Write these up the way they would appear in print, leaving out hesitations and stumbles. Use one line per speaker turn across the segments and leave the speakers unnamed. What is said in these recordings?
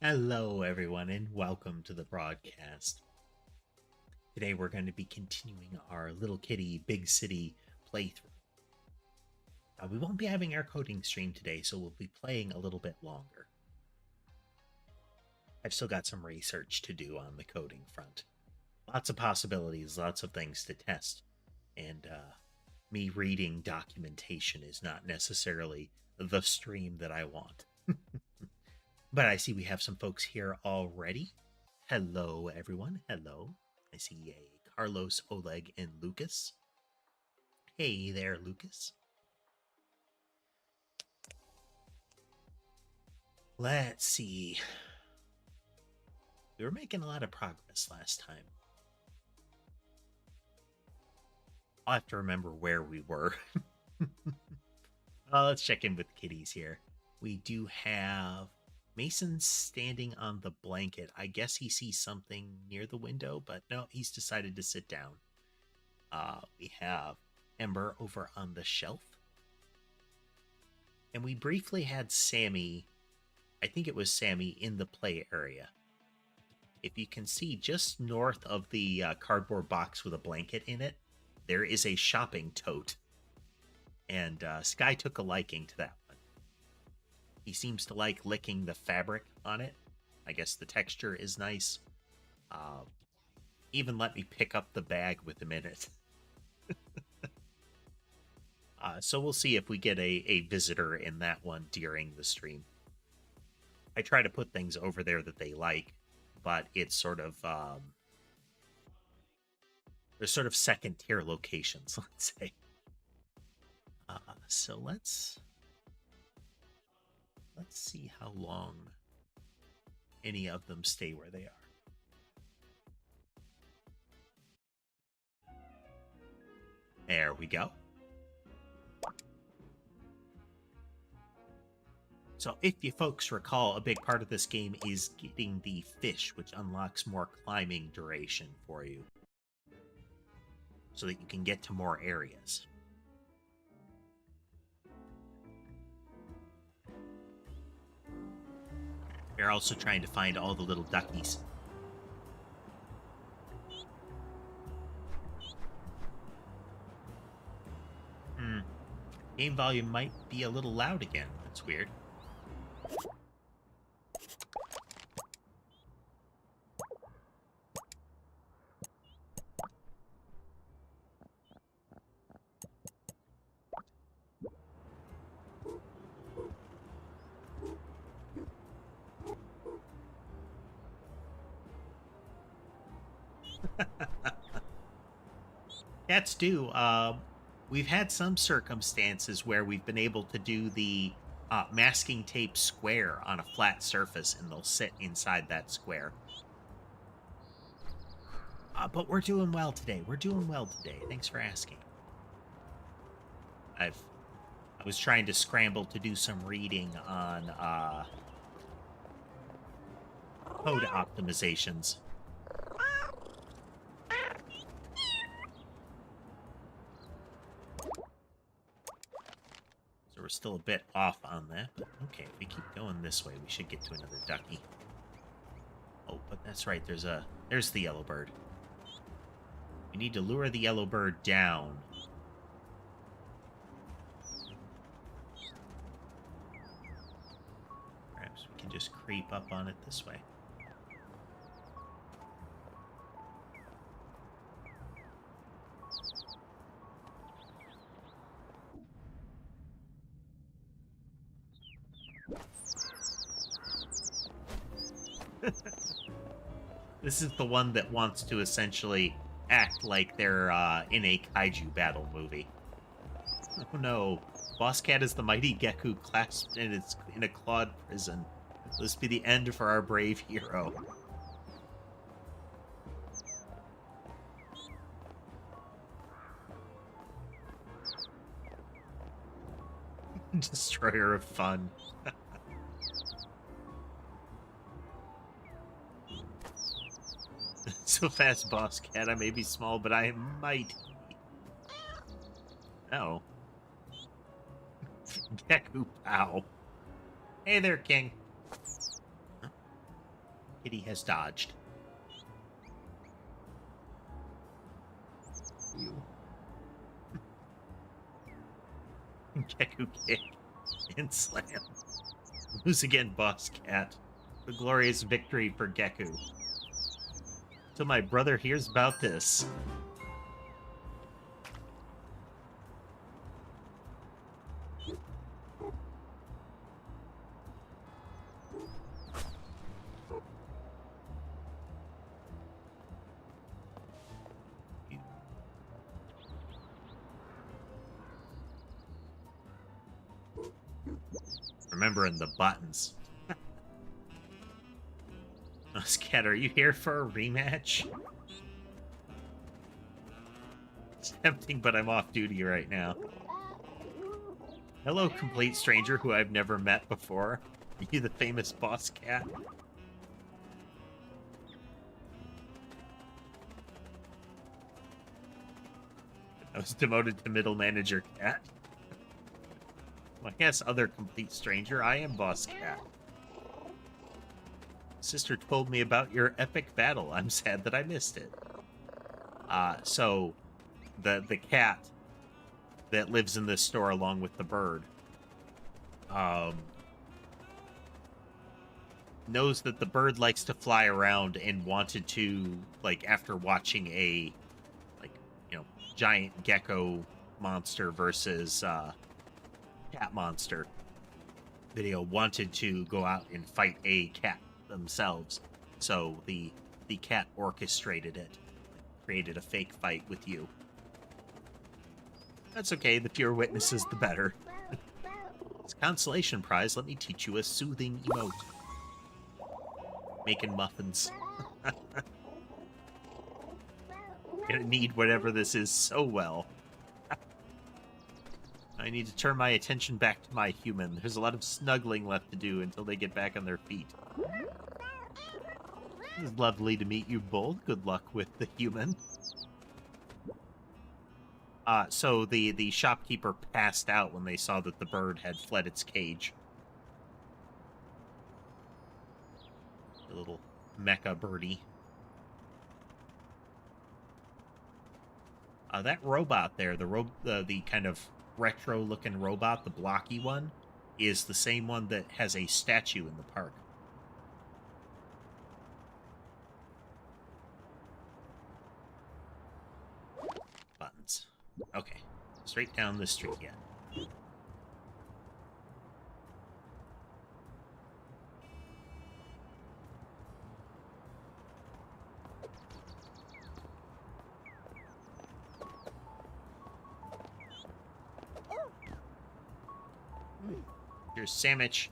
Hello, everyone, and welcome to the broadcast. Today, we're going to be continuing our Little Kitty Big City playthrough. We won't be having our coding stream today, so we'll be playing a little bit longer. I've still got some research to do on the coding front. Lots of possibilities, lots of things to test, and me reading documentation is not necessarily the stream that I want. But I see we have some folks here already. Hello, everyone. Hello. I see Carlos, Oleg, and Lucas. Hey there, Lucas. Let's see. We were making a lot of progress last time. I'll have to remember where we were. Let's check in with kitties here. We do have Mason standing on the blanket. I guess he sees something near the window, but no, he's decided to sit down. We have Ember over on the shelf. And we briefly had Sammy, I think it was Sammy, in the play area. If you can see just north of the cardboard box with a blanket in it, there is a shopping tote. And Sky took a liking to that one. He seems to like licking the fabric on it. I guess the texture is nice. Even let me pick up the bag with him in it. So we'll see if we get a visitor in that one during the stream. I try to put things over there that they like, but it's sort of they're sort of second tier locations, let's say. So let's see how long any of them stay where they are. There we go. So if you folks recall, a big part of this game is getting the fish, which unlocks more climbing duration for you, so that you can get to more areas. We're also trying to find all the little duckies. Game volume might be a little loud again. That's weird. Cats do. We've had some circumstances where we've been able to do the masking tape square on a flat surface, and they'll sit inside that square. But we're doing well today. We're doing well today. Thanks for asking. I was trying to scramble to do some reading on code optimizations. So we're still a bit off on that, but okay, if we keep going this way, we should get to another ducky. Oh, but that's right, there's the yellow bird. We need to lure the yellow bird down. Perhaps we can just creep up on it this way. This is the one that wants to essentially act like they're in a kaiju battle movie. Oh no. Boss Cat is the mighty Geku clasped in a clawed prison. Will this be the end for our brave hero? Destroyer of fun. So fast, Boss Cat. I may be small, but I am mighty. Oh. Geku Pow. Hey there, King. Kitty has dodged. You. Geku kick and slam. Lose again, boss cat. The glorious victory for Geku. Till my brother hears about this. Remembering the buttons. Scat, are you here for a rematch? It's tempting, but I'm off duty right now. Hello, complete stranger who I've never met before. Are you the famous boss cat? I was demoted to middle manager cat. Well, yes, other complete stranger, I am boss cat. Sister told me about your epic battle. I'm sad that I missed it. So the cat that lives in this store along with the bird knows that the bird likes to fly around and wanted to, like, after watching a, like, you know, giant gecko monster versus cat monster video, wanted to go out and fight a cat themselves. So the cat orchestrated it, created a fake fight with you. That's okay, the fewer witnesses the better. It's a consolation prize, let me teach you a soothing emote. Making muffins. Gonna need whatever this is so well. I need to turn my attention back to my human. There's a lot of snuggling left to do until they get back on their feet. It was lovely to meet you both. Good luck with the human. So the shopkeeper passed out when they saw that the bird had fled its cage. The little mecha birdie. That robot there, the kind of retro-looking robot, the blocky one, is the same one that has a statue in the park. Buttons. Okay. Straight down the street again. Here's sandwich.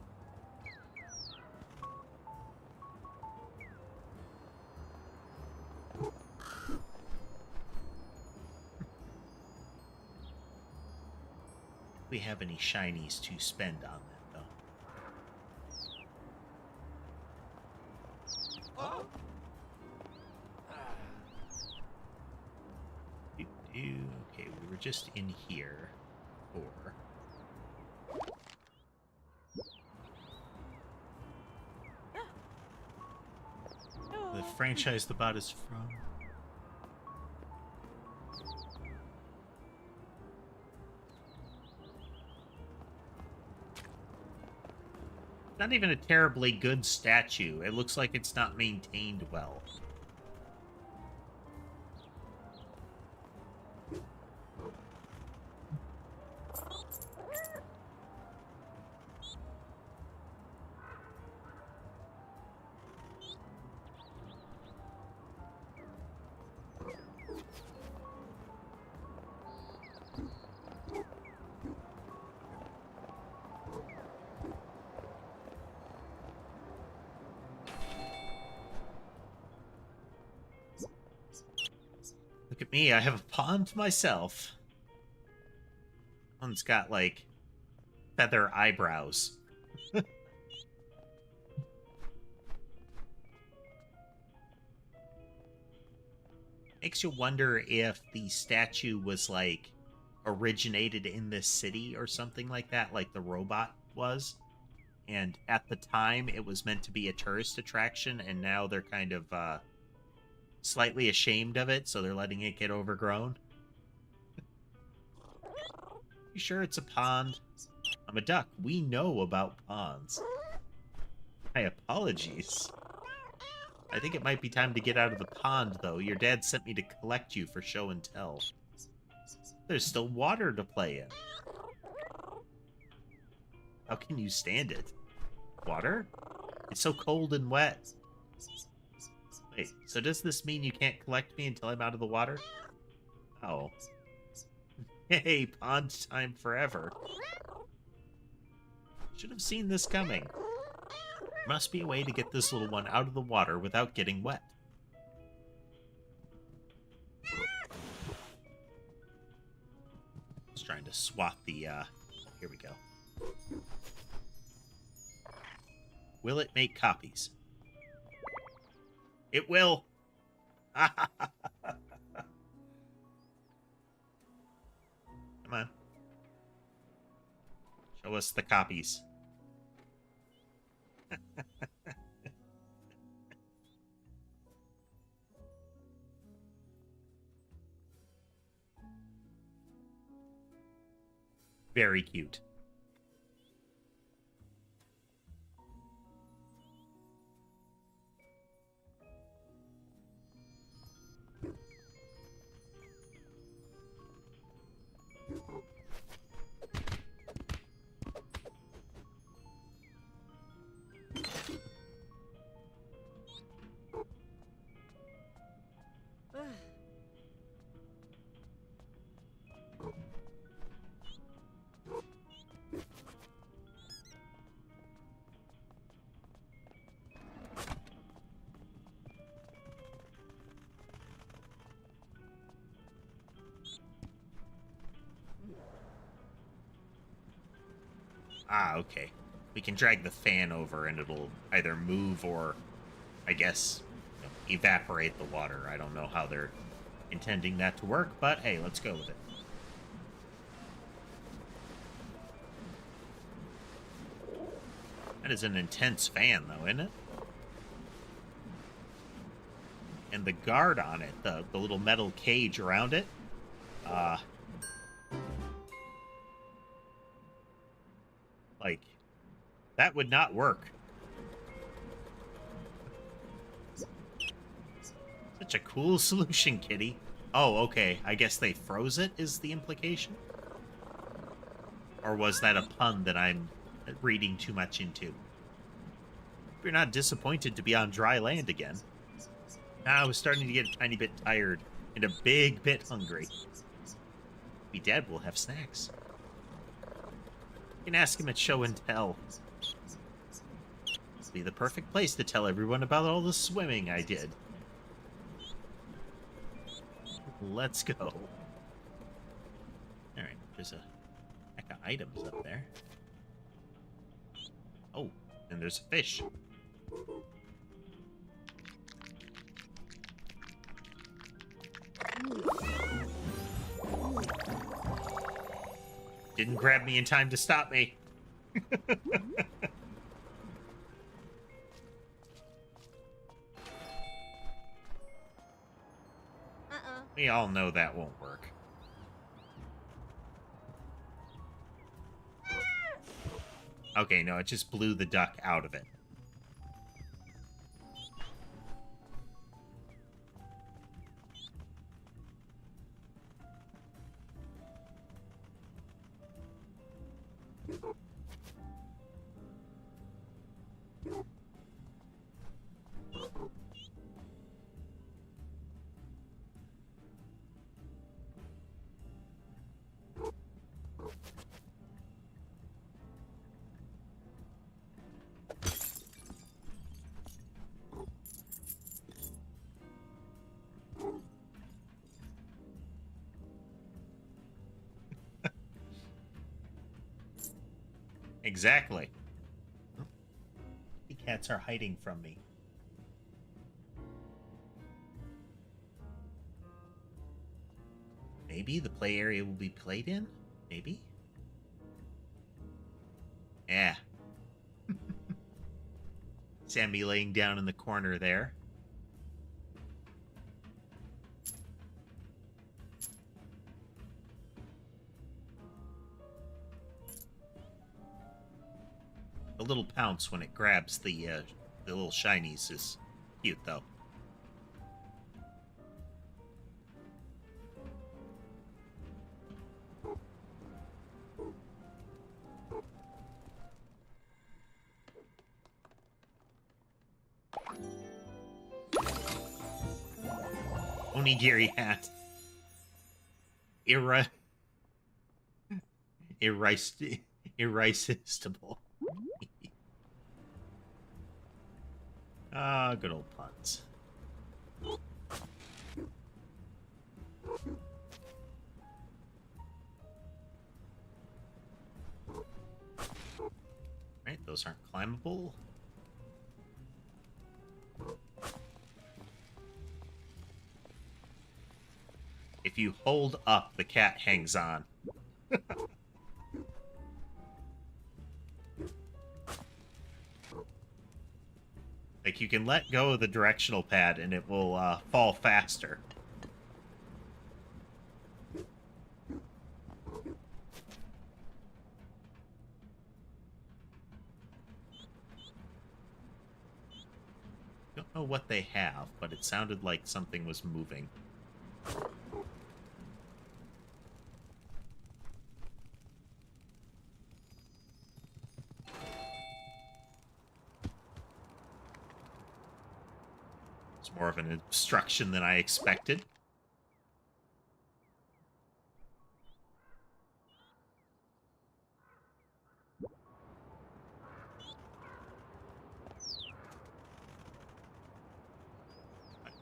We have any shinies to spend on that, though. Oh. Okay, we were just in here for... the franchise the bot is from. Not even a terribly good statue. It looks like it's not maintained well. Look at me, I have a pond myself. One's got, like, feather eyebrows. Makes you wonder if the statue was, like, originated in this city or something like that, like the robot was. And at the time, it was meant to be a tourist attraction, and now they're kind of slightly ashamed of it, so they're letting it get overgrown. You sure it's a pond? I'm a duck. We know about ponds. My apologies. I think it might be time to get out of the pond, though. Your dad sent me to collect you for show and tell. There's still water to play in. How can you stand it? Water? It's so cold and wet. Wait, so does this mean you can't collect me until I'm out of the water? Oh. Hey, pond time forever. Should have seen this coming. Must be a way to get this little one out of the water without getting wet. Just trying to swap the, here we go. Will it make copies? It will! Come on. Show us the copies. Very cute. Ah, okay. We can drag the fan over and it'll either move or, I guess, evaporate the water. I don't know how they're intending that to work, but hey, let's go with it. That is an intense fan, though, isn't it? And the guard on it, the little metal cage around it, like, that would not work. Such a cool solution, kitty. Oh, okay. I guess they froze it, is the implication? Or was that a pun that I'm reading too much into? You're not disappointed to be on dry land again. I was starting to get a tiny bit tired and a big bit hungry. Be dead, we'll have snacks. You can ask him at show and tell. This will be the perfect place to tell everyone about all the swimming I did. Let's go. Alright, there's a heck of items up there. Oh, and there's a fish. Didn't grab me in time to stop me. We all know that won't work. Okay, no, it just blew the duck out of it. Exactly. The cats are hiding from me. Maybe the play area will be played in? Maybe? Yeah. Sammy laying down in the corner there. The little pounce when it grabs the little shinies is cute, though. Onigiri hat. Irresistible. Ah, good old puns. Right, those aren't climbable. If you hold up, the cat hangs on. Like, you can let go of the directional pad and it will fall faster. Don't know what they have, but it sounded like something was moving. It's more of an obstruction than I expected.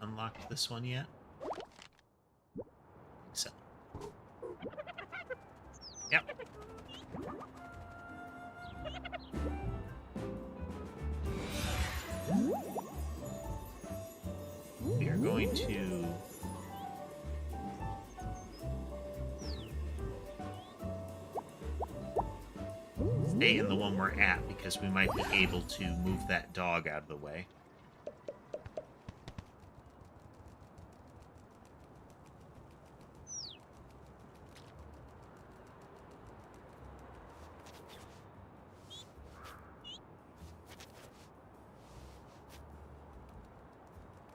Unlocked this one yet? So. Yep. We are going to stay in the one we're at because we might be able to move that dog out of the way.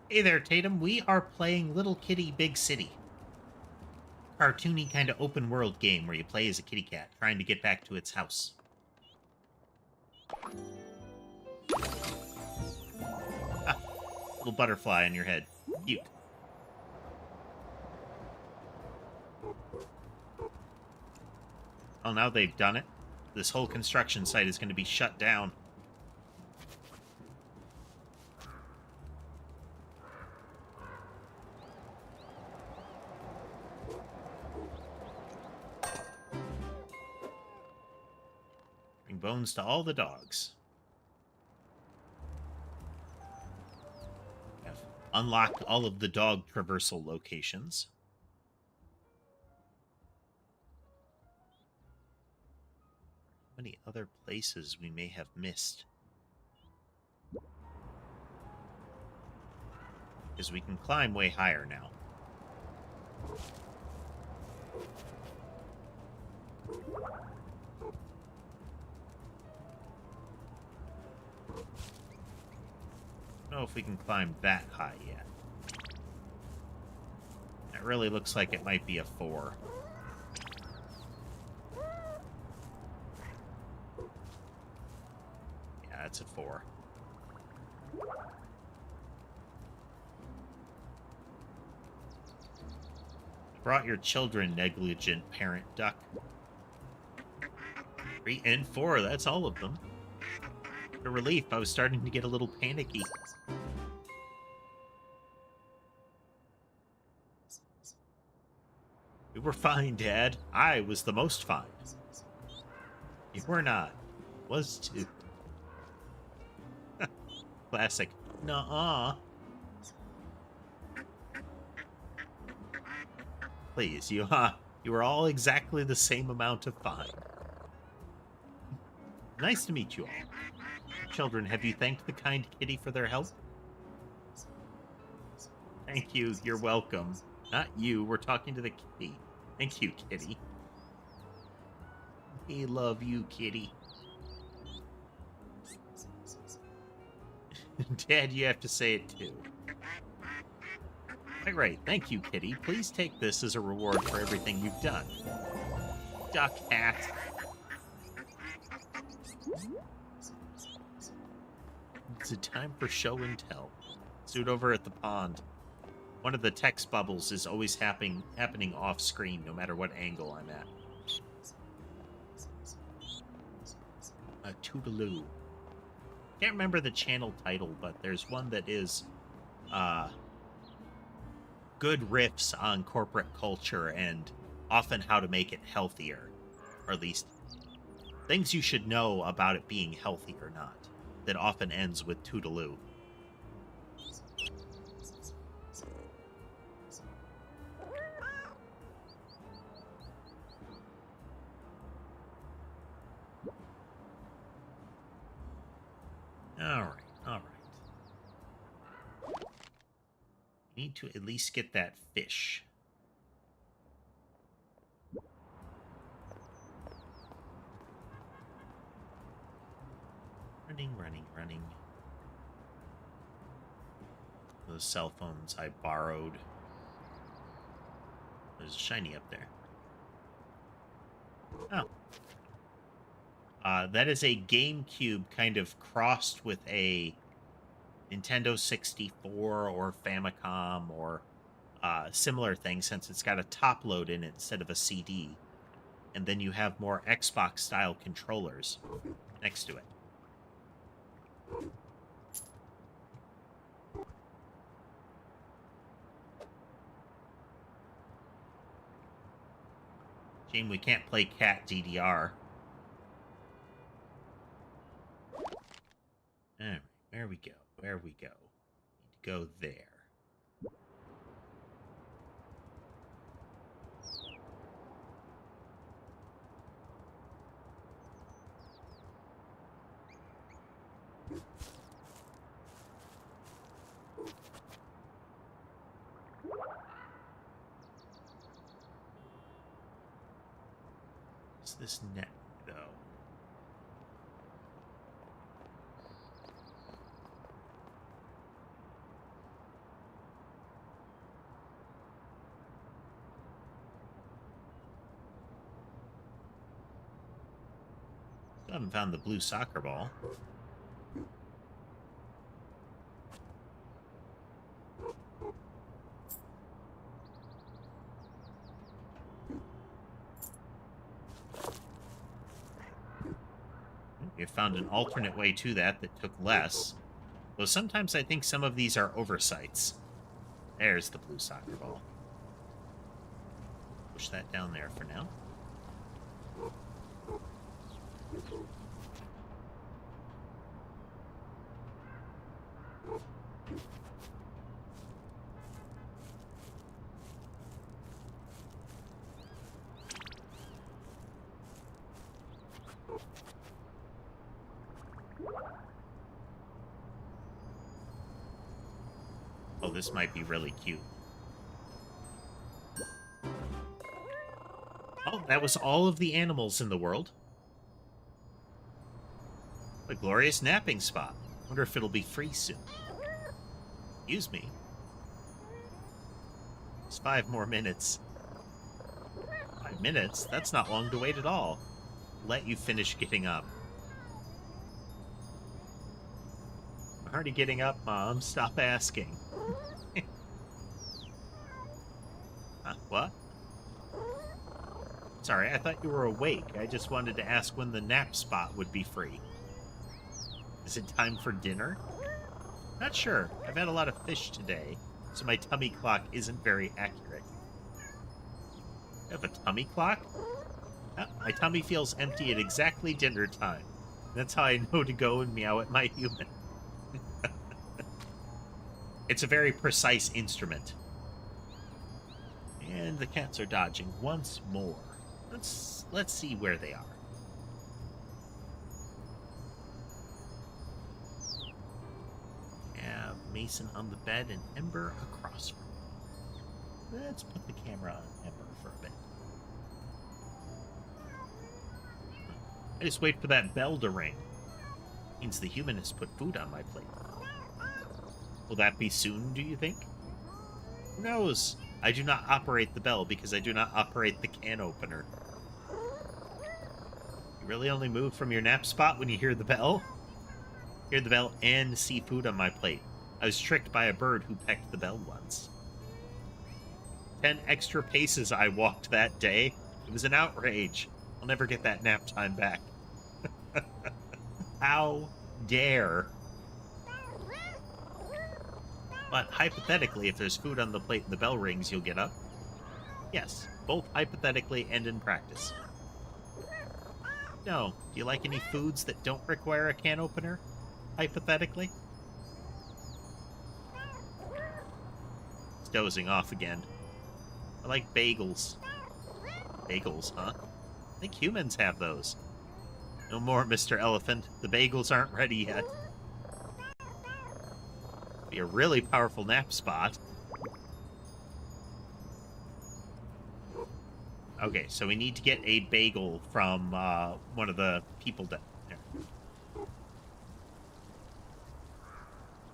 Hey there, Tatum. We are playing Little Kitty Big City. Cartoony kind of open world game where you play as a kitty cat trying to get back to its house. Ah, little butterfly on your head. Cute. Oh, now they've done it. This whole construction site is going to be shut down. Bones to all the dogs. I've unlocked all of the dog traversal locations. How many other places we may have missed? Because we can climb way higher now. I don't know if we can climb that high yet. That really looks like it might be a 4. Yeah, that's a 4. Brought your children, negligent parent duck. 3 and 4, that's all of them. A relief, I was starting to get a little panicky. We were fine, Dad. I was the most fine. You were not. Was too. Classic. Nuh-uh. Please, you were all exactly the same amount of fine. Nice to meet you all. Children, have you thanked the kind kitty for their help? Thank you. You're welcome. Not you. We're talking to the kitty. Thank you, kitty. We love you, kitty. Dad, you have to say it too. Quite right. Thank you, kitty. Please take this as a reward for everything you've done. Duck hat. It's a time for show and tell. Suit over at the pond. One of the text bubbles is always happening off screen, no matter what angle I'm at. A toodaloo. Can't remember the channel title, but there's one that is good riffs on corporate culture and often how to make it healthier, or at least things you should know about it being healthy or not. That often ends with toodaloo. All right. Need to at least get that fish. Running. Those cell phones I borrowed. There's a shiny up there. Oh. That is a GameCube kind of crossed with a Nintendo 64 or Famicom or similar thing, since it's got a top load in it instead of a CD. And then you have more Xbox-style controllers next to it. Shame we can't play Cat DDR. Alright, where we go? Need to go there. What's this net, though? Still haven't found the blue soccer ball. We found an alternate way to that took less. Though sometimes I think some of these are oversights. There's the blue soccer ball. Push that down there for now. Oh, this might be really cute. Oh, that was all of the animals in the world. A glorious napping spot. Wonder if it'll be free soon. Excuse me. It's 5 more minutes. 5 minutes? That's not long to wait at all. Let you finish getting up. I'm already getting up, Mom. Stop asking. What? Sorry, I thought you were awake. I just wanted to ask when the nap spot would be free. Is it time for dinner? Not sure. I've had a lot of fish today, so my tummy clock isn't very accurate. You have a tummy clock? My tummy feels empty at exactly dinner time. That's how I know to go and meow at my human. It's a very precise instrument. And the cats are dodging once more. Let's see where they are. basin on the bed and Ember across from it. Let's put the camera on Ember for a bit. I just wait for that bell to ring. Means the human has put food on my plate. Will that be soon, do you think? Who knows? I do not operate the bell because I do not operate the can opener. You really only move from your nap spot when you hear the bell? Hear the bell and see food on my plate. I was tricked by a bird who pecked the bell once. 10 extra paces I walked that day. It was an outrage. I'll never get that nap time back. How dare. But hypothetically, if there's food on the plate and the bell rings, you'll get up? Yes, both hypothetically and in practice. No. Do you like any foods that don't require a can opener? Hypothetically? It's dozing off again. I like bagels. Bagels, huh? I think humans have those. No more, Mr. Elephant. The bagels aren't ready yet. Be a really powerful nap spot. Okay, so we need to get a bagel from one of the people down there. I'm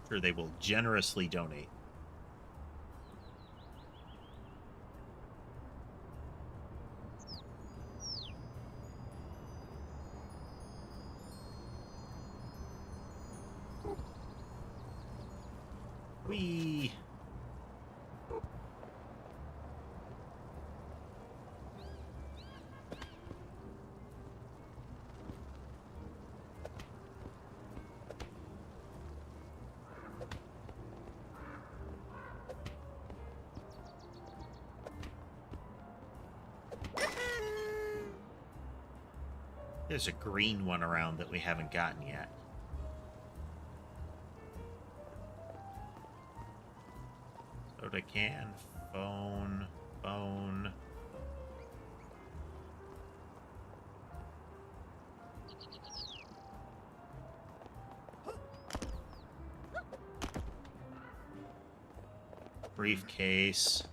sure they will generously donate. Whee! There's a green one around that we haven't gotten yet. Soda can, phone. Briefcase.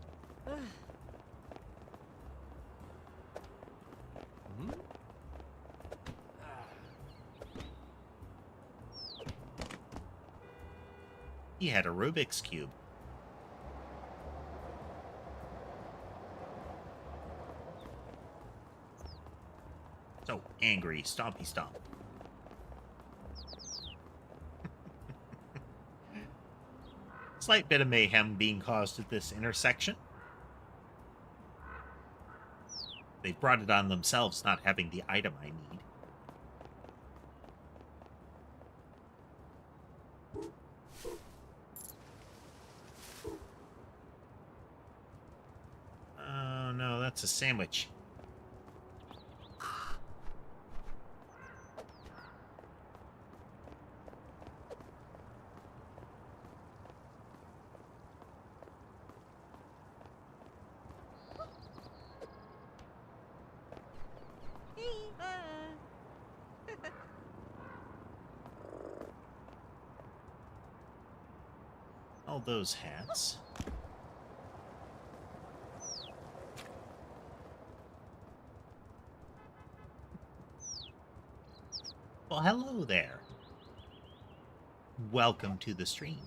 He had a Rubik's Cube. So angry. Stompy stomp. Slight bit of mayhem being caused at this intersection. They brought it on themselves not having the item I need. Oh no, that's a sandwich. All those hats. Well, hello there. Welcome to the stream.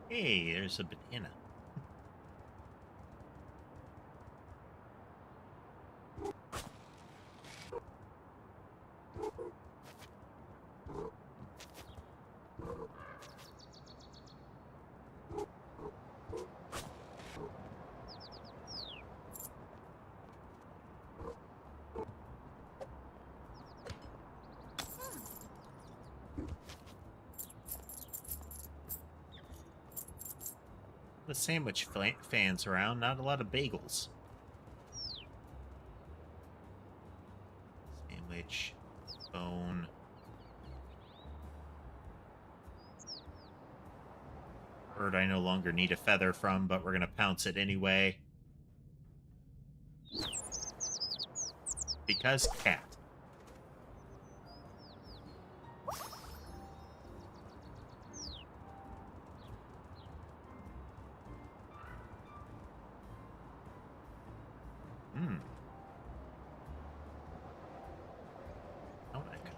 Hey, there's a banana. The sandwich fans around, not a lot of bagels. Sandwich, bone. Bird I no longer need a feather from, but we're gonna pounce it anyway. Because cat.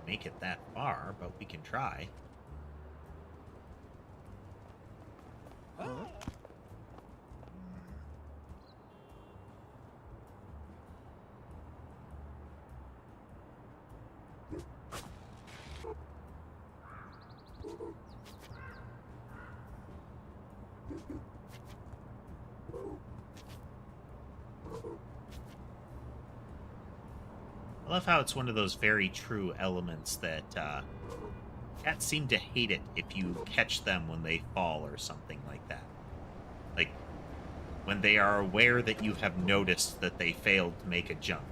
make it that far, but we can try. I love how it's one of those very true elements that cats seem to hate it if you catch them when they fall or something like that. Like, when they are aware that you have noticed that they failed to make a jump.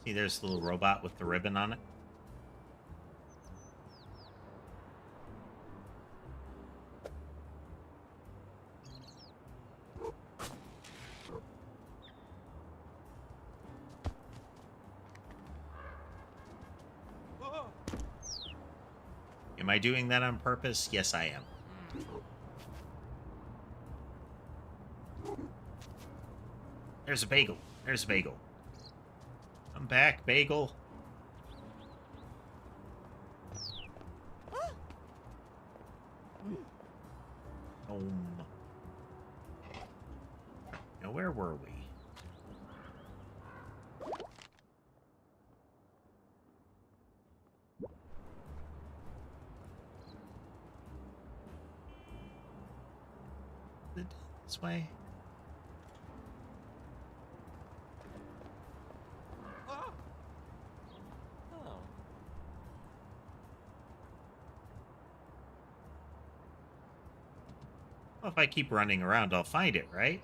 See, there's the little robot with the ribbon on it. Am I doing that on purpose? Yes, I am. There's a bagel. There's a bagel. I'm back, bagel. Now, where were we? This way? Well, if I keep running around, I'll find it, right?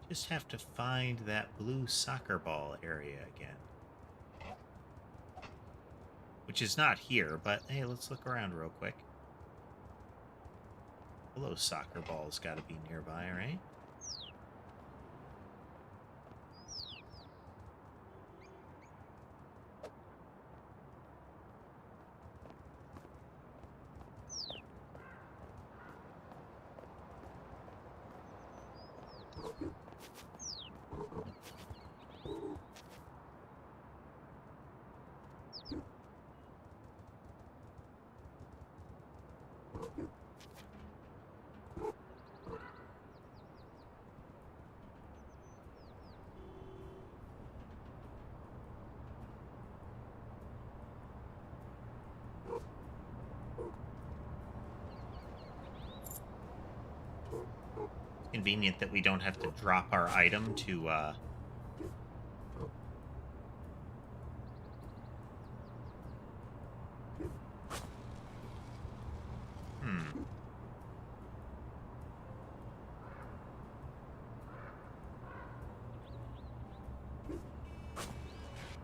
Just have to find that blue soccer ball area again. Which is not here, but hey, let's look around real quick. Hello, soccer ball's got to be nearby, right? Convenient that we don't have to drop our item to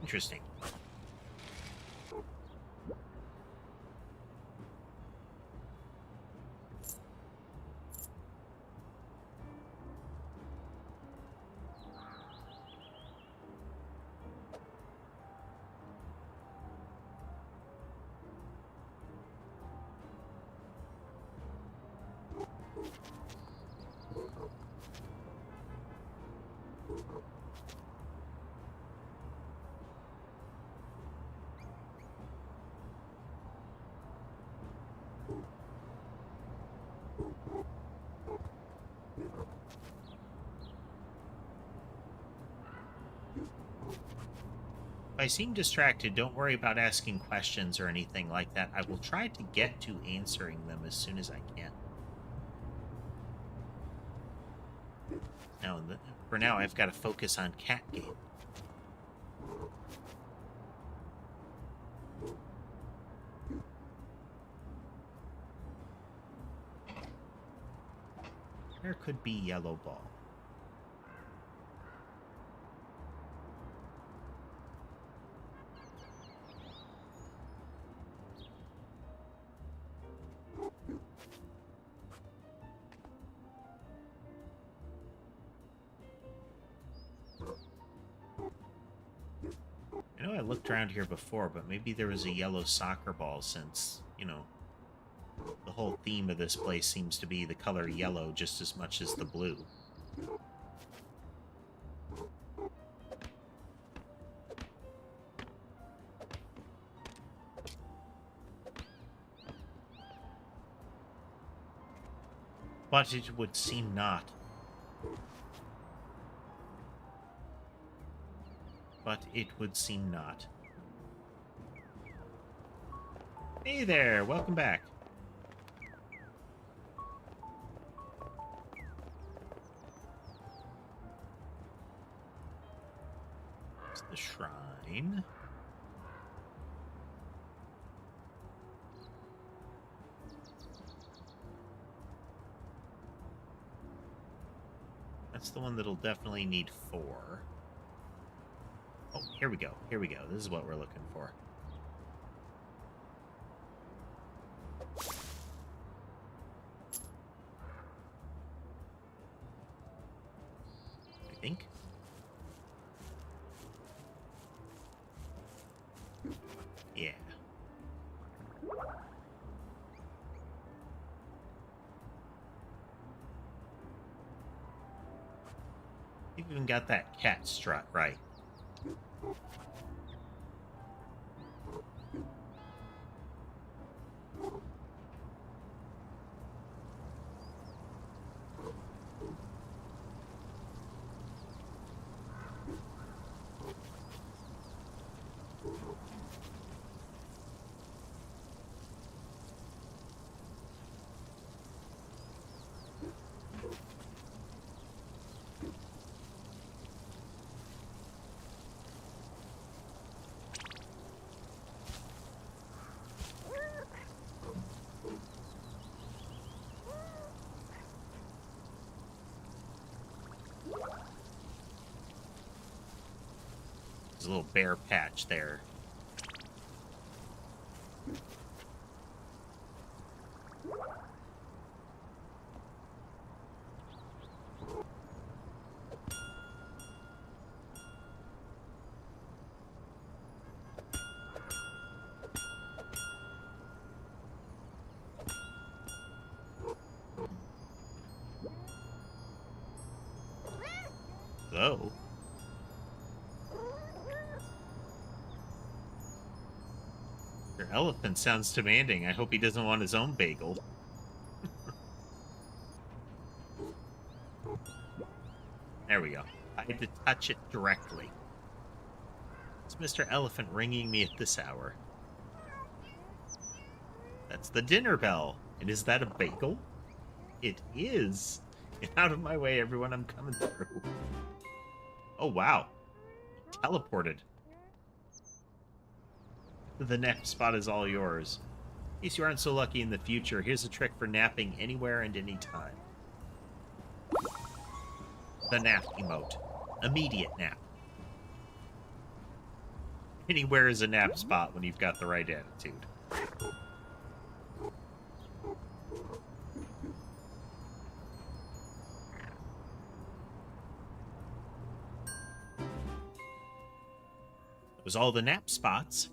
Interesting. If I seem distracted, don't worry about asking questions or anything like that. I will try to get to answering them as soon as I can. Now, for now, I've got to focus on cat game. Where could be yellow ball? I know I looked around here before, but maybe there was a yellow soccer ball since, you know, the whole theme of this place seems to be the color yellow just as much as the blue. But it would seem not. But it would seem not. Hey there, welcome back. It's the shrine. That's the one that'll definitely need 4. Oh, here we go. Here we go. This is what we're looking for. I think. Yeah. You've even got that cat strut right. There's a little bare patch there. So, your elephant sounds demanding. I hope he doesn't want his own bagel. There we go. I had to touch it directly. It's Mr. Elephant ringing me at this hour. That's the dinner bell. And is that a bagel? It is. Get out of my way, everyone. I'm coming through. Oh, wow. He teleported. The nap spot is all yours. In case you aren't so lucky in the future, here's a trick for napping anywhere and anytime. The nap emote. Immediate nap. Anywhere is a nap spot when you've got the right attitude. Those all the nap spots.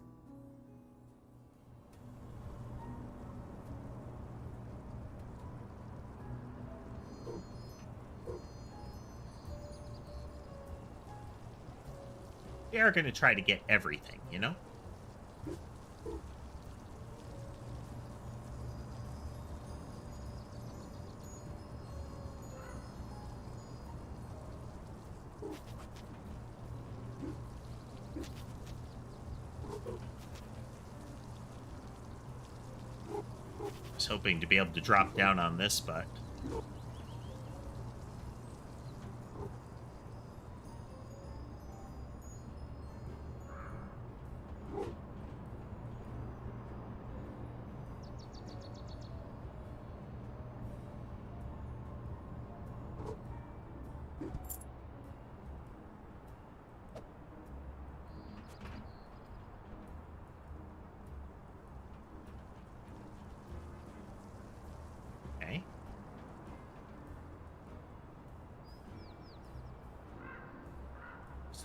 We are going to try to get everything, you know? I was hoping to be able to drop down on this, but...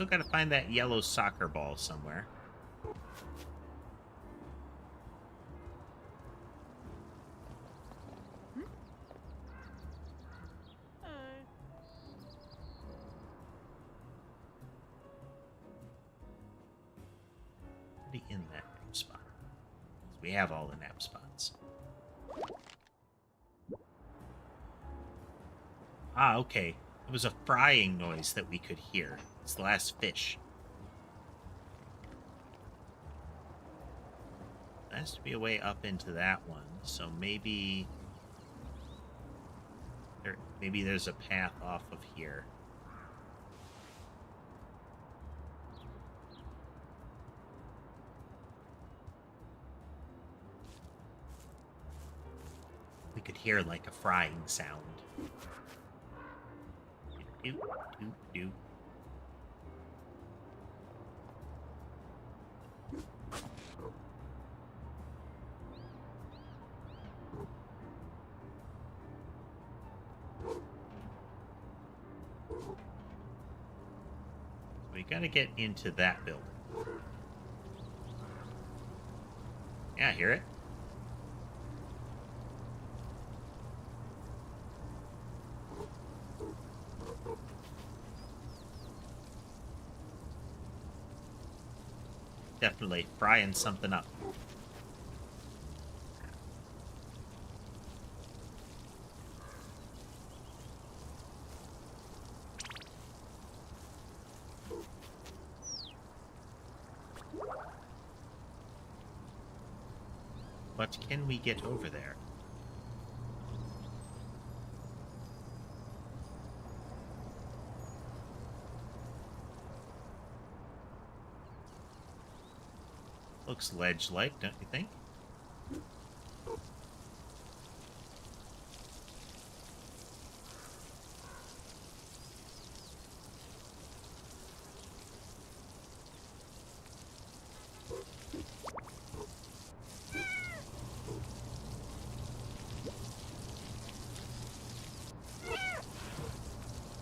Still gotta find that yellow soccer ball somewhere. Already in that nap spot. We have all the nap spots. Ah, okay. It was a frying noise that we could hear. It's the last fish. There has to be a way up into that one, so maybe there's a path off of here. We could hear like a frying sound. Do, do, do. We gotta get into that building. Yeah, I hear it. Definitely frying something up. But can we get over there? Looks ledge-like, don't you think?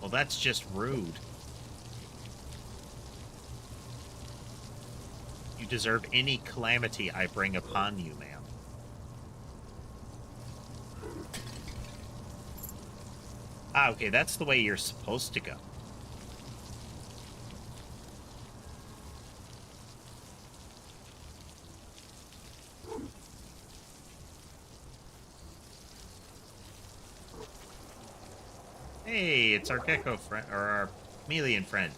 Well, that's just rude. You deserve any calamity I bring upon you, ma'am. Ah, okay, that's the way you're supposed to go. Hey, it's our gecko friend, or our chameleon friend.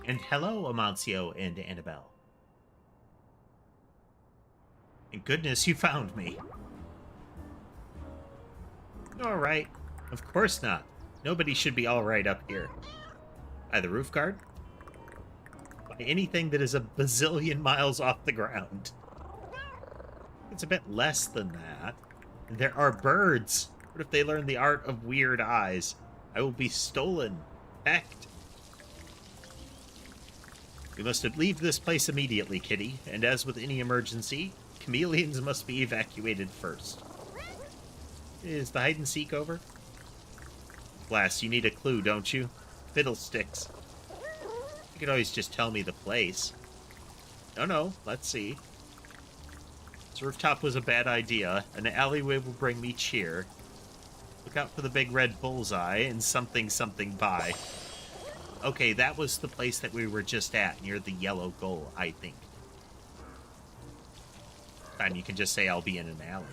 And hello, Amancio and Annabelle. And goodness, you found me. Alright. Of course not. Nobody should be alright up here. By the roof guard? By anything that is a bazillion miles off the ground. It's a bit less than that. And there are birds. What if they learn the art of weird eyes? I will be stolen. Pecked. We must leave this place immediately, Kitty. And as with any emergency, chameleons must be evacuated first. Is the hide-and-seek over? Blast, you need a clue, don't you? Fiddlesticks. You could always just tell me the place. No, let's see. This rooftop was a bad idea. An alleyway will bring me cheer. Look out for the big red bullseye and something by. Okay, that was the place that we were just at, near the yellow goal, I think. And you can just say I'll be in an alley.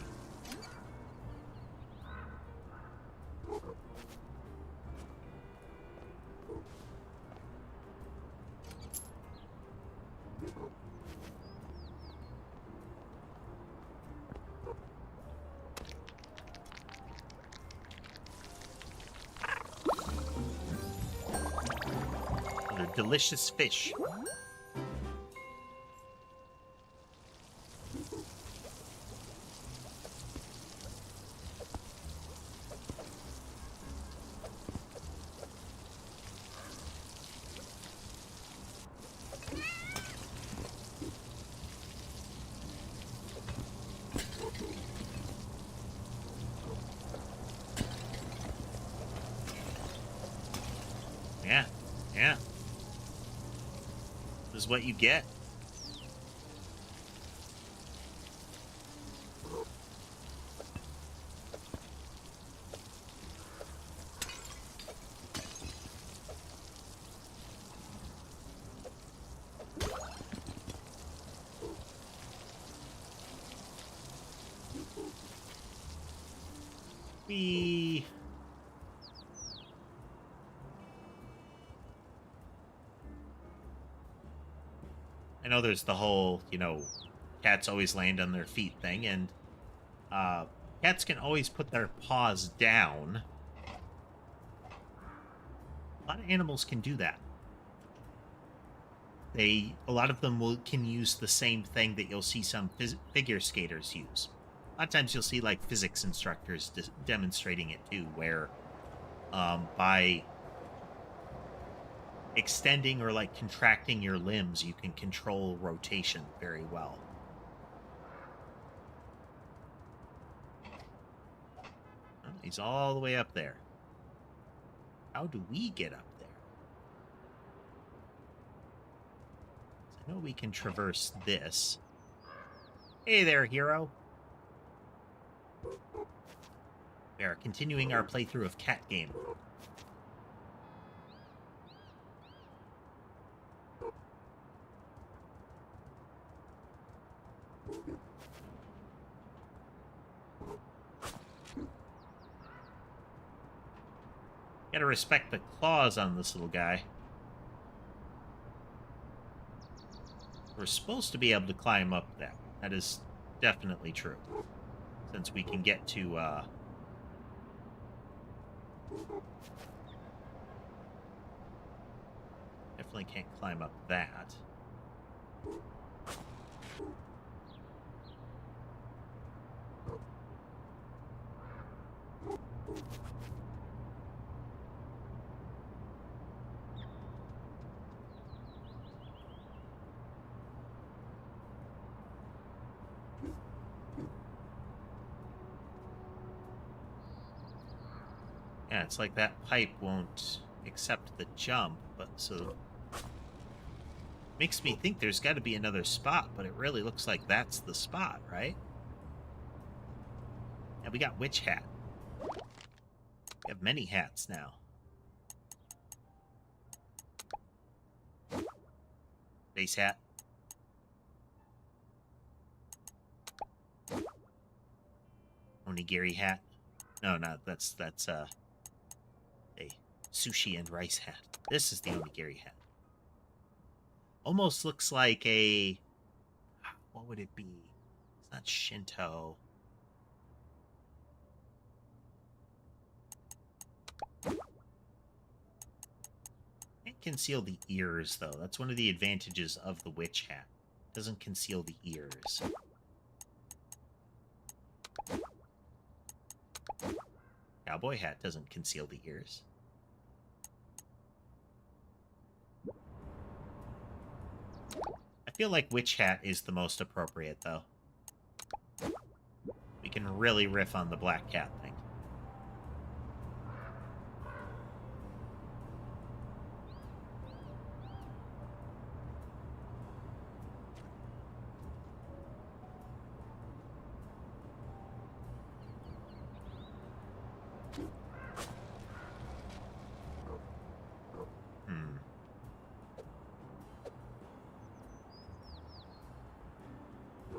Delicious fish. Yeah. This is what you get. I know there's the whole, cats always land on their feet thing, and cats can always put their paws down. A lot of animals can do that. A lot of them can use the same thing that you'll see some figure skaters use. A lot of times you'll see like physics instructors demonstrating it too, where by extending or like contracting your limbs, you can control rotation very well. Oh, he's all the way up there. How do we get up there? I know we can traverse this. Hey there, hero. We are continuing our playthrough of Cat Game. Gotta respect the claws on this little guy. We're supposed to be able to climb up that. That is definitely true. Since we can get to, definitely can't climb up that. Yeah, it's like that pipe won't accept the jump, but so makes me think there's got to be another spot, but it really looks like that's the spot, right? Yeah, we got witch hat. We have many hats now. Base hat. Onigiri hat. No, that's a sushi and rice hat. This is the onigiri hat. Almost looks like a... What would it be? It's not Shinto. Can't conceal the ears, though. That's one of the advantages of the witch hat. It doesn't conceal the ears. Cowboy hat doesn't conceal the ears. I feel like witch hat is the most appropriate, though. We can really riff on the black cat thing.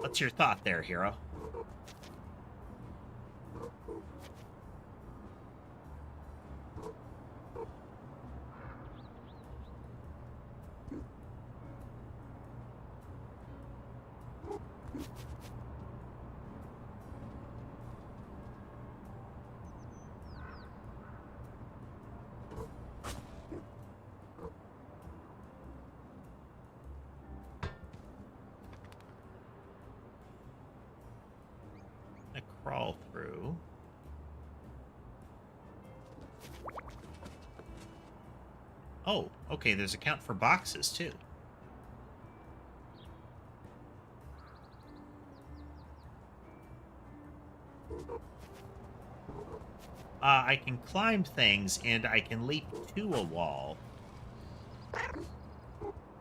What's your thought there, hero? Crawl through. Oh, okay, there's a count for boxes, too. I can climb things, and I can leap to a wall.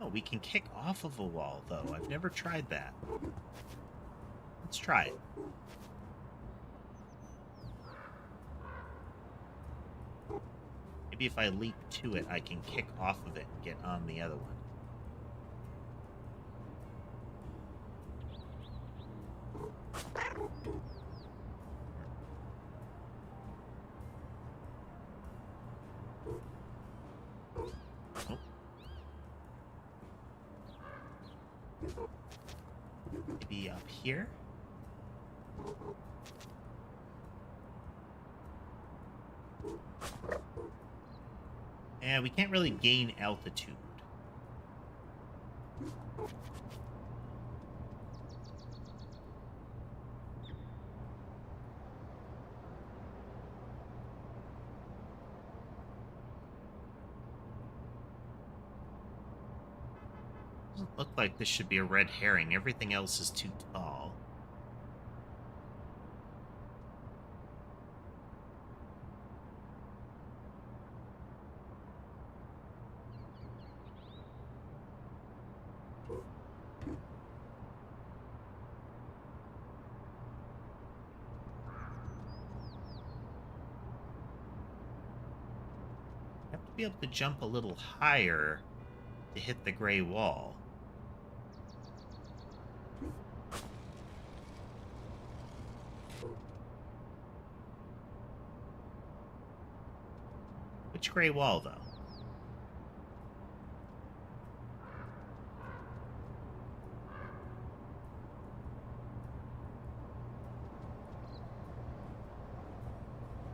Oh, We can kick off of a wall, though. I've never tried that. Let's try it. Maybe if I leap to it, I can kick off of it and get on the other one. Maybe up here? Yeah, we can't really gain altitude. Doesn't look like this should be a red herring. Everything else is too tall. Have to be able to jump a little higher to hit the gray wall. Which gray wall, though?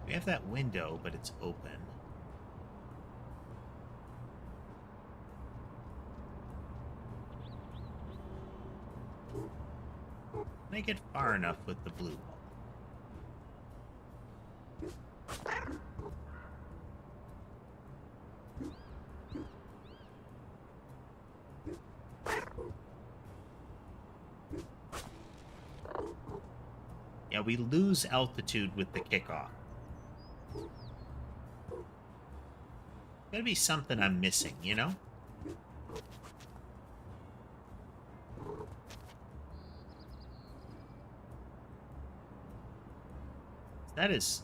We have that window, but it's open. Can I get far enough with the blue wall? Yeah, we lose altitude with the kickoff. Gotta be something I'm missing, you know? That is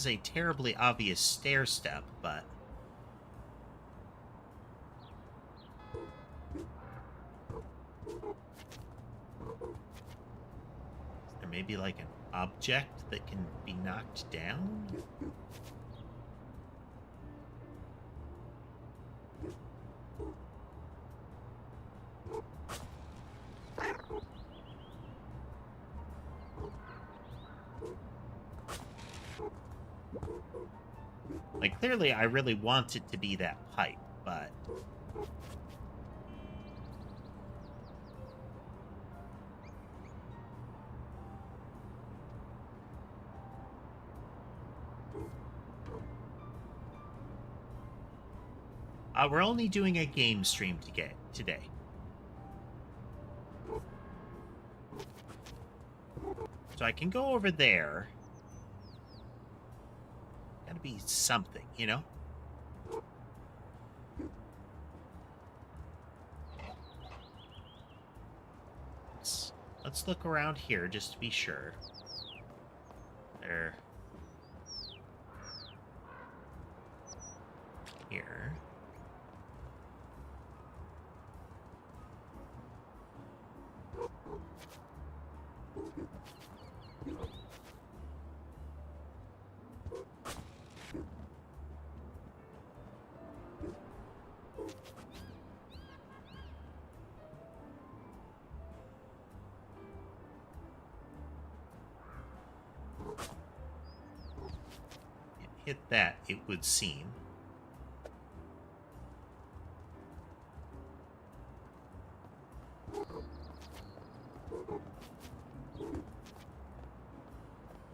a terribly obvious stair step, but is there maybe like an object that can be knocked down? Like, clearly I really want it to be that pipe, but we're only doing a game stream today. So I can go over there. Gotta be something, you know? Let's look around here just to be sure. There. Here. Hit that, it would seem.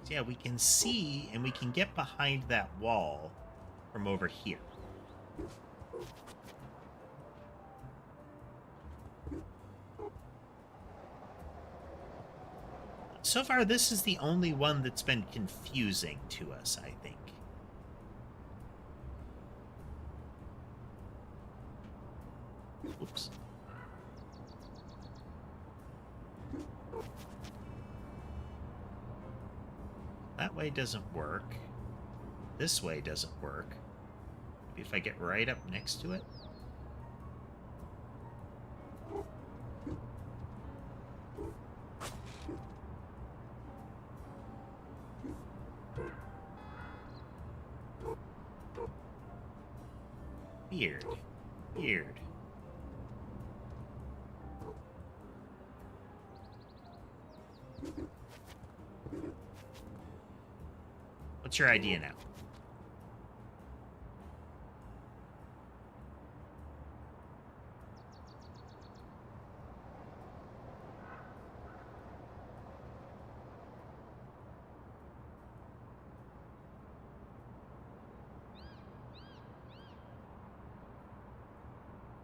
So yeah, we can see and we can get behind that wall from over here. So far, this is the only one that's been confusing to us, I think. Oops. That way doesn't work. This way doesn't work. Maybe if I get right up next to it? Weird. Weird. What's your idea now?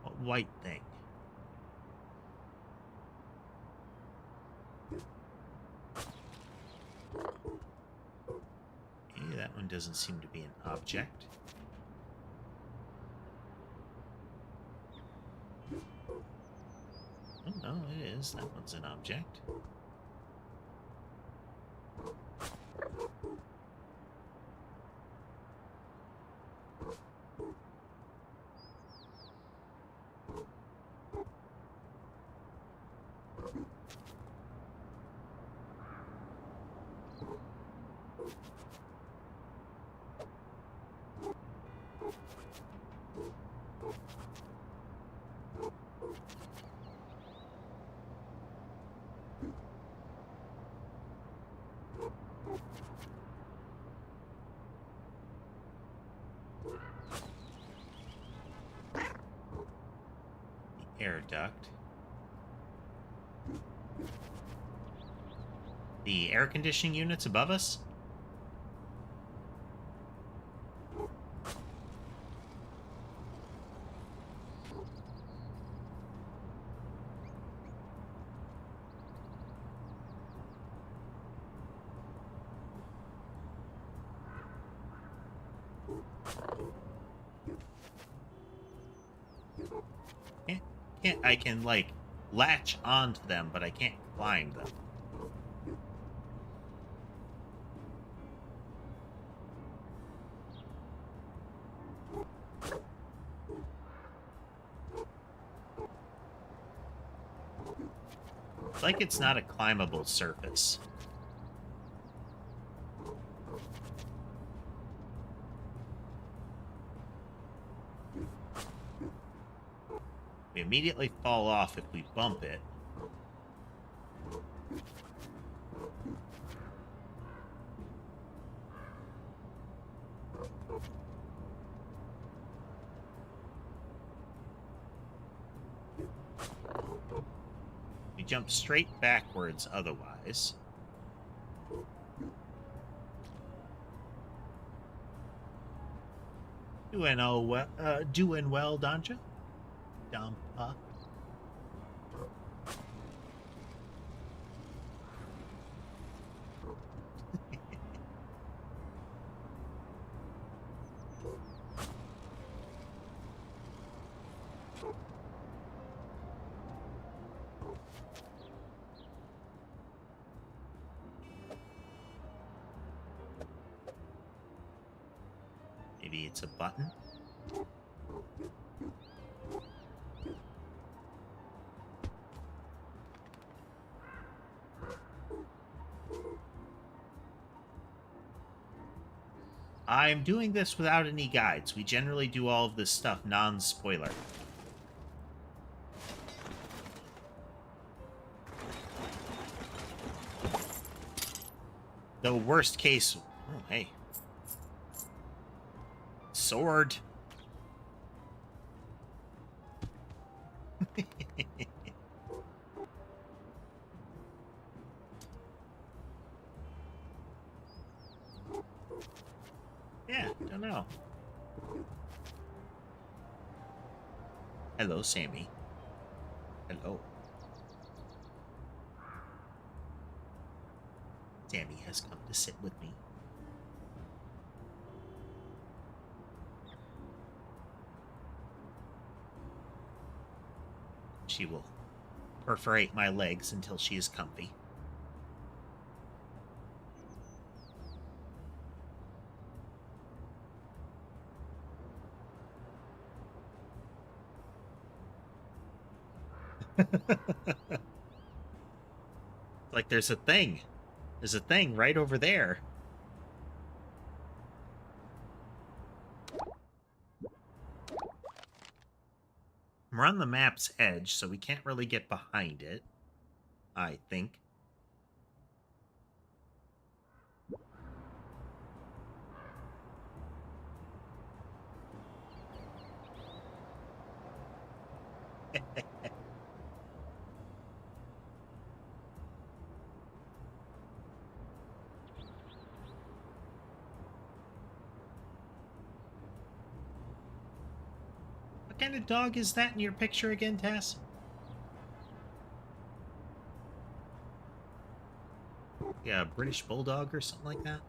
What white thing? Okay, that one doesn't seem to be an object. Oh, no, it is. That one's an object. Air duct. The air conditioning units above us? I can, like, latch onto them, but I can't climb them. It's like it's not a climbable surface. We immediately fall off if we bump it. We jump straight backwards otherwise. Doing well, Danja? Dampa. Maybe it's a button. I'm doing this without any guides. We generally do all of this stuff non-spoiler. The worst case... Oh, hey. Sword. Yeah, don't know. Hello, Sammy. Hello. Sammy has come to sit with me. She will perforate my legs until she is comfy. Like there's a thing. There's a thing right over there. We're on the map's edge, so we can't really get behind it, I think. What kind of dog is that in your picture again, Tess? Yeah, a British Bulldog or something like that?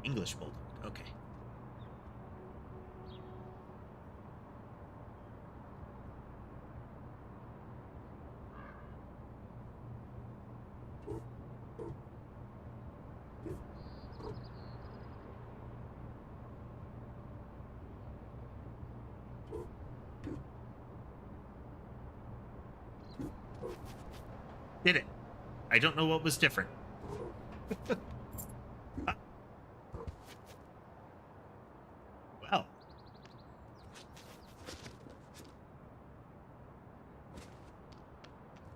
English Bulldog, okay. Did it. I don't know what was different. Well.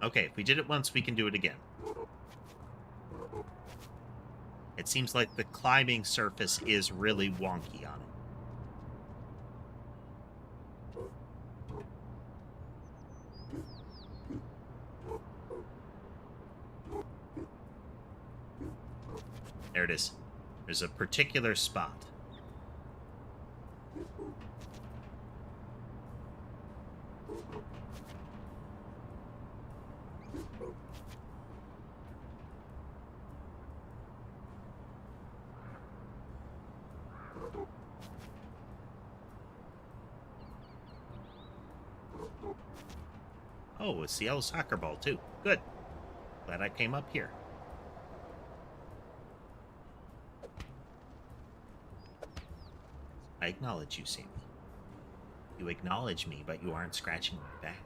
Okay, if we did it once, we can do it again. It seems like the climbing surface is really wonky on it. There it is. There's a particular spot. Oh, it's the yellow soccer ball, too. Good. Glad I came up here. I acknowledge you, Sammy. You acknowledge me, but you aren't scratching my back.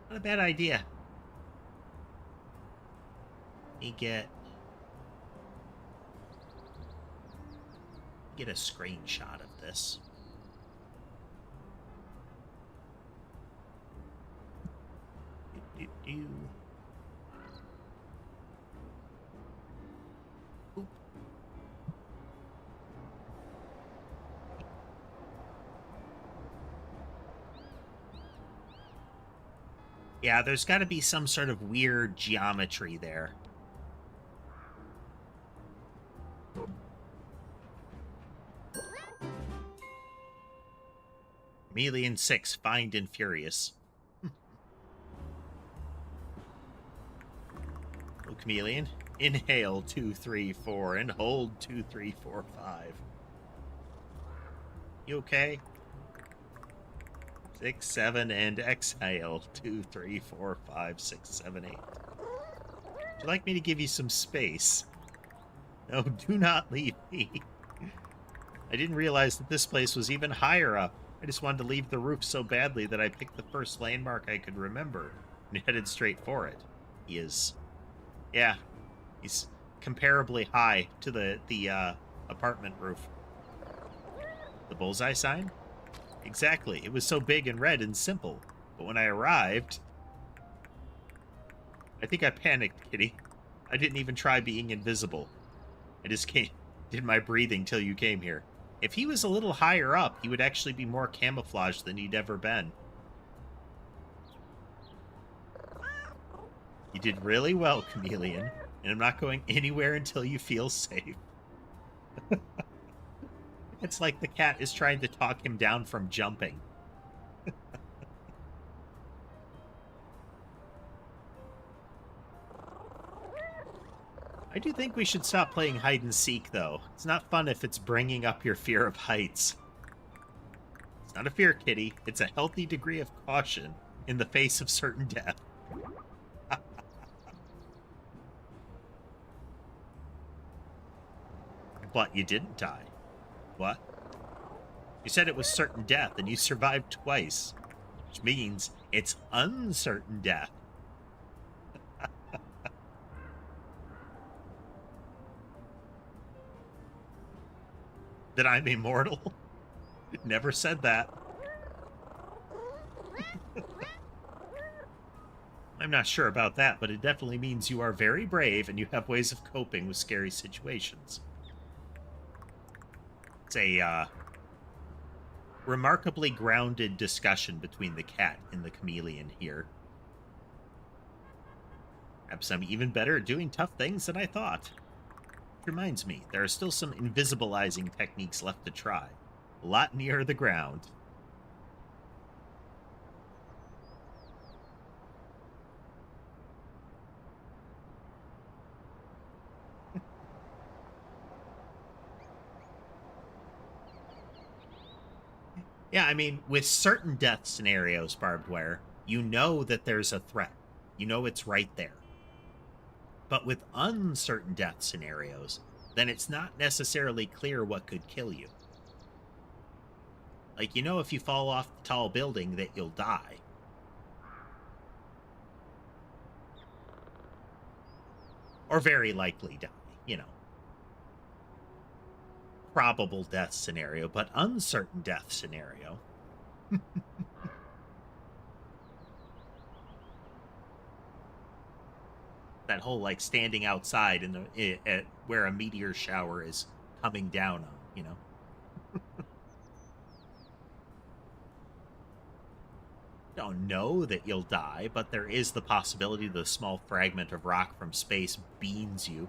Not a bad idea. Me get a screenshot of this. Oop. Yeah, there's got to be some sort of weird geometry there. Chameleon 6, Find and Furious. Oh, Chameleon. Inhale 2, 3, 4, and hold 2, 3, 4, 5. You okay? 6, 7, and exhale 2, 3, 4, 5, 6, 7, 8. Would you like me to give you some space? No, do not leave me. I didn't realize that this place was even higher up. I just wanted to leave the roof so badly that I picked the first landmark I could remember and headed straight for it. He is... yeah, he's comparably high to the apartment roof. The bullseye sign? Exactly. It was so big and red and simple. But when I arrived... I think I panicked, Kitty. I didn't even try being invisible. I just did my breathing till you came here. If he was a little higher up, he would actually be more camouflaged than he'd ever been. You did really well, Chameleon, and I'm not going anywhere until you feel safe. It's like the cat is trying to talk him down from jumping. I do think we should stop playing hide and seek, though. It's not fun if it's bringing up your fear of heights. It's not a fear, kitty. It's a healthy degree of caution in the face of certain death. But you didn't die. What? You said it was certain death, and you survived twice. Which means it's uncertain death. That I'm immortal? Never said that. I'm not sure about that, but it definitely means you are very brave and you have ways of coping with scary situations. It's a remarkably grounded discussion between the cat and the chameleon here. Perhaps I'm even better at doing tough things than I thought. Which reminds me, there are still some invisibilizing techniques left to try. A lot nearer the ground. Yeah, I mean, with certain death scenarios, Barbed Wire, you know that there's a threat. You know it's right there. But with uncertain death scenarios, then it's not necessarily clear what could kill you. Like, you know if you fall off the tall building that you'll die. Or very likely die, you know. Probable death scenario, but uncertain death scenario. That whole, like, standing outside in the where a meteor shower is coming down on, you know. Don't know that you'll die, but there is the possibility the small fragment of rock from space beams you.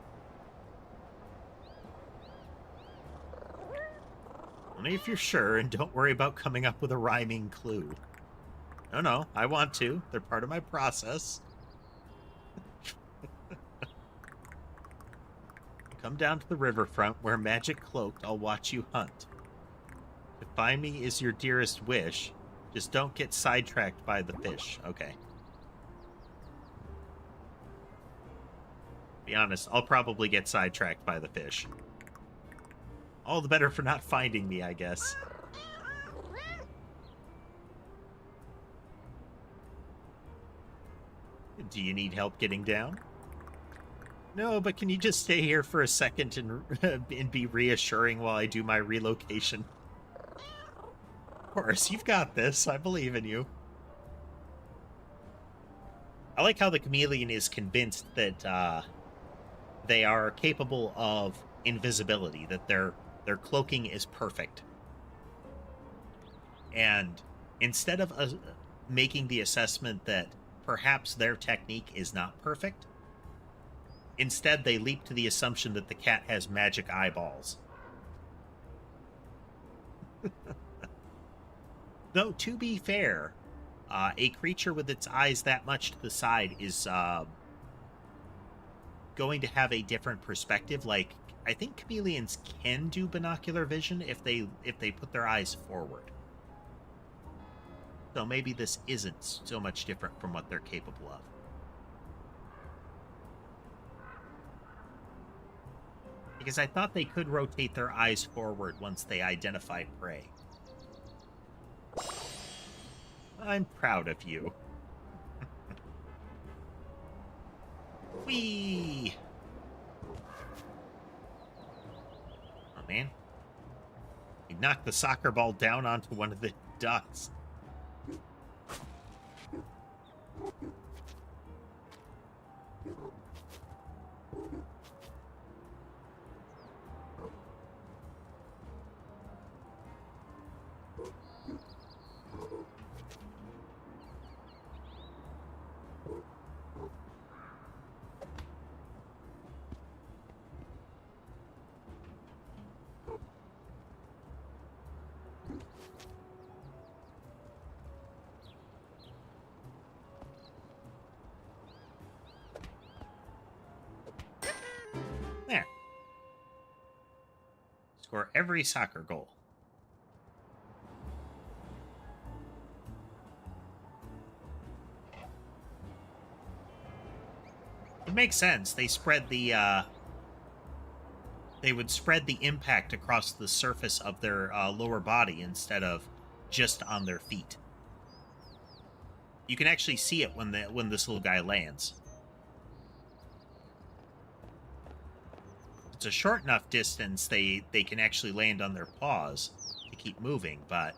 Only if you're sure, and don't worry about coming up with a rhyming clue. No, I want to. They're part of my process. Come down to the riverfront where magic cloaked, I'll watch you hunt. To find me is your dearest wish. Just don't get sidetracked by the fish. Okay. Be honest, I'll probably get sidetracked by the fish. All the better for not finding me, I guess. Do you need help getting down? No, but can you just stay here for a second and be reassuring while I do my relocation? Of course, you've got this. I believe in you. I like how the chameleon is convinced that they are capable of invisibility, that their cloaking is perfect. And instead of making the assessment that perhaps their technique is not perfect, instead they leap to the assumption that the cat has magic eyeballs. Though, to be fair, a creature with its eyes that much to the side is going to have a different perspective. Like, I think chameleons can do binocular vision if they put their eyes forward. So maybe this isn't so much different from what they're capable of. Because I thought they could rotate their eyes forward once they identify prey. I'm proud of you. Whee! Oh, man. He knocked the soccer ball down onto one of the ducks. every soccer goal. It makes sense. They spread the, they would spread the impact across the surface of their lower body instead of just on their feet. You can actually see it when this little guy lands. It's a short enough distance they can actually land on their paws to keep moving, but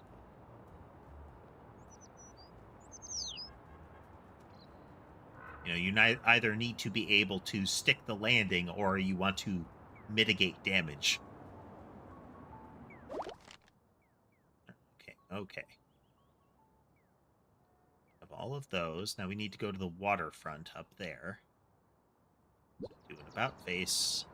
you know, you either need to be able to stick the landing or you want to mitigate damage. Okay. Of all of those, now we need to go to the waterfront up there. Do an about face.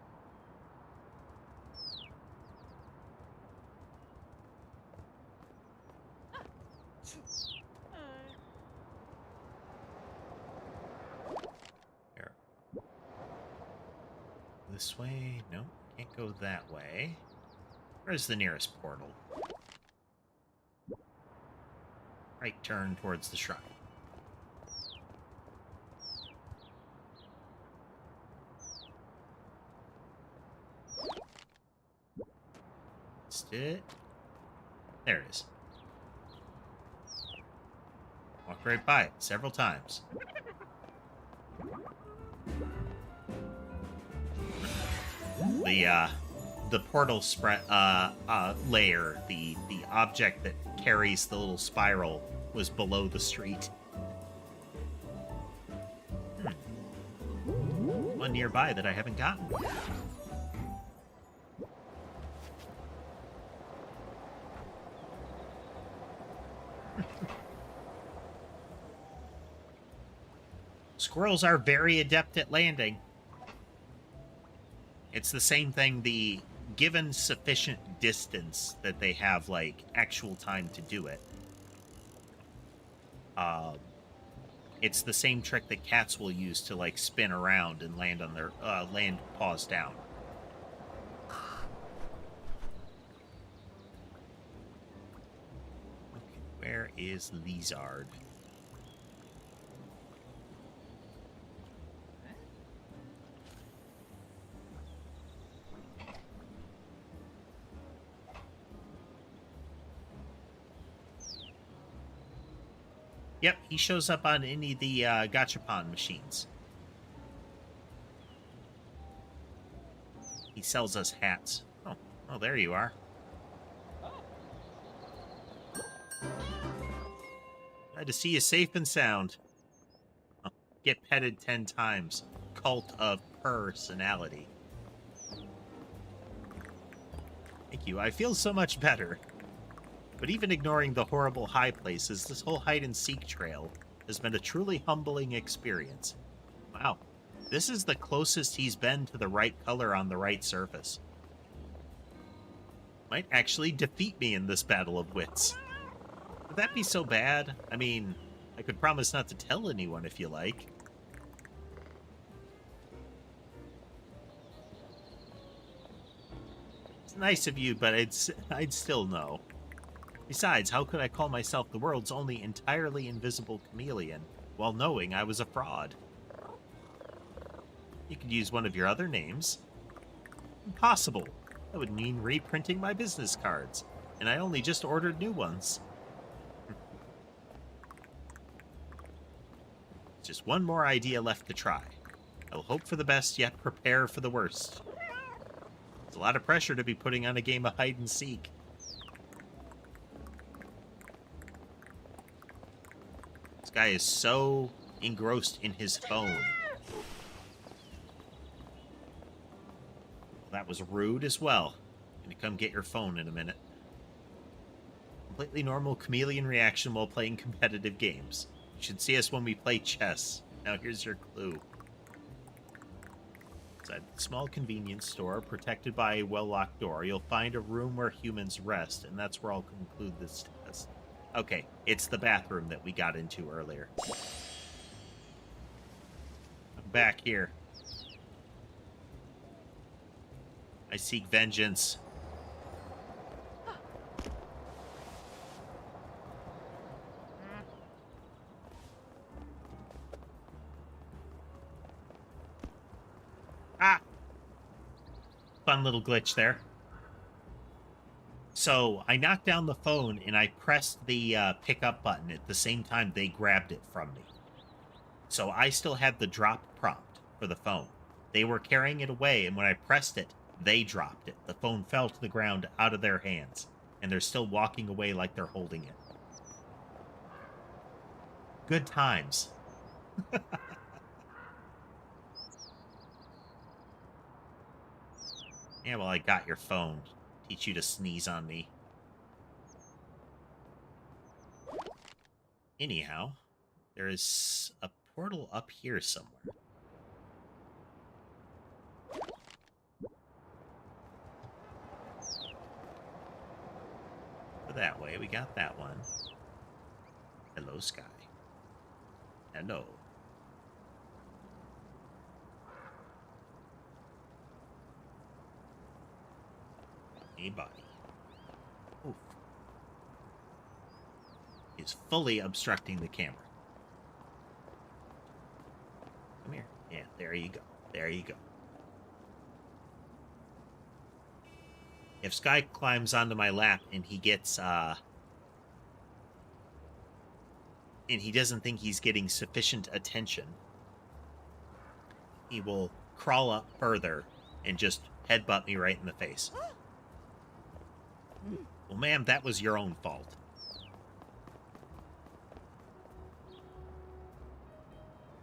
Here. This way? No, can't go that way. Where's the nearest portal? Right turn towards the shrine. Missed it. There it is. Walk right by it several times. The portal spread layer, the object that carries the little spiral, was below the street. One nearby that I haven't gotten. Squirrels are very adept at landing. It's the same thing, given sufficient distance that they have, like, actual time to do it. It's the same trick that cats will use to, like, spin around and land on their, land paws down. Okay, where is Lizard? Yep, he shows up on any of the gachapon machines. He sells us hats. Oh, there you are. Glad to see you safe and sound. Oh, get petted 10 times. Cult of personality. Thank you. I feel so much better. But even ignoring the horrible high places, this whole hide-and-seek trail has been a truly humbling experience. Wow, this is the closest he's been to the right color on the right surface. Might actually defeat me in this battle of wits. Would that be so bad? I mean, I could promise not to tell anyone if you like. It's nice of you, but I'd still know. Besides, how could I call myself the world's only entirely invisible chameleon while knowing I was a fraud? You could use one of your other names. Impossible. That would mean reprinting my business cards, and I only just ordered new ones. Just one more idea left to try. I will hope for the best, yet prepare for the worst. It's a lot of pressure to be putting on a game of hide-and-seek. This guy is so engrossed in his phone. That was rude as well. I'm gonna come get your phone in a minute. Completely normal chameleon reaction while playing competitive games. You should see us when we play chess. Now here's your clue. Inside a small convenience store, protected by a well-locked door, you'll find a room where humans rest, and that's where I'll conclude this test. Okay, it's the bathroom that we got into earlier. I'm back here. I seek vengeance. fun little glitch there. So I knocked down the phone and I pressed the pick up button at the same time they grabbed it from me. So I still had the drop prompt for the phone. They were carrying it away, and when I pressed it, they dropped it. The phone fell to the ground out of their hands, and they're still walking away like they're holding it. Good times. Yeah, well, I got your phone. Teach you to sneeze on me. Anyhow, there is a portal up here somewhere. Go that way. We got that one. Hello, Sky. Hello. Hey, buddy. Oof. Is fully obstructing the camera. Come here. Yeah, there you go. There you go. If Sky climbs onto my lap and he gets, and he doesn't think he's getting sufficient attention, he will crawl up further and just headbutt me right in the face. Well, ma'am, that was your own fault.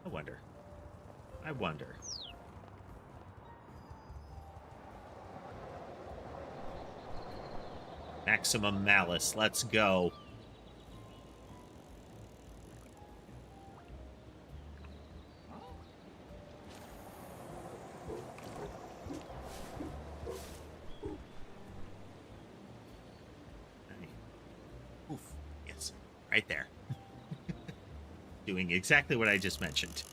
I wonder. I wonder. Maximum malice. Let's go. Oof. Yes. Right there. Doing exactly what I just mentioned.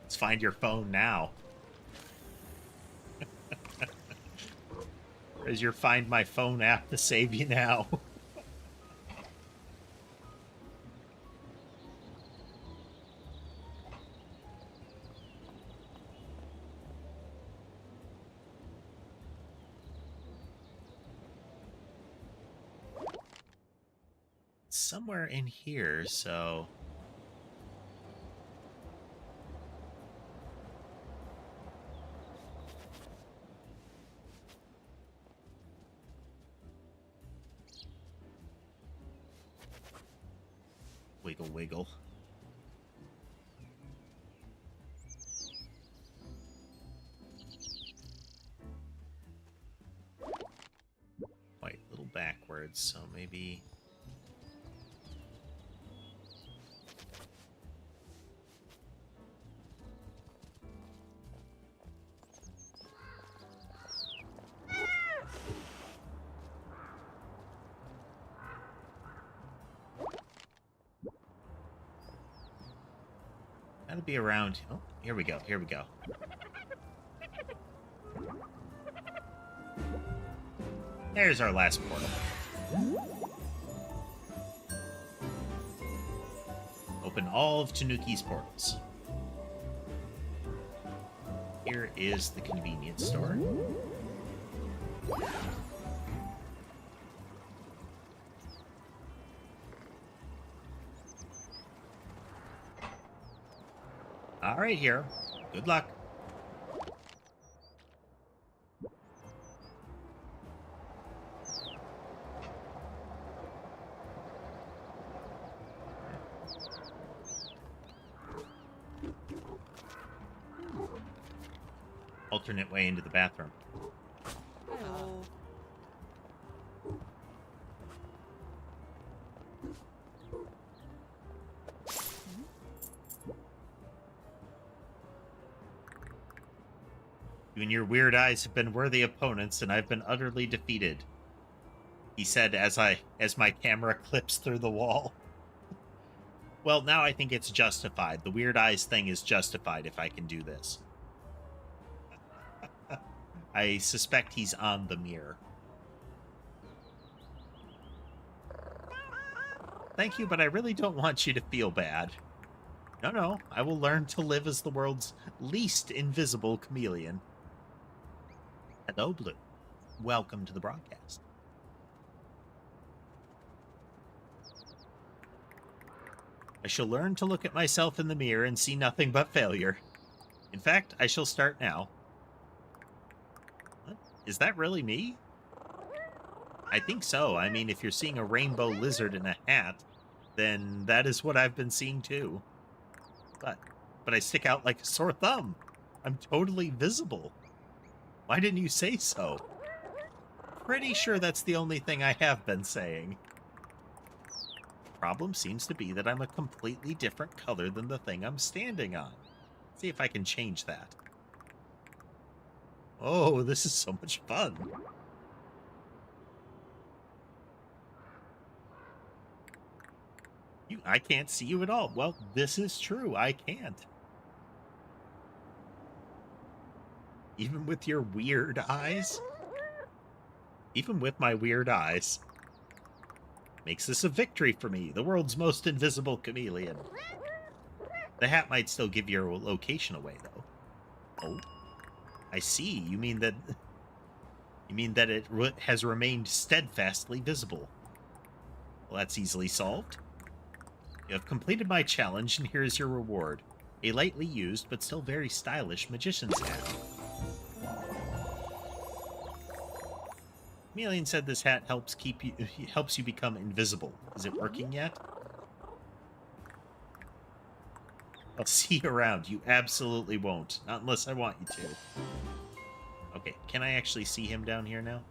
Let's find your phone now. Where's your Find My Phone app to save you now? It's somewhere in here, so... Wiggle, wiggle. Quite a little backwards, so maybe... Gotta be around... Oh, here we go, here we go. There's our last portal. Open all of Tanuki's portals. Here is the convenience store. All right, here. Good luck. Alternate way into the bathroom.
Hello.
You and your weird eyes have been worthy opponents, and I've been utterly defeated, he said as my camera clips through the wall. Well, now I think it's justified. The weird eyes thing is justified if I can do this. I suspect he's on the mirror. Thank you, but I really don't want you to feel bad. No, I will learn to live as the world's least invisible chameleon. Hello, Blue. Welcome to the broadcast. I shall learn to look at myself in the mirror and see nothing but failure. In fact, I shall start now. What? Is that really me? I think so. I mean, if you're seeing a rainbow lizard in a hat, then that is what I've been seeing too. But I stick out like a sore thumb. I'm totally visible. Why didn't you say so? Pretty sure that's the only thing I have been saying. Problem seems to be that I'm a completely different color than the thing I'm standing on. See if I can change that. Oh, this is so much fun. I can't see you at all. Well, this is true. I can't. Even with your weird eyes? Even with my weird eyes. Makes this a victory for me, the world's most invisible chameleon. The hat might still give your location away, though. Oh, I see. You mean that it has remained steadfastly visible. Well, that's easily solved. You have completed my challenge, and here is your reward. A lightly used, but still very stylish magician's hat. Chameleon said this hat helps you become invisible. Is it working yet? I'll see you around. You absolutely won't. Not unless I want you to. Okay, can I actually see him down here now?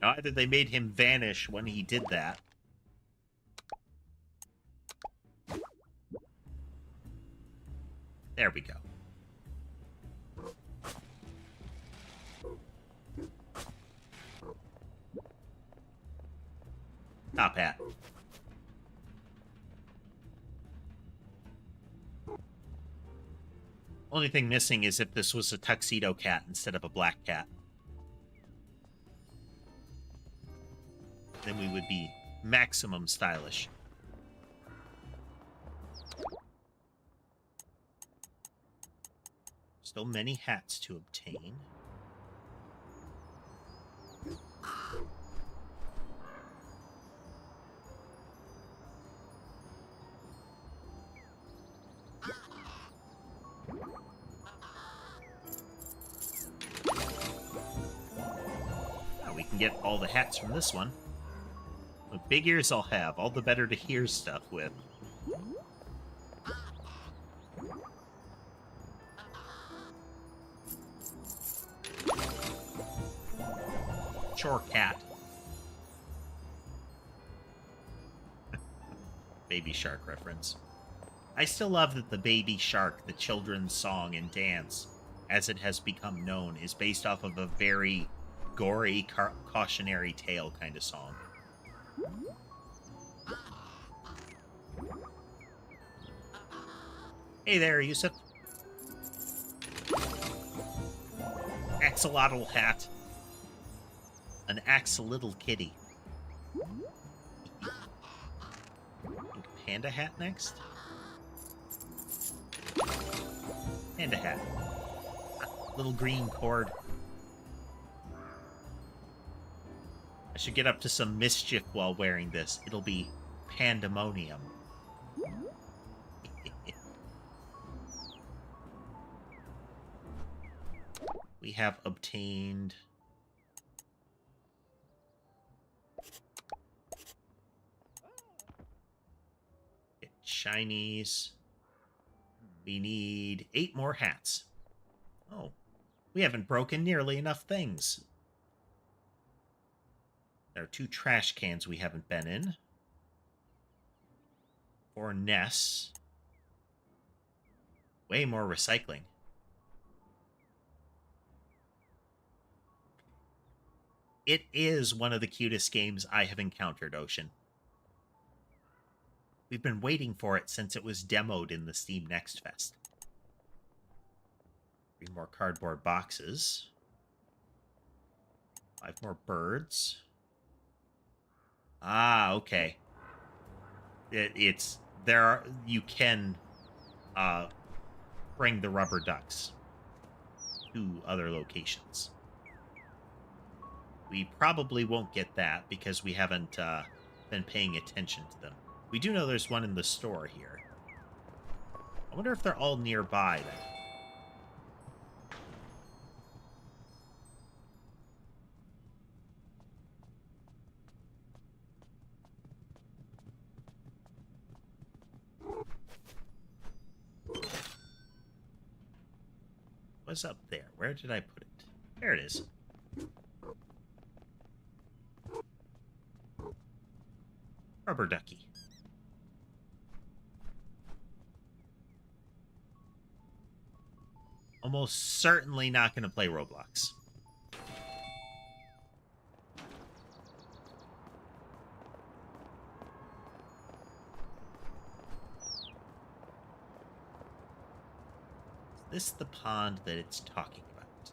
No, either they made him vanish when he did that. There we go. Top hat. Only thing missing is if this was a tuxedo cat instead of a black cat. Then we would be maximum stylish. Still many hats to obtain. We can get all the hats from this one. The big ears I'll have, all the better to hear stuff with. Chore cat. Baby Shark reference. I still love that the Baby Shark, the children's song and dance, as it has become known, is based off of a very gory cautionary tale kind of song. Hey there, Yusuf. Axolotl hat. An axolotl kitty. Panda hat next? Panda hat. Little green cord. I should get up to some mischief while wearing this. It'll be pandemonium. We have obtained... shinies. We need 8 more hats. Oh, we haven't broken nearly enough things. There are 2 trash cans we haven't been in. 4 nests. Way more recycling. It is one of the cutest games I have encountered, Ocean. We've been waiting for it since it was demoed in the Steam Next Fest. 3 more cardboard boxes. 5 more birds. Ah, okay. It's there are you can uh bring the rubber ducks to other locations. We probably won't get that because we haven't been paying attention to them. We do know there's one in the store here. I wonder if they're all nearby then. What's up there? Where did I put it? There it is. Rubber ducky. Almost certainly not going to play Roblox. Is this the pond that it's talking about?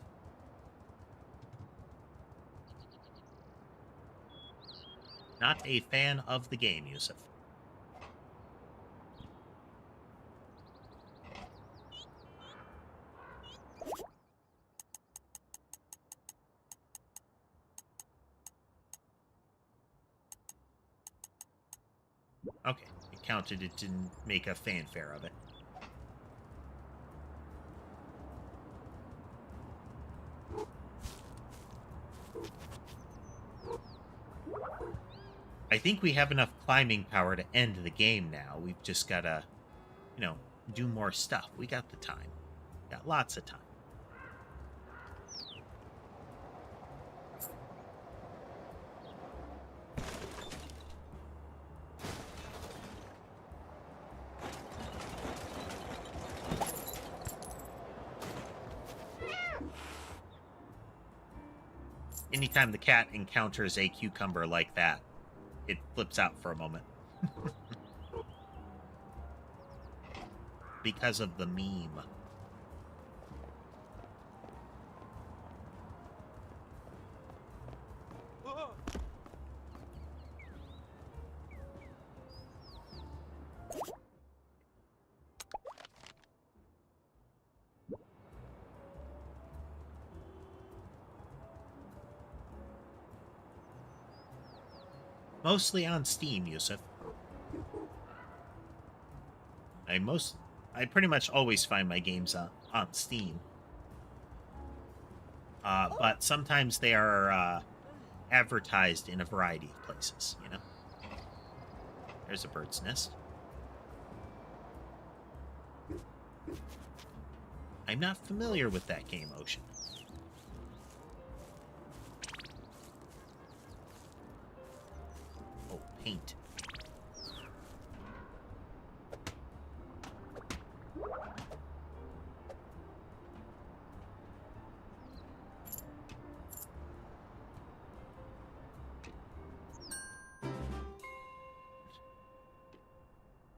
Not a fan of the game, Yusuf. Okay, it counted. It didn't make a fanfare of it. I think we have enough climbing power to end the game now. We've just got to, do more stuff. We got the time. Got lots of time. Anytime the cat encounters a cucumber like that, it flips out for a moment. Because of the meme. Mostly on Steam, Yusuf. I pretty much always find my games on Steam. But sometimes they are advertised in a variety of places, There's a bird's nest. I'm not familiar with that game, Ocean. Oh, paint.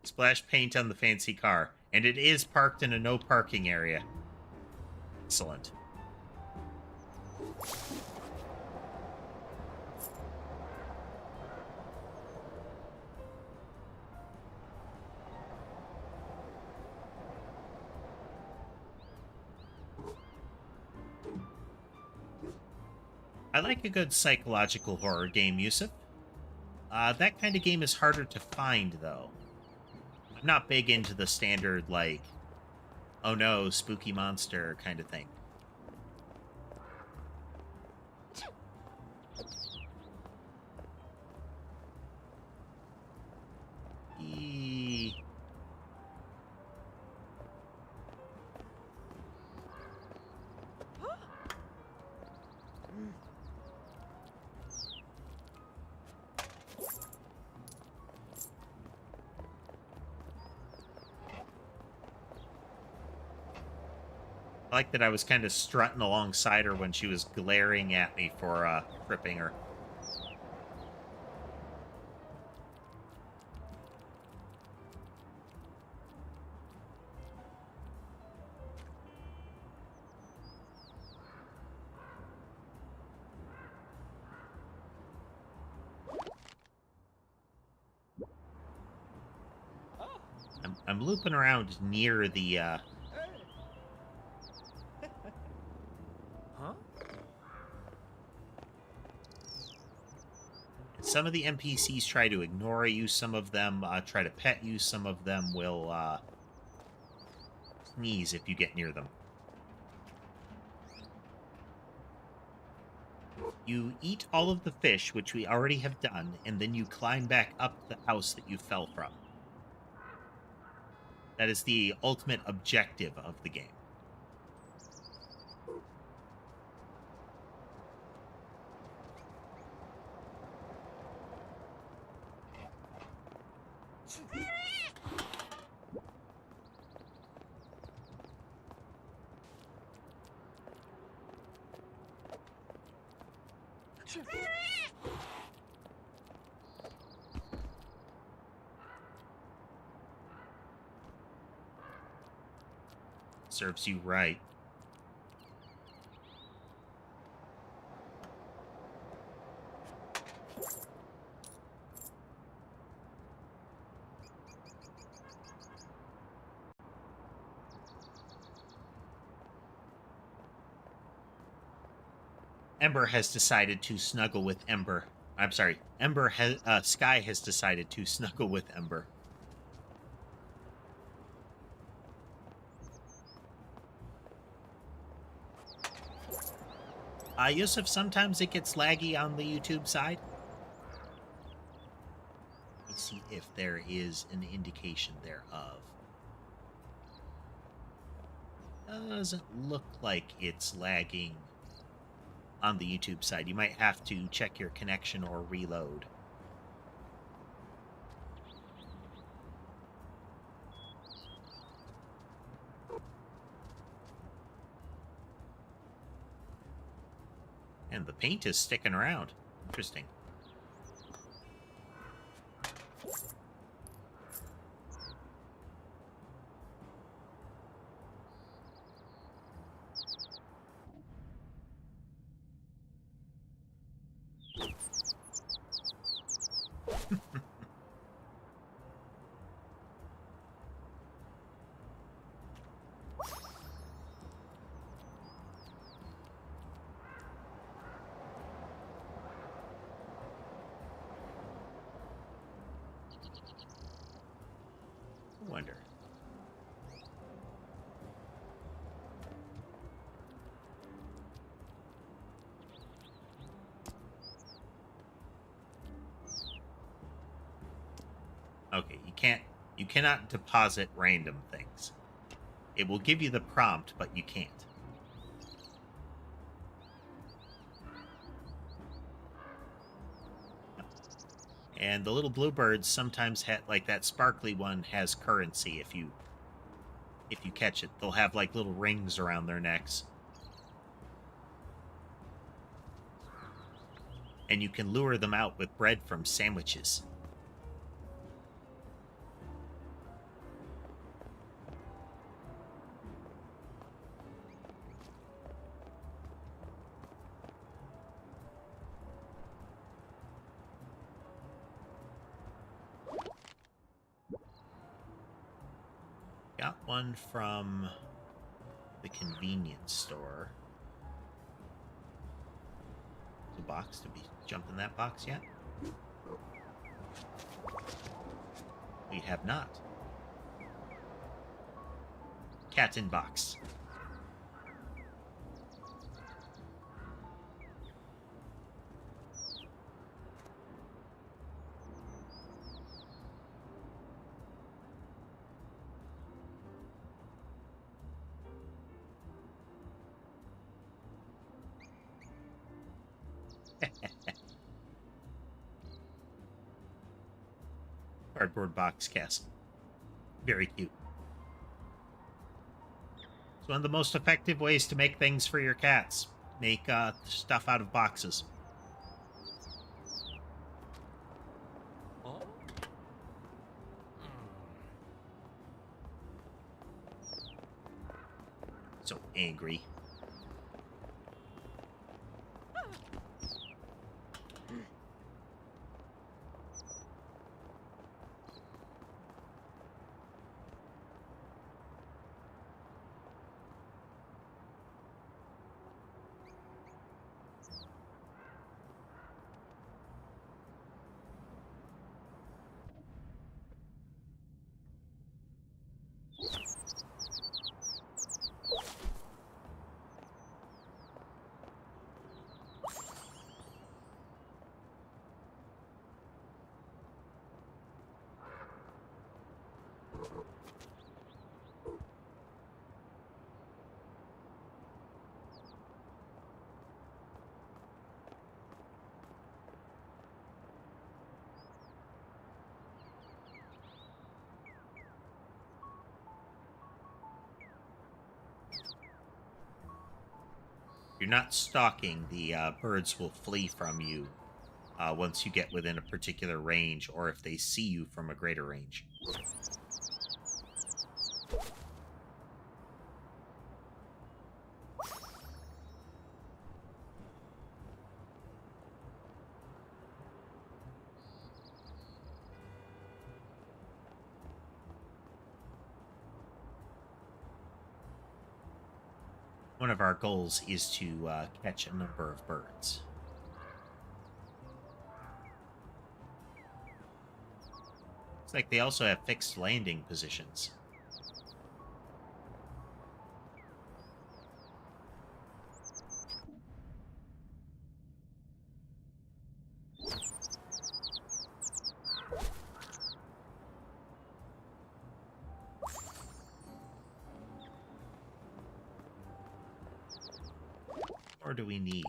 Splash paint on the fancy car. And it is parked in a no parking area. Excellent. I like a good psychological horror game, Yusuf. That kind of game is harder to find, though. I'm not big into the standard, like, oh no, spooky monster kind of thing. I like that I was kind of strutting alongside her when she was glaring at me for tripping her. I'm looping around near the,
Huh?
some of the NPCs try to ignore you, some of them try to pet you, some of them will sneeze if you get near them. You eat all of the fish, which we already have done, and then you climb back up the house that you fell from. That is the ultimate objective of the game. Serves you right. Ember has decided to snuggle with Ember. I'm sorry. Sky has decided to snuggle with Ember. Yusuf, sometimes it gets laggy on the YouTube side. Let me see if there is an indication thereof. Doesn't look like it's lagging on the YouTube side. You might have to check your connection or reload. And the paint is sticking around. Interesting. I wonder. Okay, you cannot deposit random things. It will give you the prompt, but you can't. And the little bluebirds sometimes like that sparkly one has currency if you catch it. They'll have like little rings around their necks. And you can lure them out with bread from sandwiches. Got one from the convenience store. The box, did we jump in that box yet? We have not. Cat in box. Cardboard box castle. Very cute. It's one of the most effective ways to make things for your cats. Make stuff out of boxes.
Oh?
So angry. you're not stalking, the birds will flee from you once you get within a particular range, or if they see you from a greater range. One of our goals is to catch a number of birds. Looks like they also have fixed landing positions. Or do we need?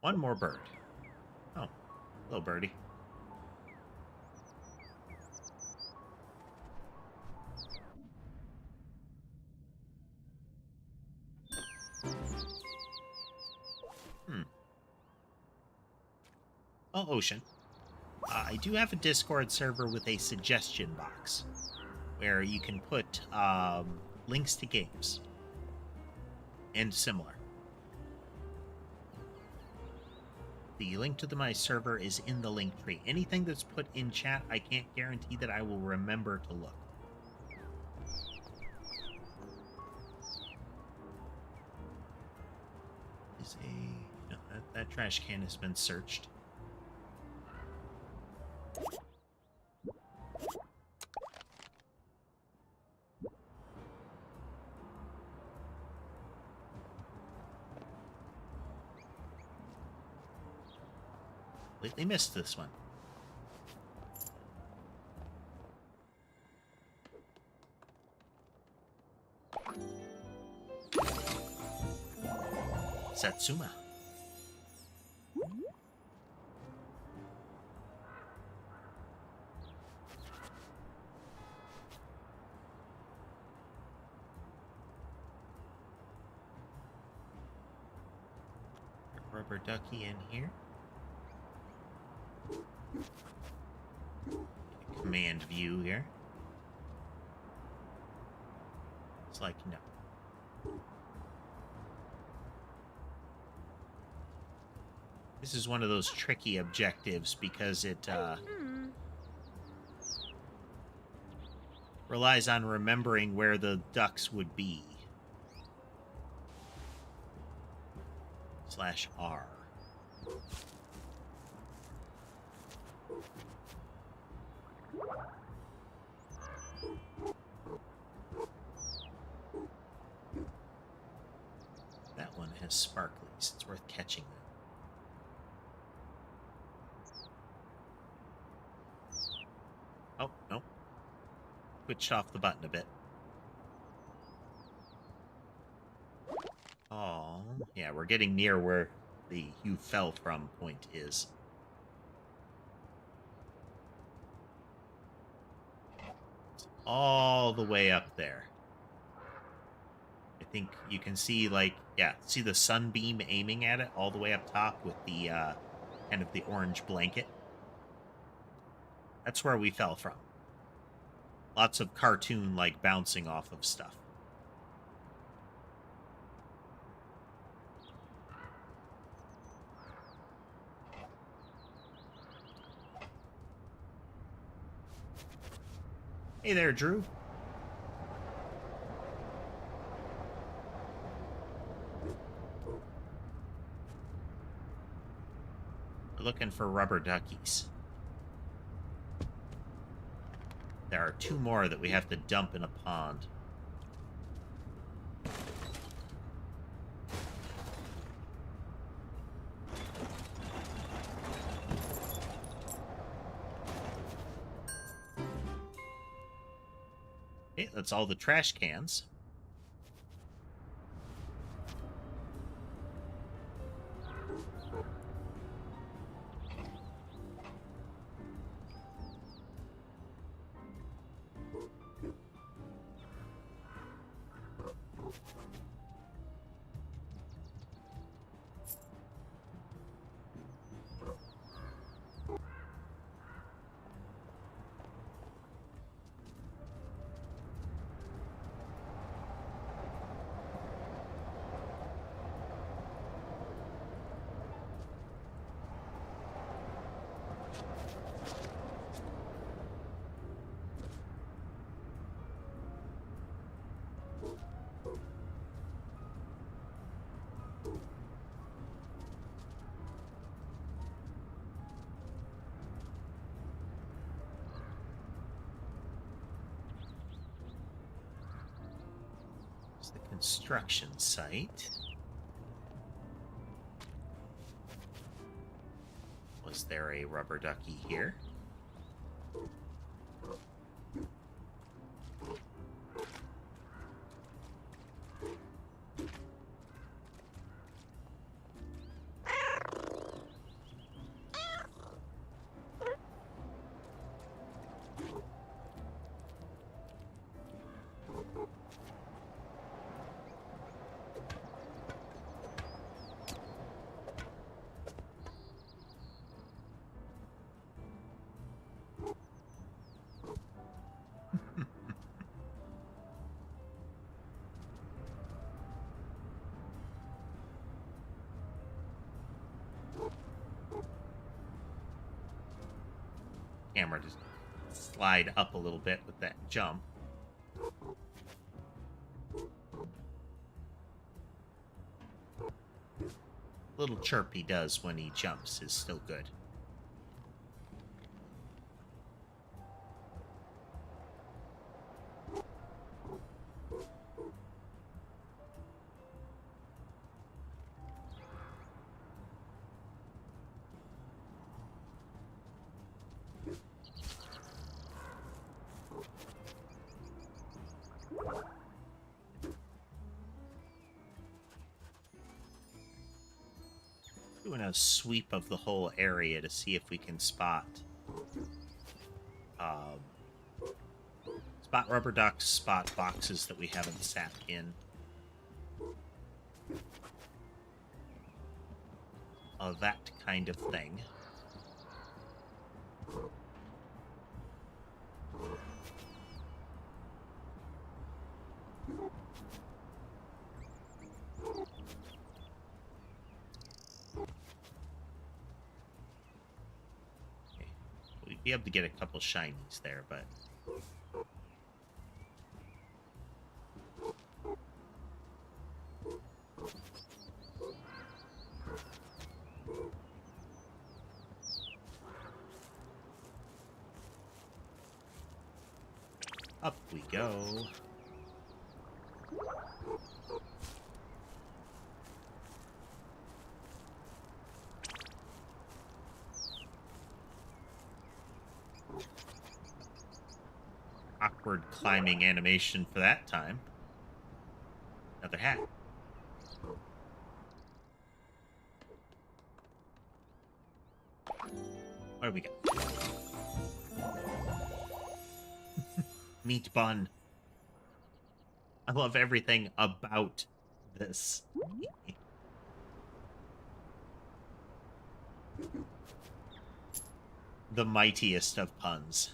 One more bird. Oh, hello, birdie. Oh, Ocean. I do have a Discord server with a suggestion box where you can put links to games and similar. The link to my server is in the link tree. Anything that's put in chat, I can't guarantee that I will remember to look. No, that trash can has been searched. Completely missed this one. Satsuma. Rubber ducky in here. Command view here. It's like, no. This is one of those tricky objectives because it relies on remembering where the ducks would be. /R. That one has sparklies. It's worth catching them. Oh, no. Switched off the button a bit. Oh, yeah, we're getting near where the you fell from point is. It's all the way up there. I think you can see, like, yeah, see the sunbeam aiming at it all the way up top with the kind of the orange blanket. That's where we fell from. Lots of cartoon, like, bouncing off of stuff. Hey there, Drew. We're looking for rubber duckies. There are 2 more that we have to dump in a pond. Okay, that's all the trash cans. It's the construction site. Was there a rubber ducky here? Camera just slide up a little bit with that jump. Little chirp he does when he jumps is still good. Doing a sweep of the whole area to see if we can spot rubber ducks, spot boxes that we haven't sat in. That kind of thing. We'd be able to get a couple shinies there, but... Up we go. Awkward climbing animation for that time. Another hat. What do we got? Meat bun. I love everything about this. The mightiest of puns.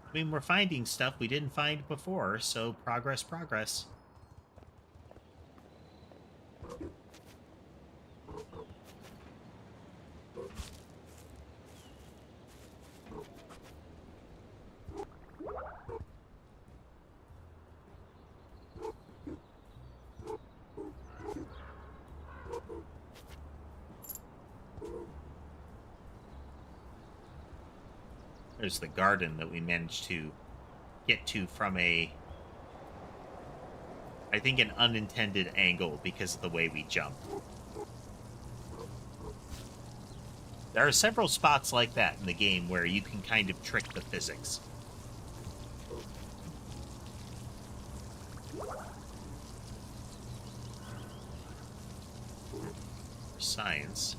I mean, we're finding stuff we didn't find before, so progress, progress. There's the garden that we managed to get to from a, I think, an unintended angle because of the way we jump. There are several spots like that in the game where you can kind of trick the physics. Science.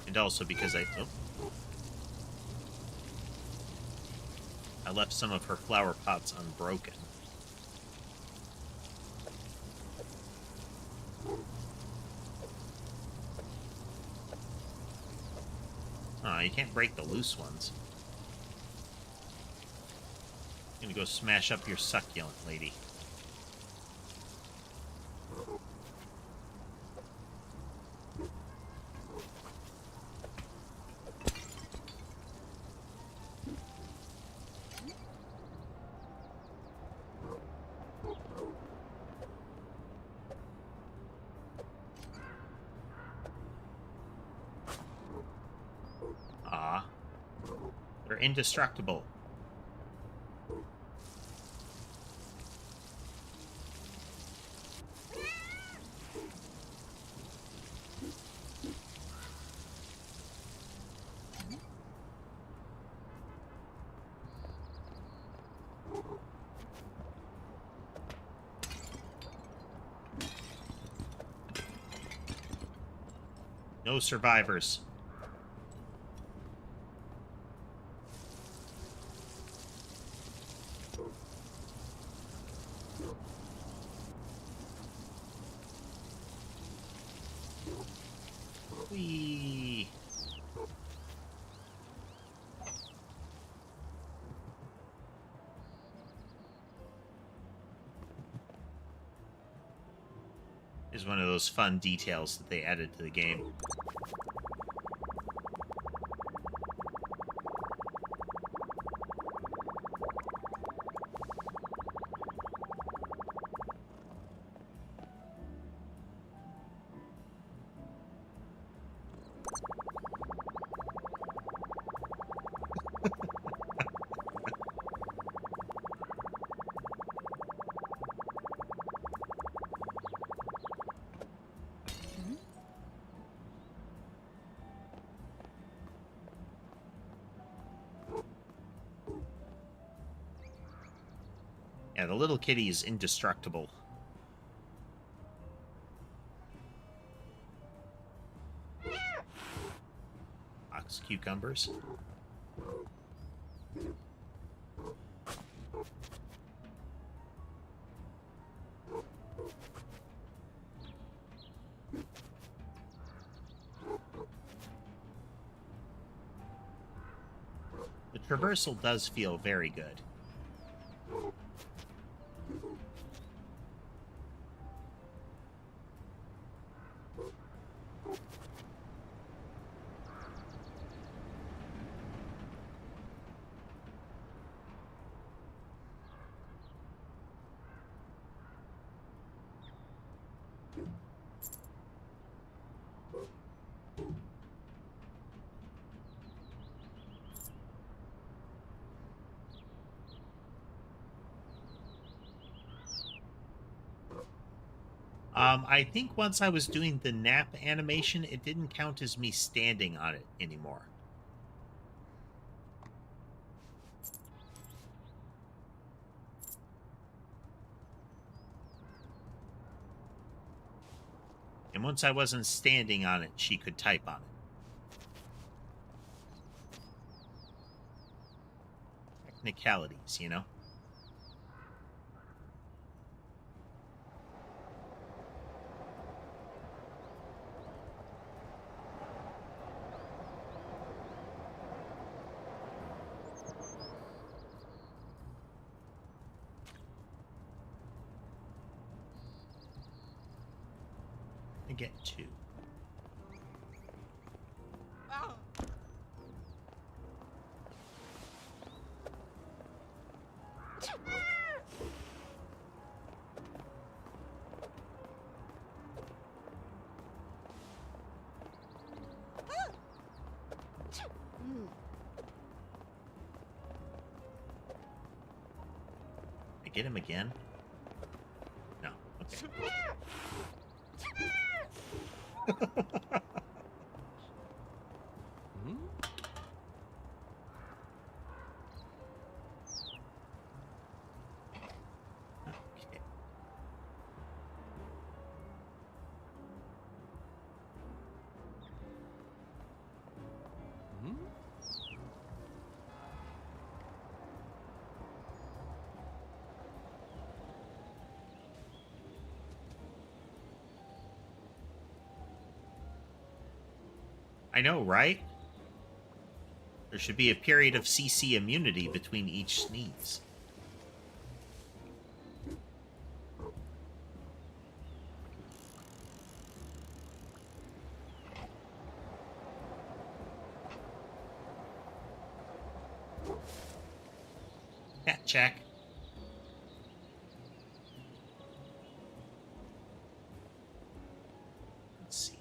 And also because I left some of her flower pots unbroken. Oh, you can't break the loose ones. I'm gonna go smash up your succulent, lady. indestructible. No survivors. Whee! Is one of those fun details that they added to the game. Yeah, the little kitty is indestructible. Ox cucumbers. The traversal does feel very good. I think once I was doing the nap animation, it didn't count as me standing on it anymore. And once I wasn't standing on it, she could type on it. Technicalities, you know? I get 2. I get him again? No. Okay. Okay. I know, right? There should be a period of CC immunity between each sneeze. Cat check. Let's see.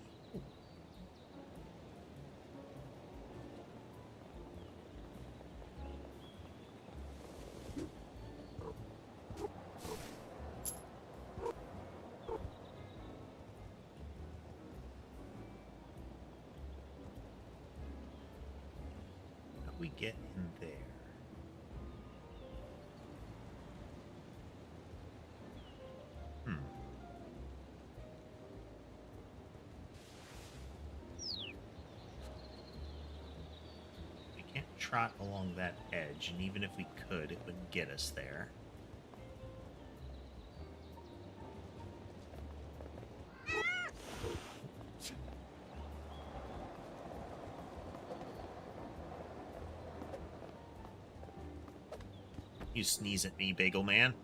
we get in there? We can't trot along that edge, and even if we could, it wouldn't get us there. You sneeze at me, Bagel Man.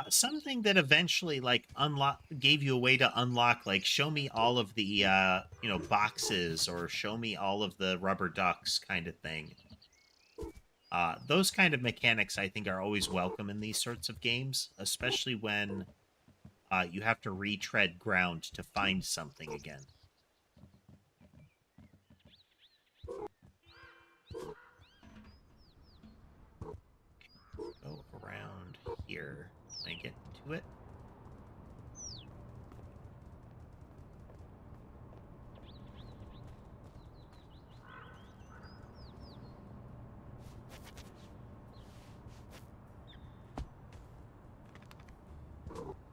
Something that eventually like gave you a way to unlock, like, show me all of the boxes, or show me all of the rubber ducks kind of thing. Those kind of mechanics I think are always welcome in these sorts of games, especially when you have to retread ground to find something again. Go around here. Can I get to it?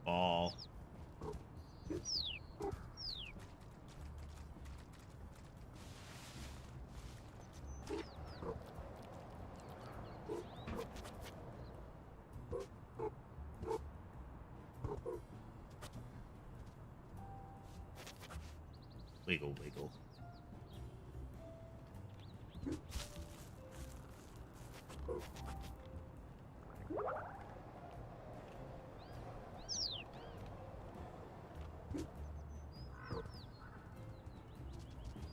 Ball. Wiggle, wiggle.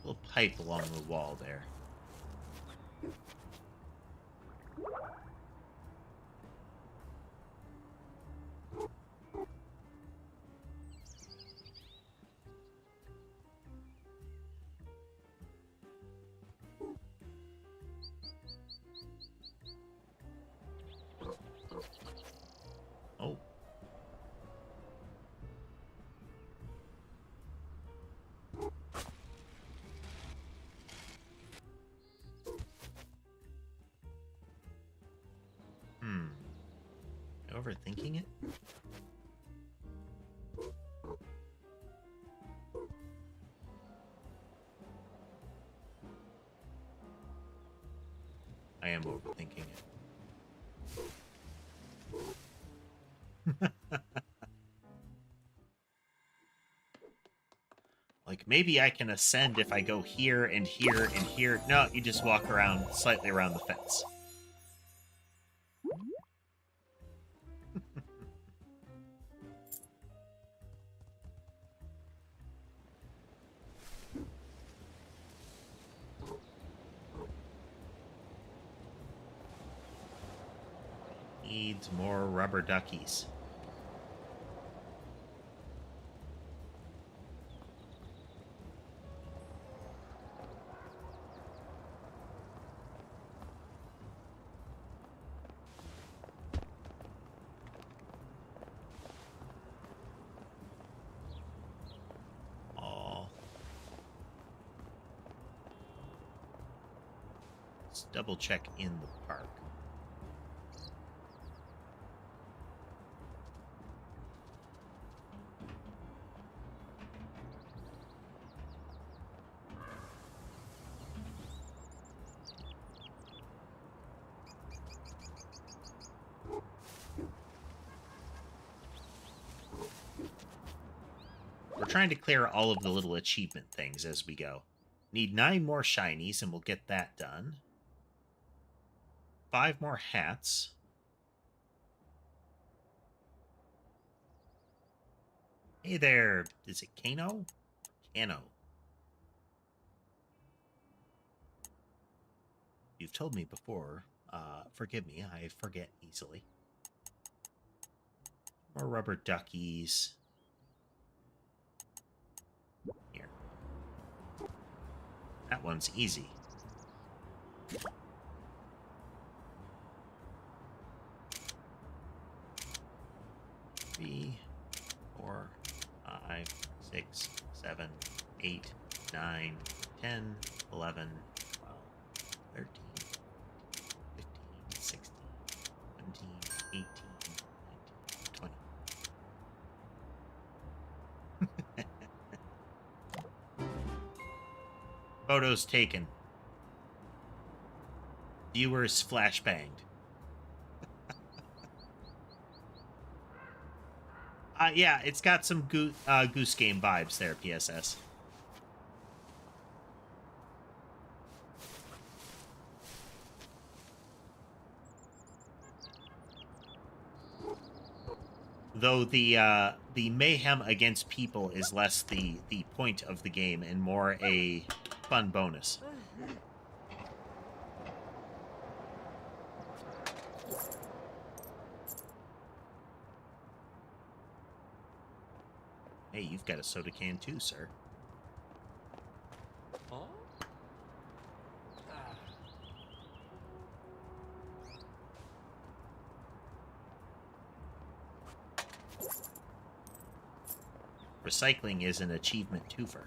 Little pipe along the wall there. Oh. Overthinking it? I am overthinking it. Like, maybe I can ascend if I go here and here and here. No, you just walk around, slightly around the fence. Needs more rubber duckies. Let's double check in the park. trying to clear all of the little achievement things as we go. Need 9 more shinies, and we'll get that done. 5 more hats. Hey there. Is it Kano? Kano. You've told me before. Forgive me, I forget easily. More rubber duckies. Here. That one's easy. 3, 4, 5, 6, 7, 8, 9, 10, 11, 12, 13, 15, 16, 17, 18, 19, 20. Photos taken. Viewers flashbanged. Yeah, it's got some Goose Game vibes there, PSS. Though the mayhem against people is less the point of the game and more a fun bonus. Hey, you've got a soda can too, sir.
Huh?
Recycling is an achievement twofer.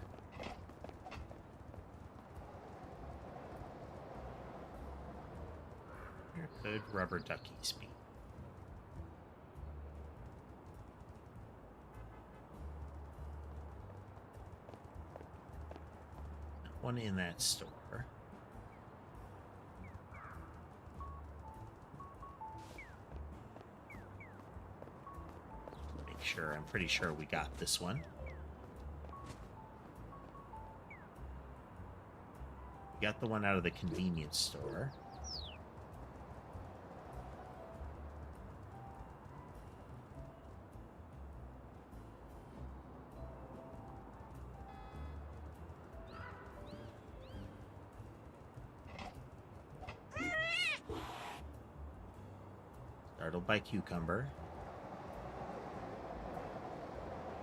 Where could rubber duckies be? One in that store. Make sure, I'm pretty sure we got this one. We got the one out of the convenience store. Startled by cucumber.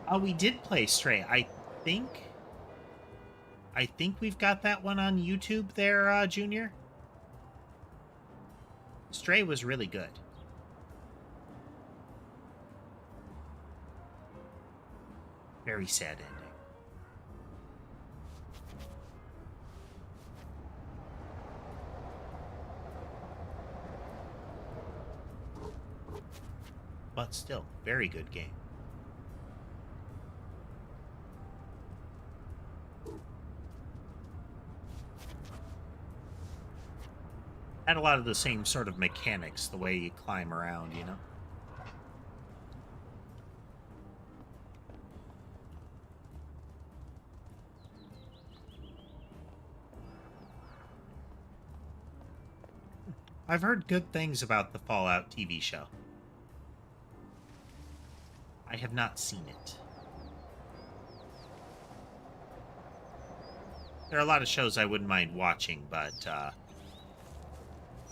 Oh, we did play Stray. I think we've got that one on YouTube there, Junior. Stray was really good. Very sad ending. But still, very good game. Had a lot of the same sort of mechanics, the way you climb around, you know? I've heard good things about the Fallout TV show. I have not seen it. There are a lot of shows I wouldn't mind watching, but,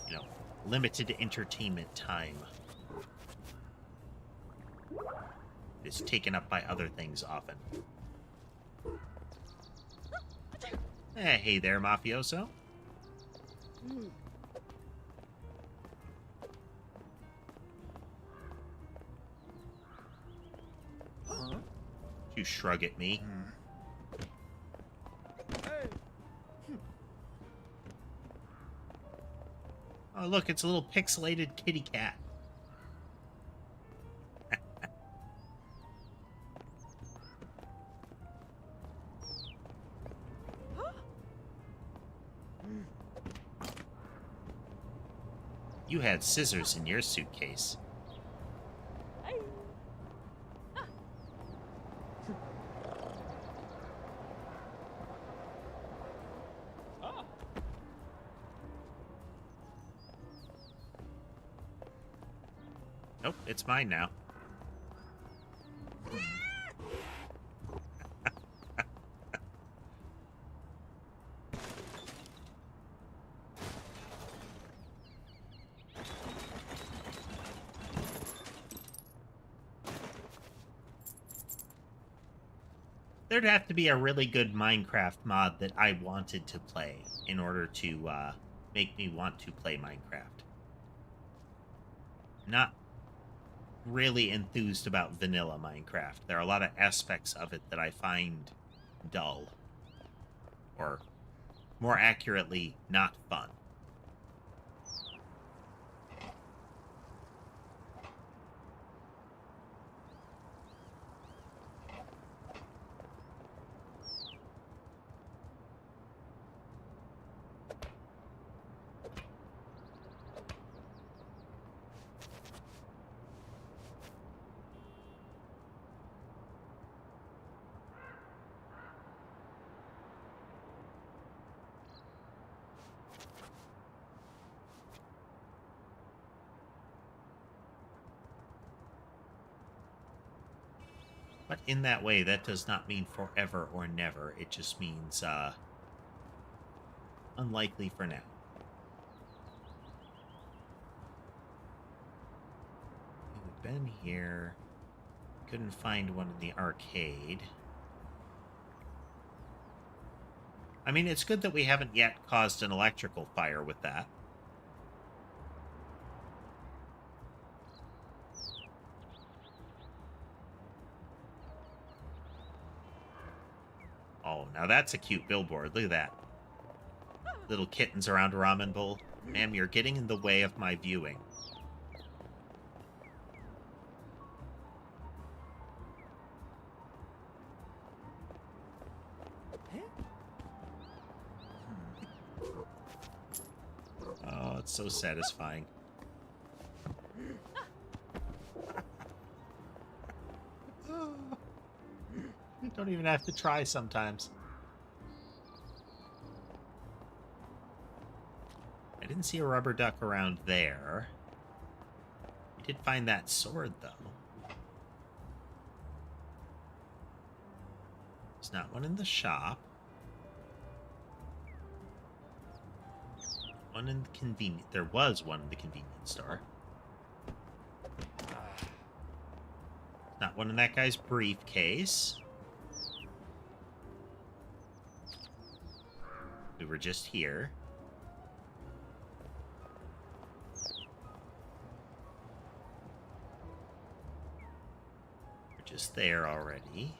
you know, limited entertainment time is taken up by other things often. Hey there, mafioso. You shrug at me. Oh, look, it's a little pixelated kitty cat. You had scissors in your suitcase. Nope, it's mine now. There'd have to be a really good Minecraft mod that I wanted to play in order to make me want to play Minecraft. Not really enthused about vanilla Minecraft. There are a lot of aspects of it that I find dull. Or, more accurately, not fun. But in that way, that does not mean forever or never. It just means, unlikely for now. We've been here. Couldn't find one in the arcade. I mean, it's good that we haven't yet caused an electrical fire with that. Oh, now that's a cute billboard. Look at that. Little kittens around a ramen bowl. Ma'am, you're getting in the way of my viewing. Oh, it's so satisfying. You don't even have to try sometimes. I didn't see a rubber duck around there. We did find that sword, though. There's not one in the shop. One in the convenience... There was one in the convenience store. Not one in that guy's briefcase. We were just here. We're just there already.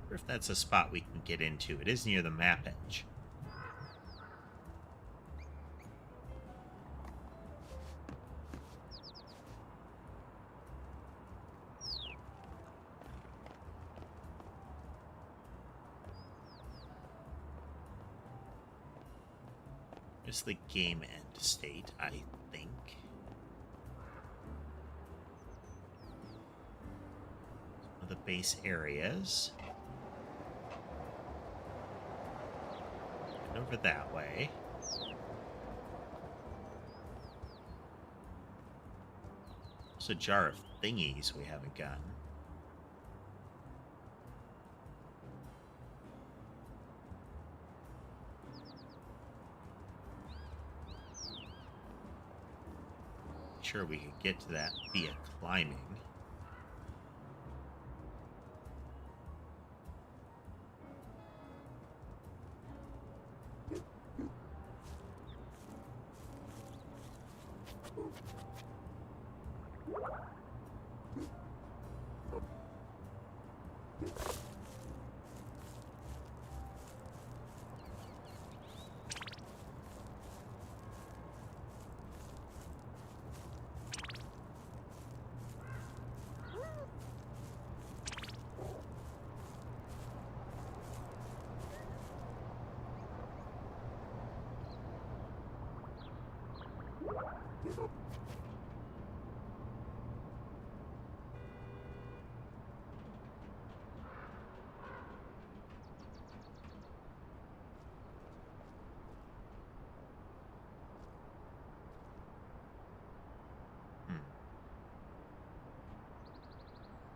Or if that's a spot we can get into. It is near the map edge. It's the game end state, I think. Some of the base areas. And over that way. There's a jar of thingies we haven't gotten. Sure, we could get to that via climbing.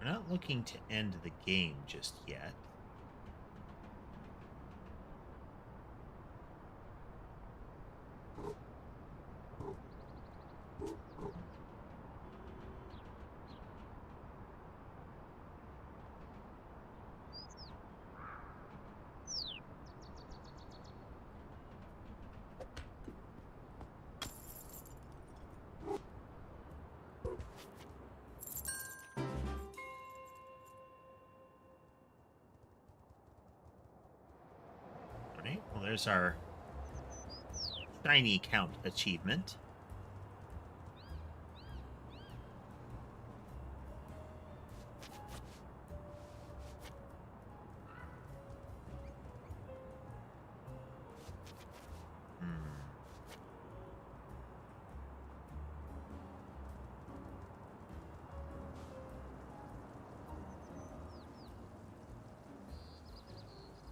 We're not looking to end the game just yet. Alright, well, there's our shiny count achievement.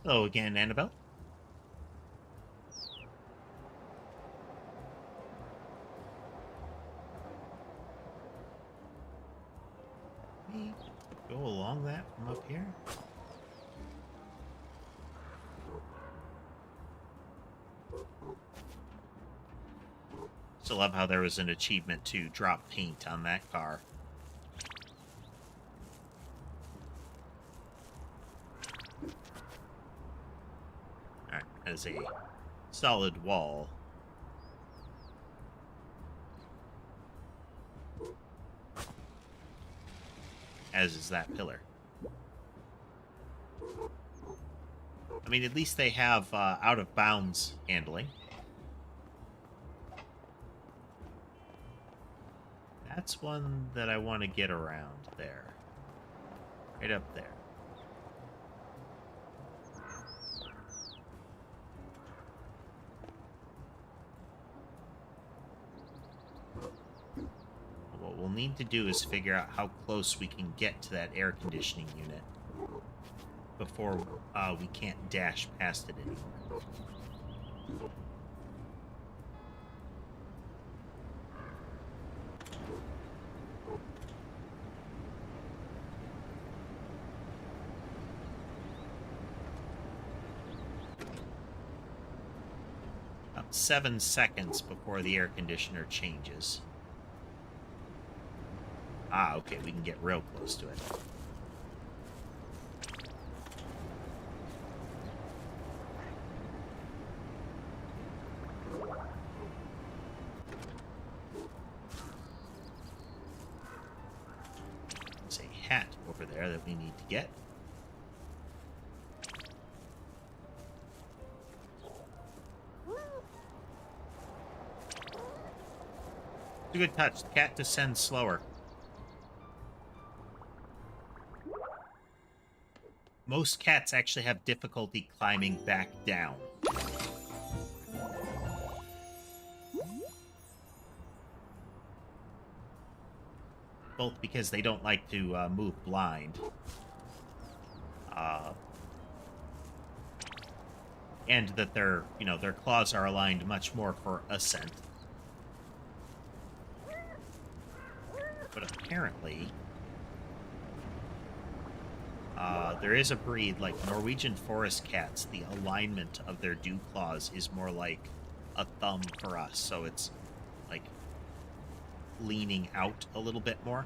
Hello again, Annabelle. We go along that from up here. Still love how there was an achievement to drop paint on that car. Alright, as a solid wall. As is that pillar. I mean, at least they have out-of-bounds handling. That's one that I want to get around there. Right up there. What we'll need to do is figure out how close we can get to that air conditioning unit before we can't dash past it anymore. About 7 seconds before the air conditioner changes. Ah, okay, we can get real close to it. There's a hat over there that we need to get. It's a good touch. The cat descends slower. Most cats actually have difficulty climbing back down. Both because they don't like to move blind. And that their claws are aligned much more for ascent. But apparently, there is a breed like Norwegian forest cats. The alignment of their dew claws is more like a thumb for us, so it's like leaning out a little bit more,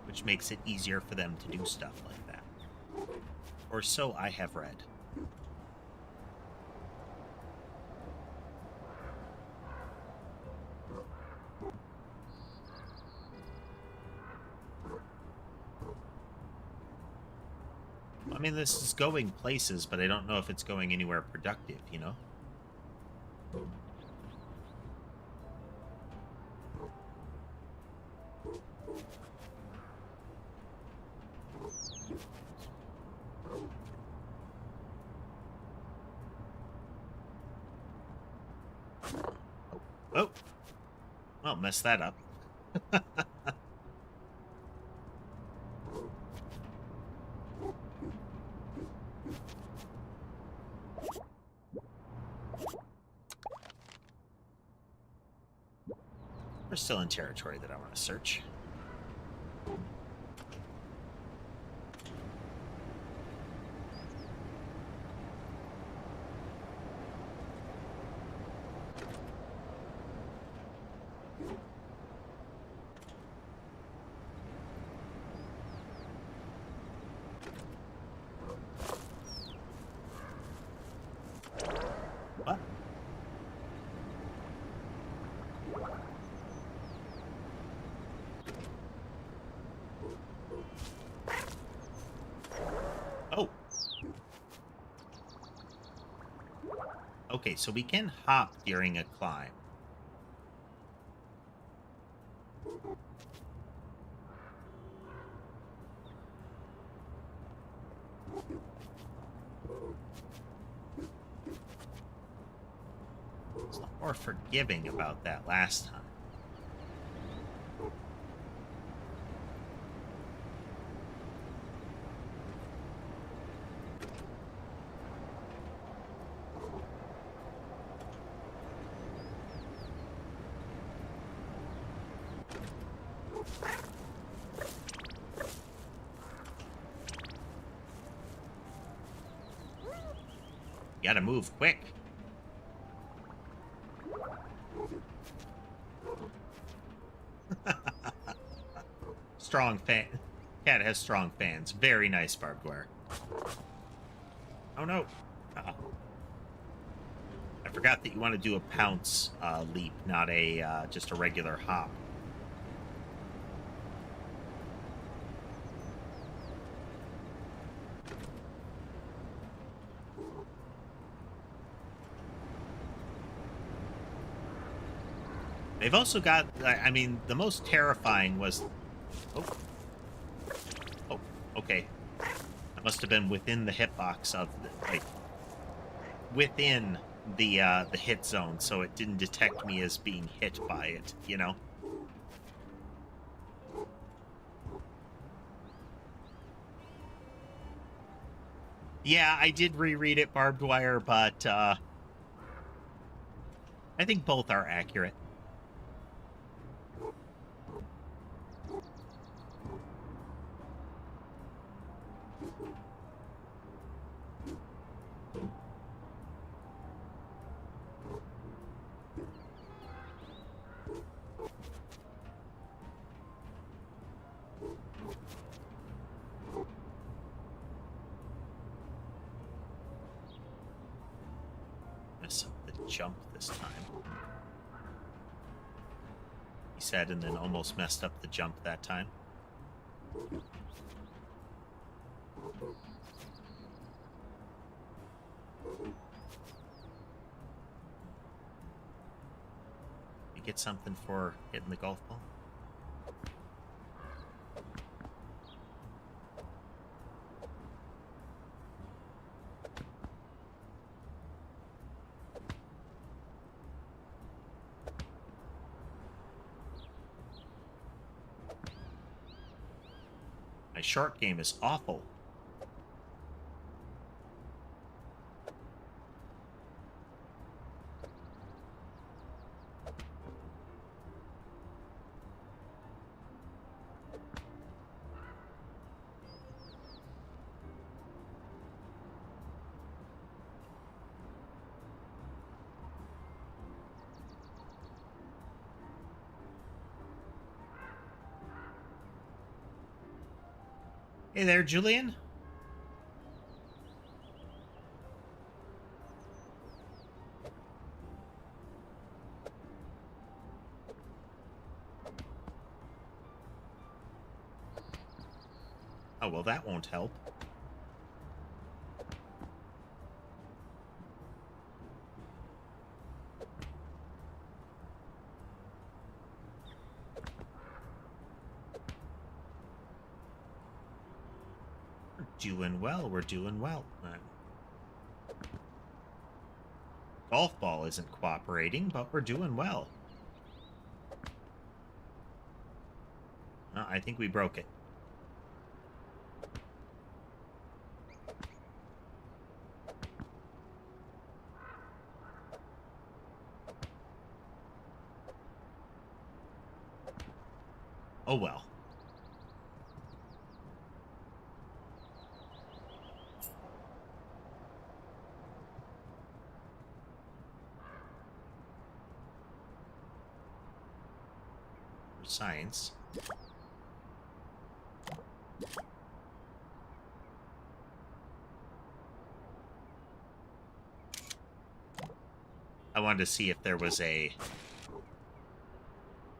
which makes it easier for them to do stuff like that. Or so I have read. I mean, this is going places, but I don't know if it's going anywhere productive, you know? Oh! Well, messed that up. We're still in territory that I want to search. Oh. Okay, so we can hop during a climb. It's a lot more forgiving about that last time. You gotta move quick. Strong fan. Cat has strong fans. Very nice barbed wire. Oh no. I forgot that you want to do a pounce leap, not a just a regular hop. They've also got, I mean, the most terrifying was... Oh. Oh, okay. That must have been within the hitbox of, like, within the hit zone, so it didn't detect me as being hit by it, you know? Yeah, I did reread it, barbed wire, but I think both are accurate. Mess up the jump this time. He said, and then almost messed up the jump that time. You get something for hitting the golf ball? My short game is awful. Hey there, Julian. Oh, well, that won't help. We're doing well. We're doing well. Golf ball isn't cooperating, but we're doing well. I think we broke it. Oh well. Science. I wanted to see if there was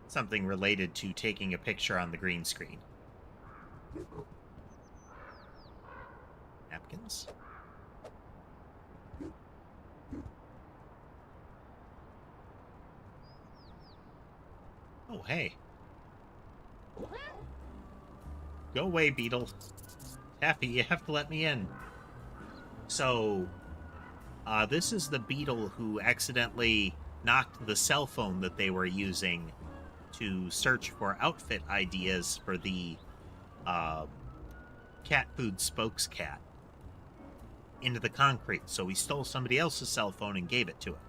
something related to taking a picture on the green screen. Yep. napkins. Oh, hey. Go away, beetle. Taffy, you have to let me in. So, this is the beetle who accidentally knocked the cell phone that they were using to search for outfit ideas for the cat food spokes cat into the concrete. So he stole somebody else's cell phone and gave it to him.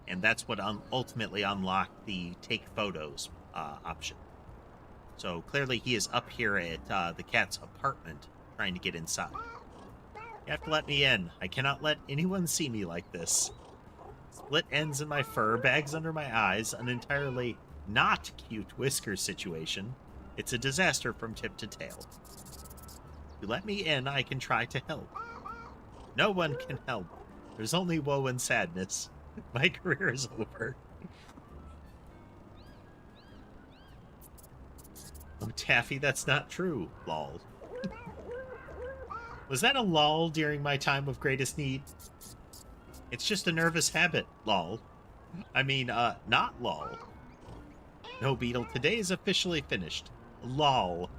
And that's what ultimately unlocked the take photos option. So clearly he is up here at the cat's apartment trying to get inside. You have to let me in. I cannot let anyone see me like this. Split ends in my fur, bags under my eyes, an entirely not cute whisker situation. It's a disaster from tip to tail. If you let me in, I can try to help. No one can help. There's only woe and sadness. My career is over. Oh, Taffy, that's not true. Lol. Was that a lol during my time of greatest need? It's just a nervous habit, lol. I mean, not lol. No, Beetle, today is officially finished. Lol.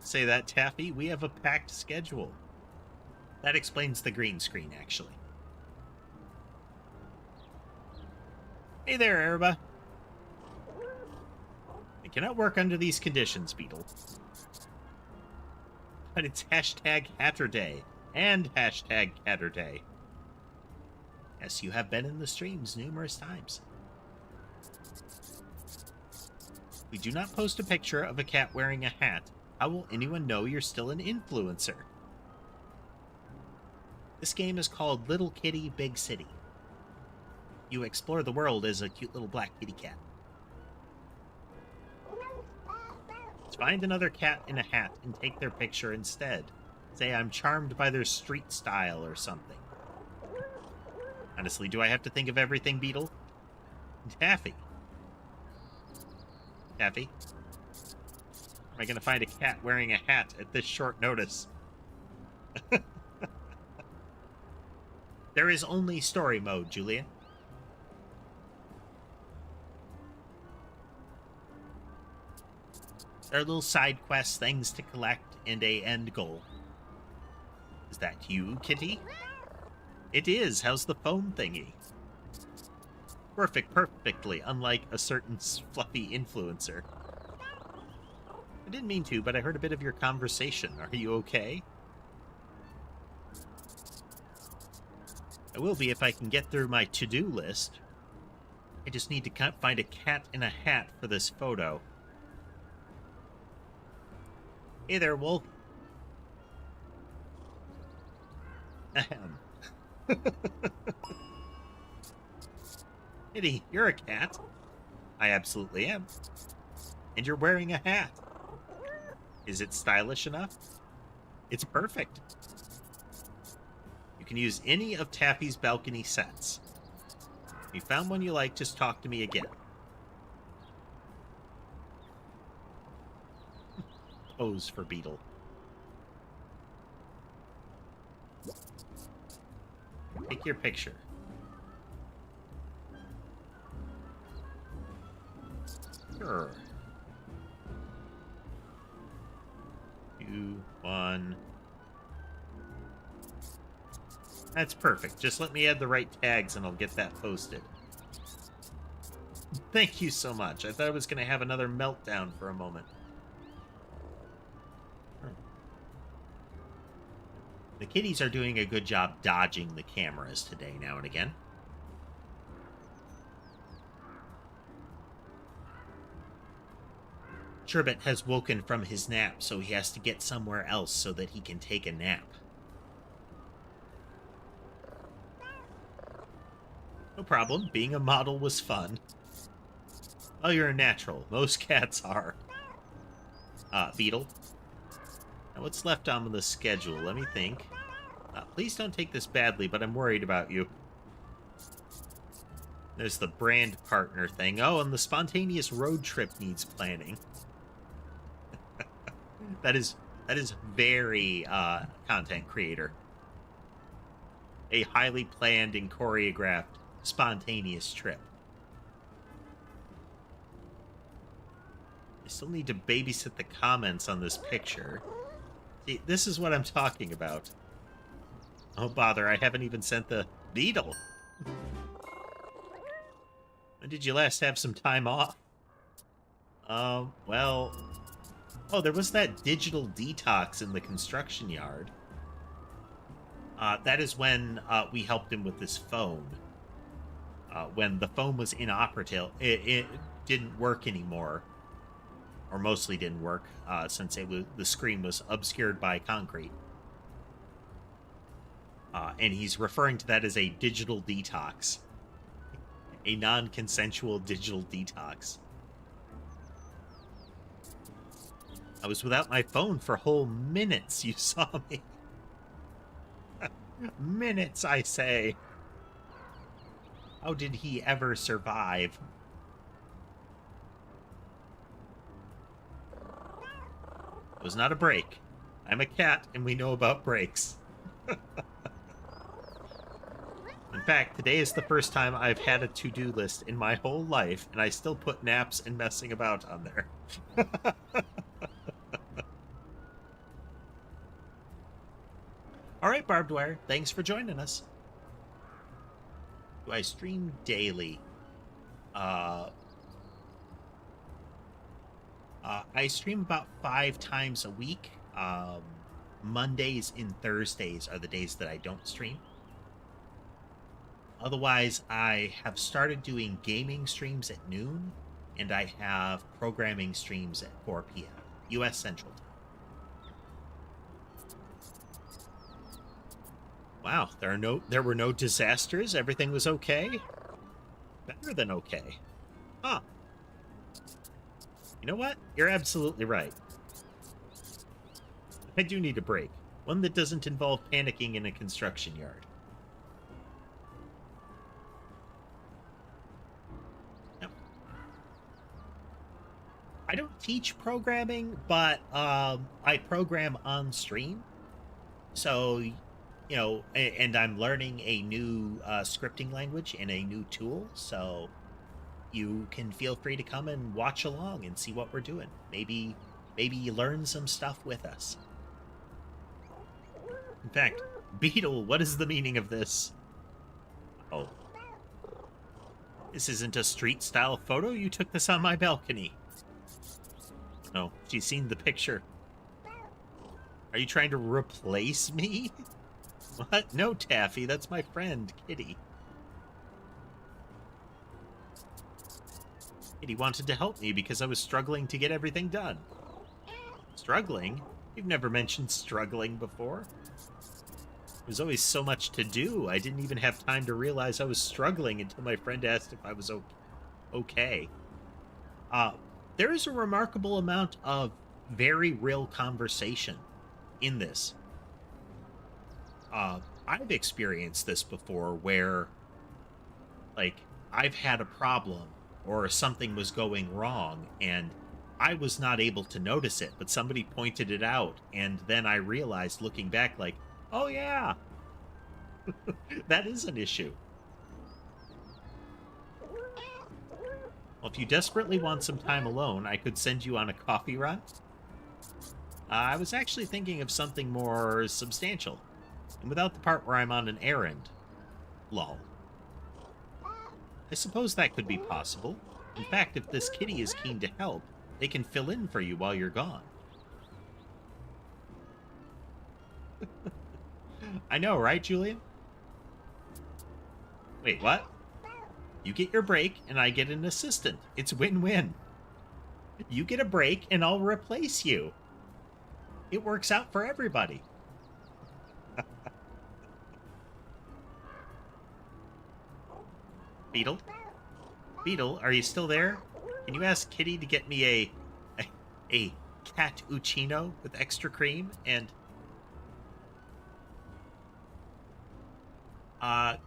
Say that, Taffy. We have a packed schedule. That explains the green screen, actually. Hey there, Erba. I cannot work under these conditions, Beetle. But it's hashtag Hatter Day and hashtag Hatter Day. Yes, you have been in the streams numerous times. We do not post a picture of a cat wearing a hat. How will anyone know you're still an influencer? This game is called Little Kitty, Big City. You explore the world as a cute little black kitty cat. Let's find another cat in a hat and take their picture instead. Say I'm charmed by their street style or something. Honestly, do I have to think of everything, Beetle? Taffy. Taffy? Am I going to find a cat wearing a hat at this short notice? There is only story mode, Julia. There are little side quests, things to collect, and a end goal. Is that you, Kitty? It is. How's the phone thingy? Perfectly, unlike a certain fluffy influencer. I didn't mean to, but I heard a bit of your conversation. Are you okay? I will be if I can get through my to-do list. I just need to find a cat in a hat for this photo. Hey there, Wolf. Ahem. Kitty, you're a cat. I absolutely am. And you're wearing a hat. Is it stylish enough? It's perfect. You can use any of Taffy's balcony sets. If you found one you like, just talk to me again. Pose for Beetle. Take your picture. Sure. 2, 1. That's perfect. Just let me add the right tags and I'll get that posted. Thank you so much. I thought I was going to have another meltdown for a moment. The kitties are doing a good job dodging the cameras today now and again. Sherbet has woken from his nap, so he has to get somewhere else so that he can take a nap. No problem. Being a model was fun. Oh, you're a natural. Most cats are. Beetle. Now, what's left on the schedule? Let me think. Please don't take this badly, but I'm worried about you. There's the brand partner thing. Oh, and the spontaneous road trip needs planning. That is That is very content creator. A highly planned and choreographed, spontaneous trip. I still need to babysit the comments on this picture. See, this is what I'm talking about. Oh, bother, I haven't even sent the beetle. When did you last have some time off? Well... Oh, there was that digital detox in the construction yard. That is when we helped him with his phone. When the phone was inoperative, it didn't work anymore. Or mostly didn't work, since the screen was obscured by concrete. And he's referring to that as a digital detox. A non-consensual digital detox. I was without my phone for whole minutes, you saw me. Minutes, I say. How did he ever survive? It was not a break. I'm a cat, and we know about breaks. In fact, today is the first time I've had a to-do list in my whole life, and I still put naps and messing about on there. All right, Barbed Wire, thanks for joining us. Do I stream daily? I stream about 5 times a week. Mondays and Thursdays are the days that I don't stream. Otherwise, I have started doing gaming streams at noon, and I have programming streams at 4 p.m. U.S. Central Time. Wow, there were no disasters. Everything was okay. Better than okay. Huh. You know what? You're absolutely right. I do need a break. One that doesn't involve panicking in a construction yard. No. I don't teach programming, but I program on stream. So, you know, and I'm learning a new scripting language and a new tool, so you can feel free to come and watch along and see what we're doing. Maybe you learn some stuff with us. In fact, Beetle, what is the meaning of this? Oh. This isn't a street-style photo. You took this on my balcony. No, she's seen the picture. Are you trying to replace me? What? No, Taffy, that's my friend, Kitty. Kitty wanted to help me because I was struggling to get everything done. Struggling? You've never mentioned struggling before. There's always so much to do. I didn't even have time to realize I was struggling until my friend asked if I was okay. There is a remarkable amount of very real conversation in this. I've experienced this before where, like, I've had a problem or something was going wrong and I was not able to notice it, but somebody pointed it out, and then I realized, looking back, like, oh yeah, that is an issue. Well, if you desperately want some time alone, I could send you on a coffee run. I was actually thinking of something more substantial, and without the part where I'm on an errand. Lol. I suppose that could be possible. In fact, if this kitty is keen to help, they can fill in for you while you're gone. I know, right, Julian? Wait, what? You get your break, and I get an assistant. It's win-win. You get a break, and I'll replace you. It works out for everybody. Beetle? Beetle, are you still there? Can you ask Kitty to get me a cat uccino with extra cream and...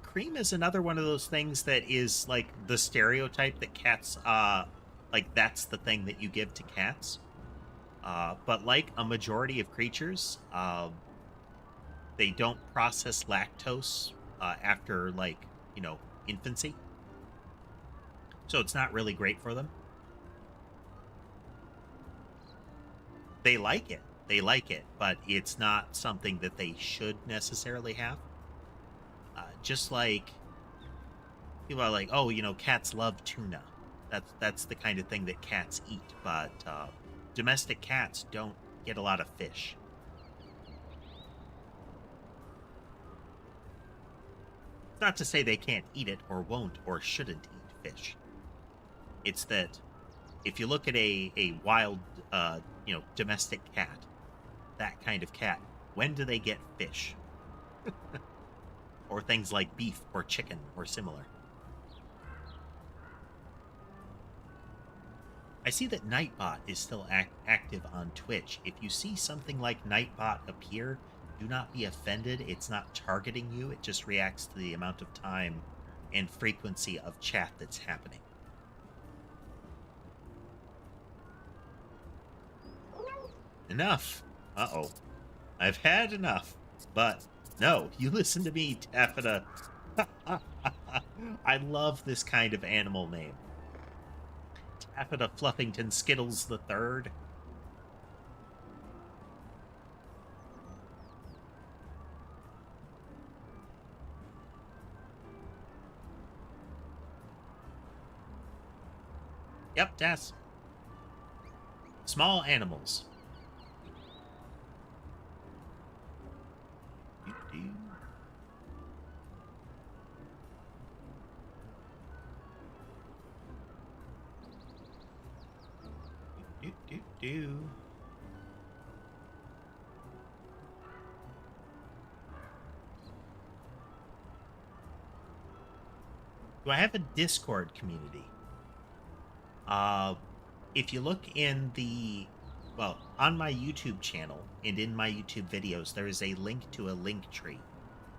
cream is another one of those things that is, like, the stereotype that cats, like, that's the thing that you give to cats. But like a majority of creatures, they don't process lactose after, like, infancy. So it's not really great for them. They like it. They like it, but it's not something that they should necessarily have. Just like people are like, oh, cats love tuna. That's the kind of thing that cats eat, but domestic cats don't get a lot of fish. It's not to say they can't eat it or won't or shouldn't eat fish. It's that if you look at a wild, domestic cat, that kind of cat, when do they get fish? Or things like beef or chicken or similar. I see that Nightbot is still active on Twitch. If you see something like Nightbot appear, do not be offended. It's not targeting you. It just reacts to the amount of time and frequency of chat that's happening. Enough. Uh-oh. I've had enough. But no, you listen to me, Taffeta. I love this kind of animal name. Taffeta Fluffington Skittles the Third. Yep, Tass. Small animals. Do. Do I have a Discord community? If you look in on my YouTube channel and in my YouTube videos, there is a link to a LinkTree.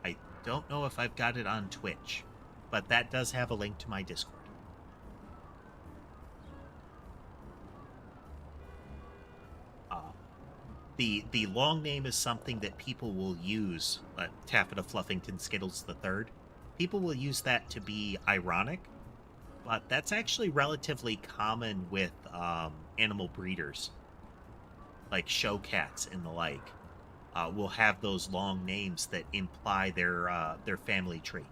I don't know if I've got it on Twitch, but that does have a link to my Discord. The long name is something that people will use. Taffeta Fluffington Skittles the Third. People will use that to be ironic, but that's actually relatively common with animal breeders, like show cats and the like. Will have those long names that imply their family tree,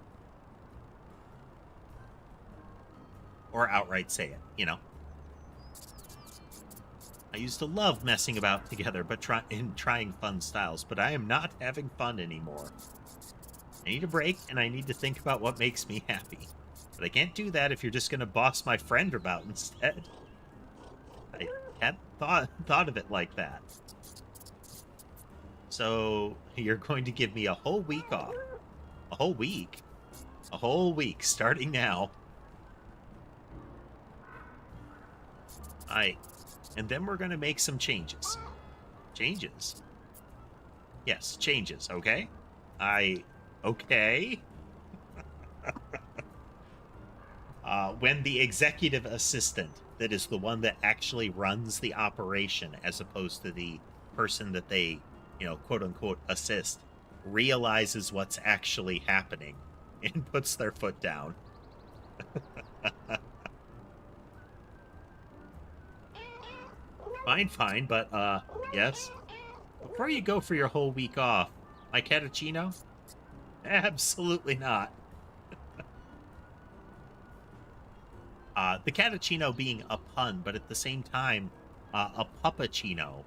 or outright say it. I used to love messing about together, but trying fun styles, but I am not having fun anymore. I need a break, and I need to think about what makes me happy. But I can't do that if you're just going to boss my friend about instead. I hadn't thought of it like that. So, you're going to give me a whole week off. A whole week? A whole week, starting now. And then we're going to make some changes. Changes? Yes, changes, okay? Okay? When the executive assistant, that is the one that actually runs the operation as opposed to the person that they, quote-unquote assist, realizes what's actually happening and puts their foot down. Fine, but, yes? Before you go for your whole week off, my cappuccino? Absolutely not. The cappuccino being a pun, but at the same time, a puppuccino.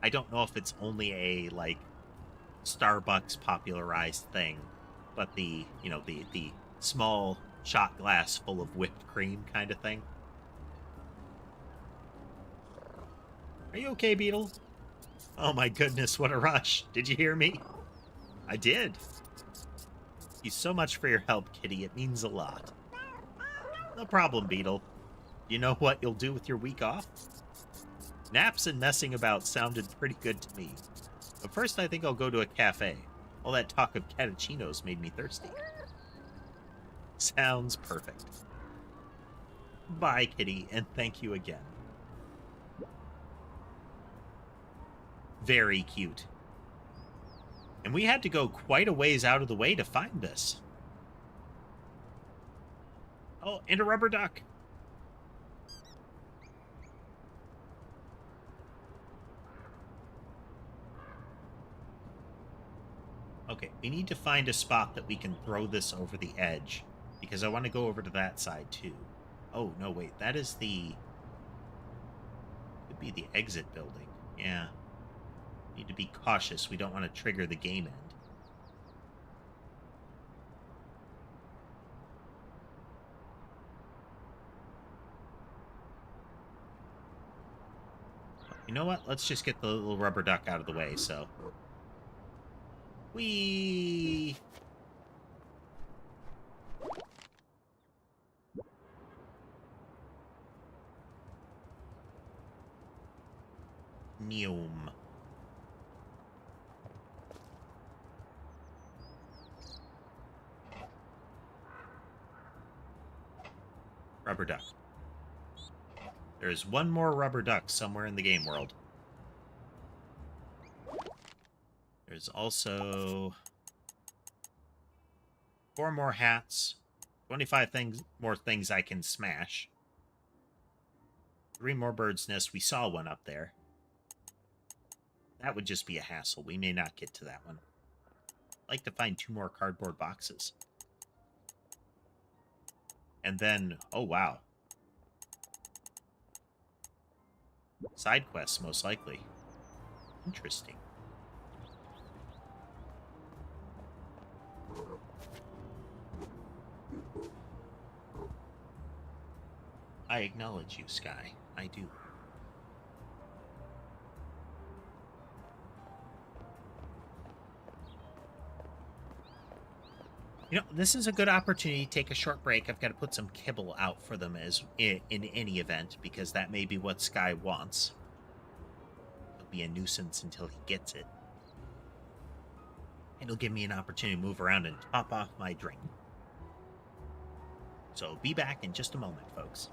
I don't know if it's only a, Starbucks popularized thing, but the small shot glass full of whipped cream kind of thing. Are you okay, Beetle? Oh my goodness, what a rush. Did you hear me? I did. Thank you so much for your help, Kitty. It means a lot. No problem, Beetle. You know what you'll do with your week off? Naps and messing about sounded pretty good to me. But first I think I'll go to a cafe. All that talk of cappuccinos made me thirsty. Sounds perfect. Bye, Kitty, and thank you again. Very cute. And we had to go quite a ways out of the way to find this. Oh, and a rubber duck. Okay, we need to find a spot that we can throw this over the edge, because I want to go over to that side too. Oh, no, wait, that is the... could be the exit building. Yeah. Need to be cautious. We don't want to trigger the game end. You know what? Let's just get the little rubber duck out of the way, so... Whee! Neum. Rubber duck. There is one more rubber duck somewhere in the game world. There's also 4 more hats, 25 more things I can smash, 3 more bird's nests. We saw one up there. That would just be a hassle. We may not get to that one. I'd like to find 2 more cardboard boxes. And then, oh wow. Side quests, most likely. Interesting. I acknowledge you, Sky. I do. You know, this is a good opportunity to take a short break. I've got to put some kibble out for them as in any event, because that may be what Sky wants. It'll be a nuisance until he gets it. And it'll give me an opportunity to move around and top off my drink. So be back in just a moment, folks.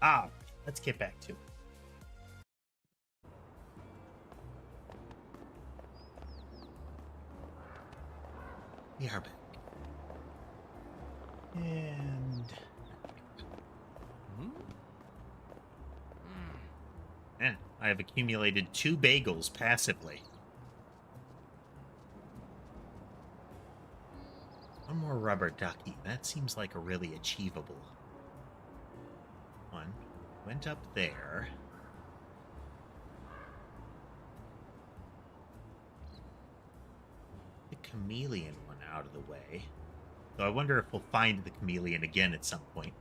Ah, let's get back to it. We are back. And I have accumulated 2 bagels passively. One more rubber ducky. That seems like a really achievable one. Went up there. The chameleon one out of the way. So I wonder if we'll find the chameleon again at some point.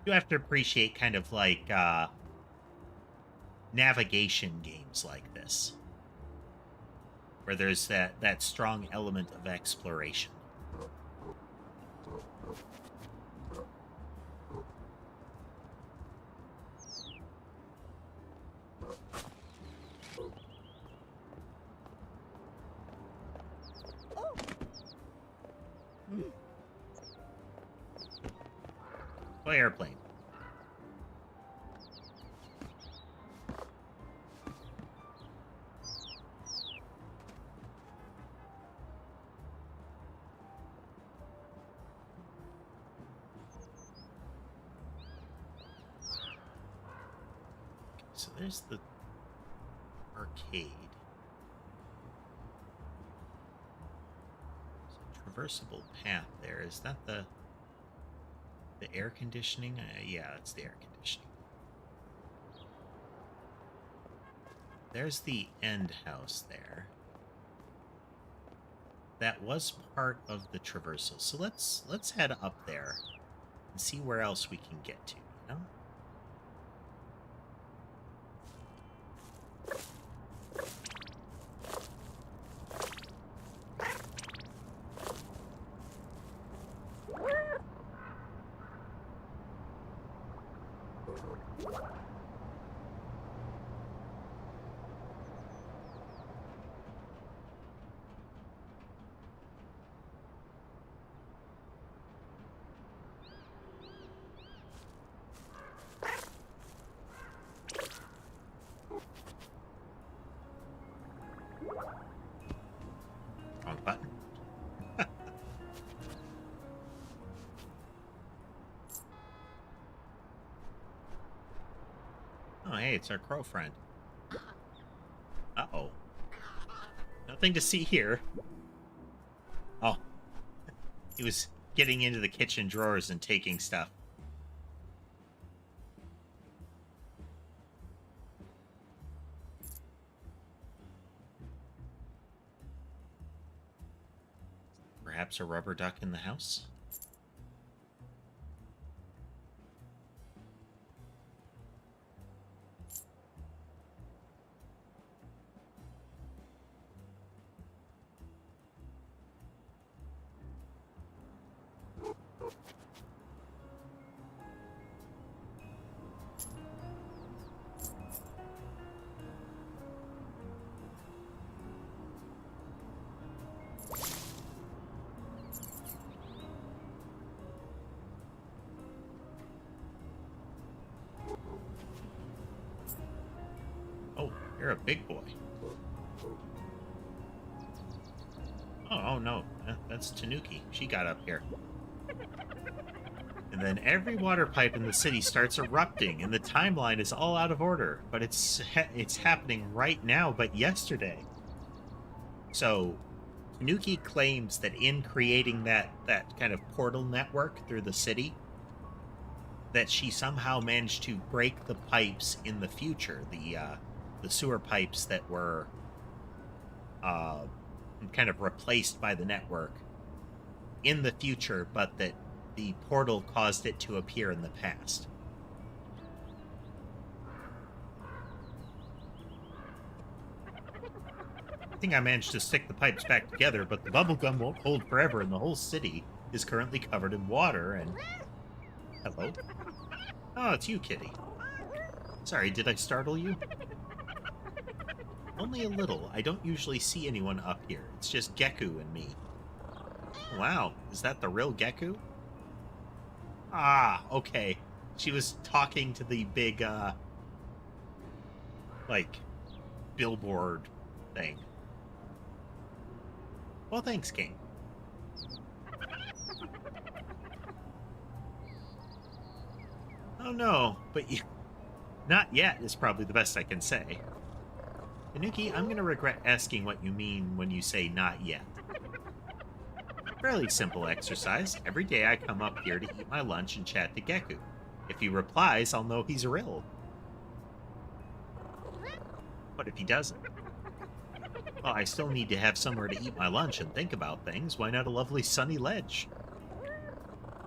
You have to appreciate kind of like navigation games like this, where there's that strong element of exploration. Toy airplane. So there's the arcade. There's a traversable path there. Is that the air conditioning? Yeah, it's the air conditioning. There's the end house there. That was part of the traversal. So let's head up there and see where else we can get to, you know? Wrong button. Oh, hey, it's our crow friend. Uh-oh. Nothing to see here. Oh. He was getting into the kitchen drawers and taking stuff. Perhaps a rubber duck in the house? Oh, you're a big boy. Oh no, that's Tanuki. She got up here. And then every water pipe in the city starts erupting, and the timeline is all out of order. But it's happening right now, but yesterday. So, Tanuki claims that in creating that kind of portal network through the city, that she somehow managed to break the pipes in the future, the sewer pipes that were kind of replaced by the network in the future, but that the portal caused it to appear in the past. I think I managed to stick the pipes back together, but the bubblegum won't hold forever, and the whole city is currently covered in water, and... Hello? Oh, it's you, kitty. Sorry, did I startle you? Only a little. I don't usually see anyone up here. It's just Geku and me. Wow, is that the real Geku? Ah, okay. She was talking to the big, like, billboard thing. Well, thanks, King. Oh no, but you... Not yet is probably the best I can say. Tanuki, I'm gonna regret asking what you mean when you say not yet. Fairly simple exercise. Every day I come up here to eat my lunch and chat to Geku. If he replies, I'll know he's real. But if he doesn't? Well, I still need to have somewhere to eat my lunch and think about things. Why not a lovely sunny ledge?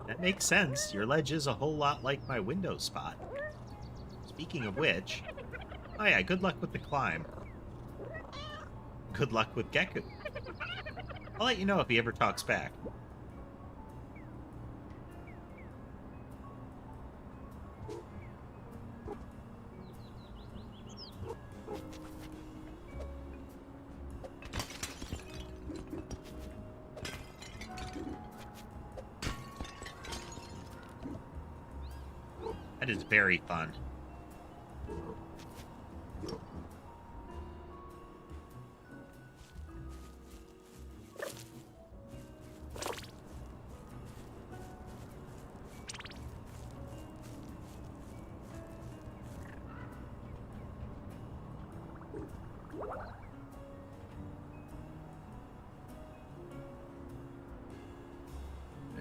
That makes sense. Your ledge is a whole lot like my window spot. Speaking of which... Oh yeah, good luck with the climb. Good luck with Geku. I'll let you know if he ever talks back. That is very fun.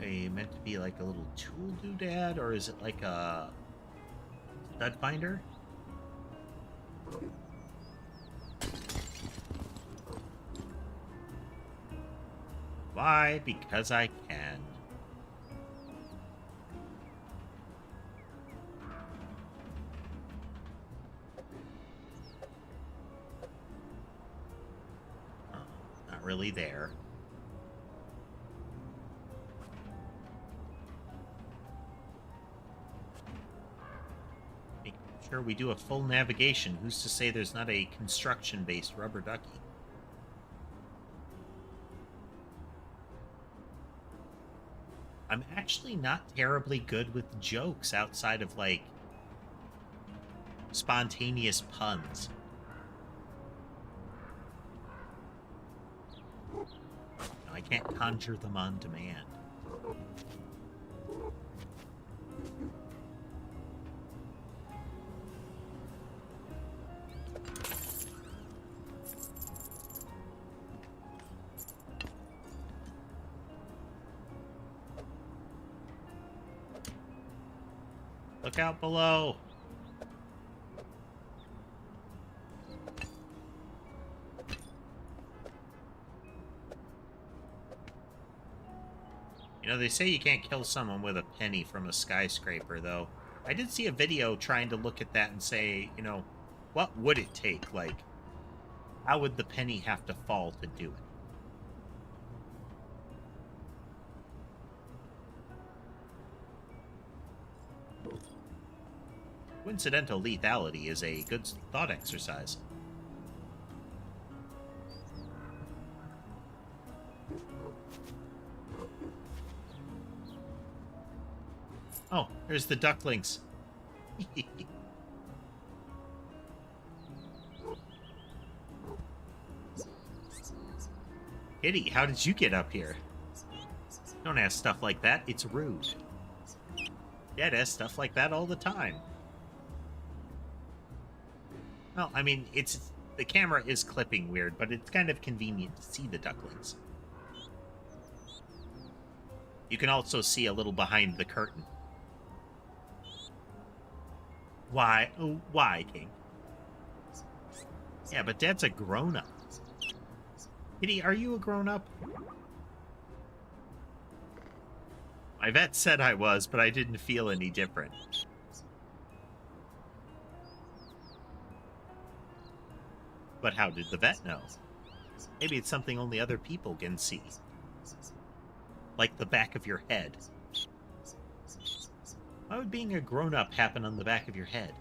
They meant to be like a little tool doodad, or is it like a stud finder? Why? Because I can. Oh, not really there. Making sure we do a full navigation. Who's to say there's not a construction-based rubber ducky? I'm actually not terribly good with jokes outside of, like, spontaneous puns. I can't conjure them on demand. Look out below. You know, they say you can't kill someone with a penny from a skyscraper, though. I did see a video trying to look at that and say, you know, what would it take? Like, how would the penny have to fall to do it? Coincidental lethality is a good thought exercise. Oh, there's the ducklings. Kitty, how did you get up here? Don't ask stuff like that, it's rude. Dad asks stuff like that all the time. Well, I mean, the camera is clipping weird, but it's kind of convenient to see the ducklings. You can also see a little behind the curtain. Why? Oh, why, King? Yeah, but Dad's a grown-up. Kitty, are you a grown-up? My vet said I was, but I didn't feel any different. But how did the vet know? Maybe it's something only other people can see. Like the back of your head. Why would being a grown-up happen on the back of your head?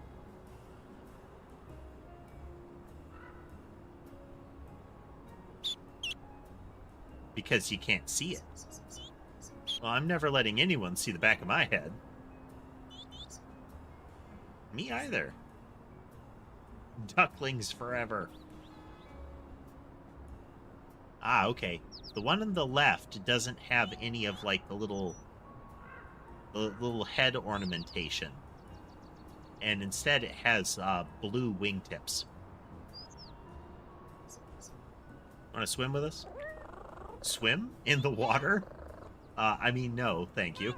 Because you can't see it. Well, I'm never letting anyone see the back of my head. Me either. Ducklings forever. Ah, okay. The one on the left doesn't have any of, like, the little head ornamentation. And instead it has blue wingtips. Want to swim with us? Swim? In the water? I mean, no, thank you.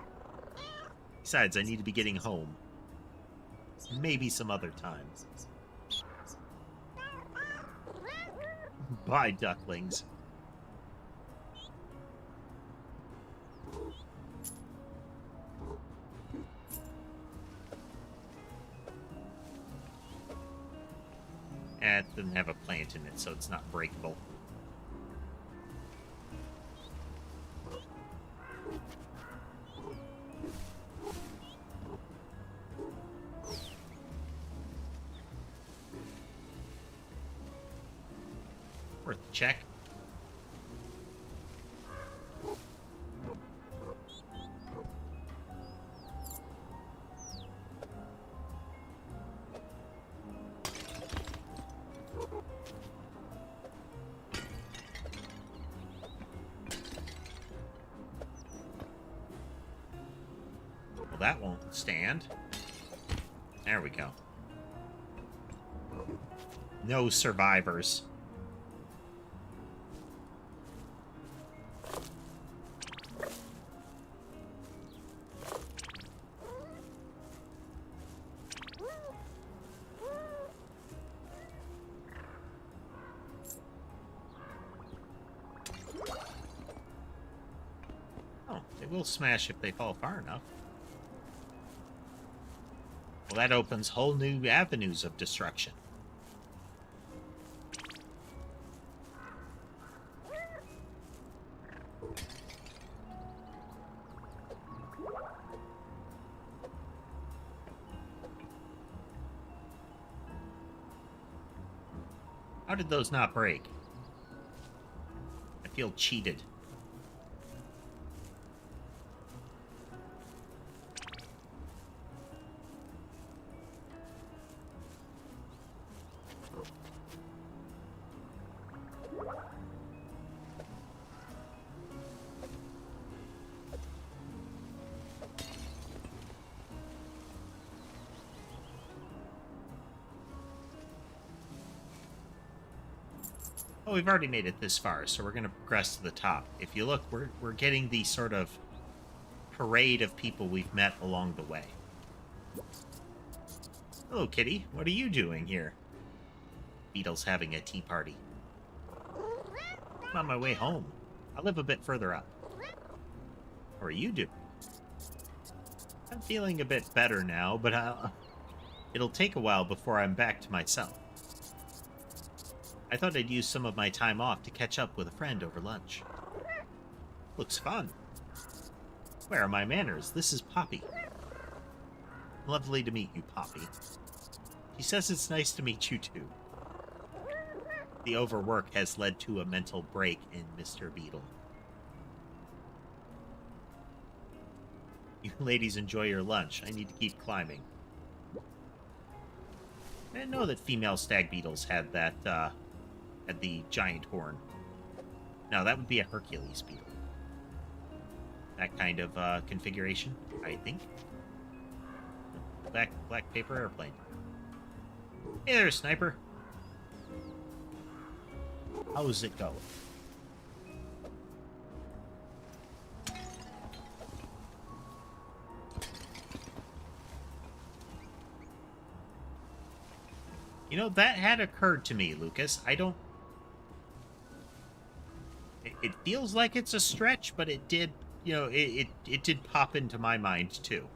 Besides, I need to be getting home. Maybe some other time. Bye, ducklings. It doesn't have a plant in it, so it's not breakable. Worth a check. Well, that won't stand. There we go. No survivors. They will smash if they fall far enough. Well, that opens whole new avenues of destruction. How did those not break? I feel cheated. Oh, we've already made it this far, so we're going to progress to the top. If you look, we're getting the sort of parade of people we've met along the way. Hello, kitty. What are you doing here? Beetle's having a tea party. I'm on my way home. I live a bit further up. How are you doing? I'm feeling a bit better now, but it'll take a while before I'm back to myself. I thought I'd use some of my time off to catch up with a friend over lunch. Looks fun. Where are my manners? This is Poppy. Lovely to meet you, Poppy. She says it's nice to meet you, too. The overwork has led to a mental break in Mr. Beetle. You ladies enjoy your lunch. I need to keep climbing. I didn't know that female stag beetles had that, had the giant horn. No, that would be a Hercules beetle. That kind of configuration, I think. Black paper airplane. Hey there, sniper. How's it go? You know, that had occurred to me, Lucas. I don't... It feels like it's a stretch, but it did, you know, it did pop into my mind, too.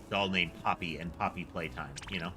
Doll named Poppy and Poppy Playtime, you know?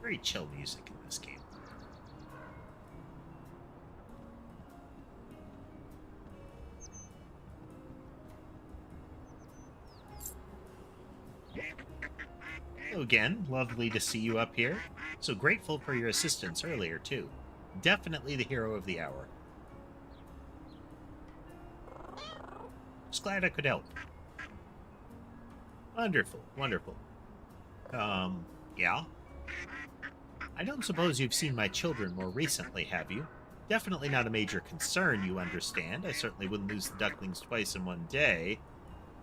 Very chill music in this game. Hello again, lovely to see you up here. So grateful for your assistance earlier, too. Definitely the hero of the hour. Just glad I could help. Wonderful, wonderful. Yeah? I don't suppose you've seen my children more recently, have you? Definitely not a major concern, you understand. I certainly wouldn't lose the ducklings twice in one day.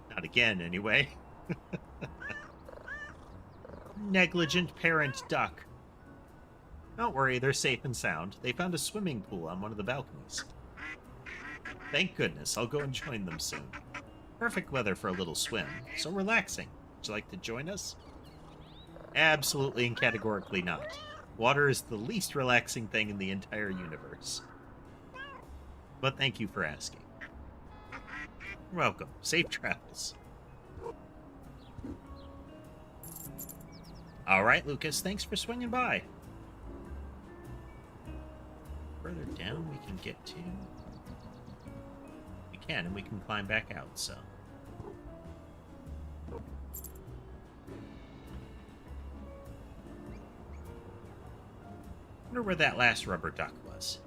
Not again, anyway. Negligent parent duck. Don't worry, they're safe and sound. They found a swimming pool on one of the balconies. Thank goodness, I'll go and join them soon. Perfect weather for a little swim, so relaxing. Would you like to join us? Absolutely and categorically not. Water is the least relaxing thing in the entire universe. But thank you for asking. You're welcome. Safe travels. All right, Lucas, thanks for swinging by. Further down we can get to... We can, and we can climb back out, so... I wonder where that last rubber duck was.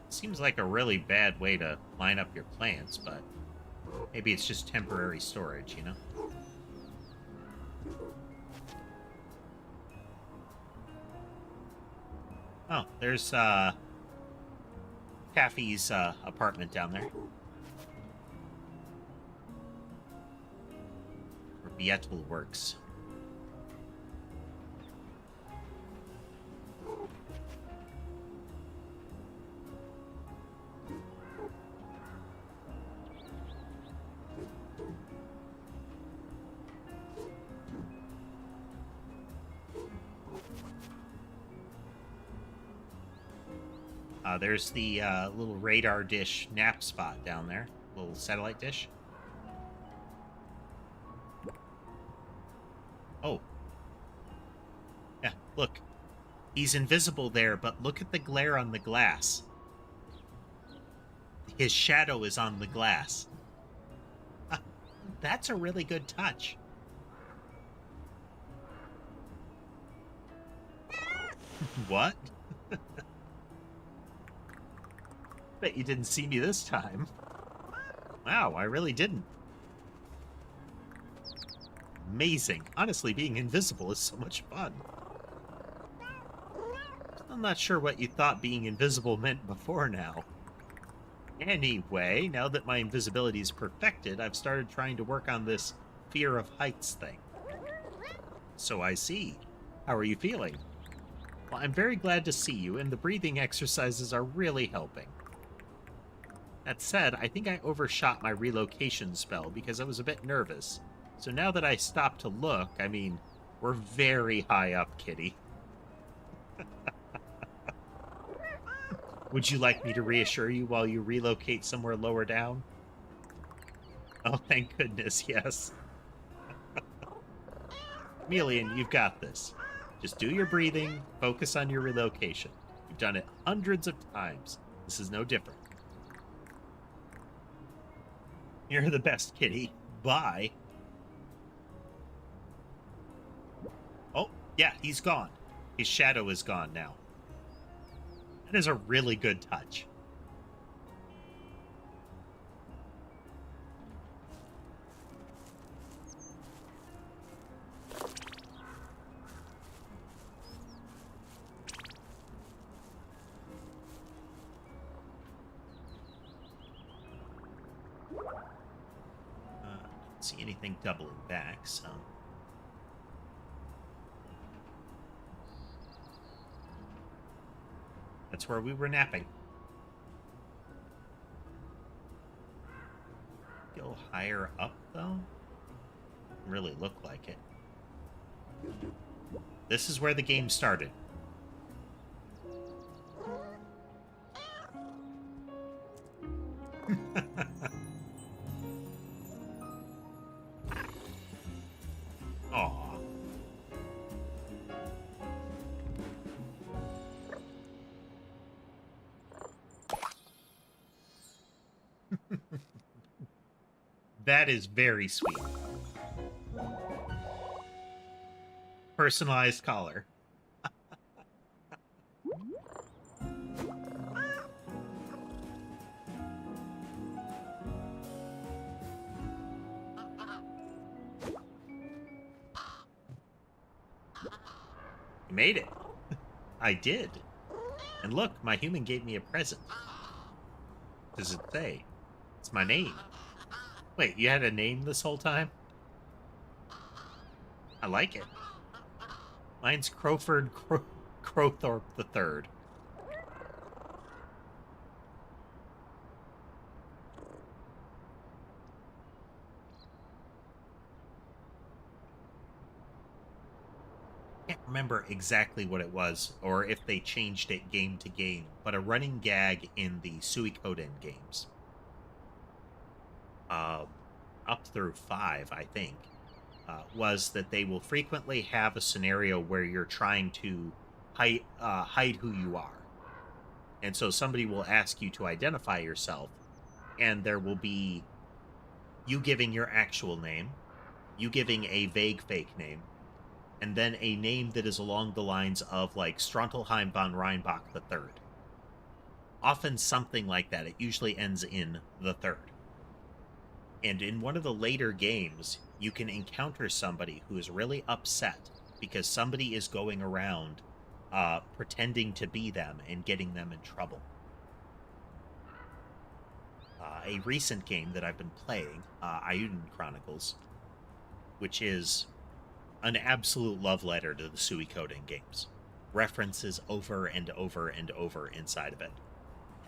Seems like a really bad way to line up your plants, but maybe it's just temporary storage, you know? Oh, there's Taffy's apartment down there. Where Beatle works. There's the little radar dish nap spot down there. Little satellite dish. Oh. Yeah, look. He's invisible there, but look at the glare on the glass. His shadow is on the glass. That's a really good touch. What? Bet you didn't see me this time. Wow, I really didn't. Amazing. Honestly, being invisible is so much fun. I'm not sure what you thought being invisible meant before now. Anyway, now that my invisibility is perfected, I've started trying to work on this fear of heights thing. So I see. How are you feeling? Well, I'm very glad to see you, and the breathing exercises are really helping. That said, I think I overshot my relocation spell because I was a bit nervous. So now that I stopped to look, I mean, we're very high up, kitty. Would you like me to reassure you while you relocate somewhere lower down? Oh, thank goodness, yes. Chameleon, you've got this. Just do your breathing, focus on your relocation. You've done it hundreds of times. This is no different. You're the best, kitty. Bye. Oh, yeah, he's gone. His shadow is gone now. That is a really good touch. See anything doubling back, so... That's where we were napping. Go higher up, though? Doesn't really look like it. This is where the game started. Aw. That is very sweet. Personalized collar. You made it. I did. And look, my human gave me a present. What does it say? It's my name. Wait, you had a name this whole time? I like it. Mine's Crowford Crowthorpe III. Can't remember exactly what it was, or if they changed it game to game, but a running gag in the Suikoden games, up through 5, I think, was that they will frequently have a scenario where you're trying to hide who you are. And so somebody will ask you to identify yourself, and there will be you giving your actual name, you giving a vague fake name, and then a name that is along the lines of, like, Strontelheim von Reinbach III. Often something like that. It usually ends in the third. And in one of the later games, you can encounter somebody who is really upset because somebody is going around pretending to be them and getting them in trouble. A recent game that I've been playing, Ayuden Chronicles, which is an absolute love letter to the Suikoden games. References over and over and over inside of it.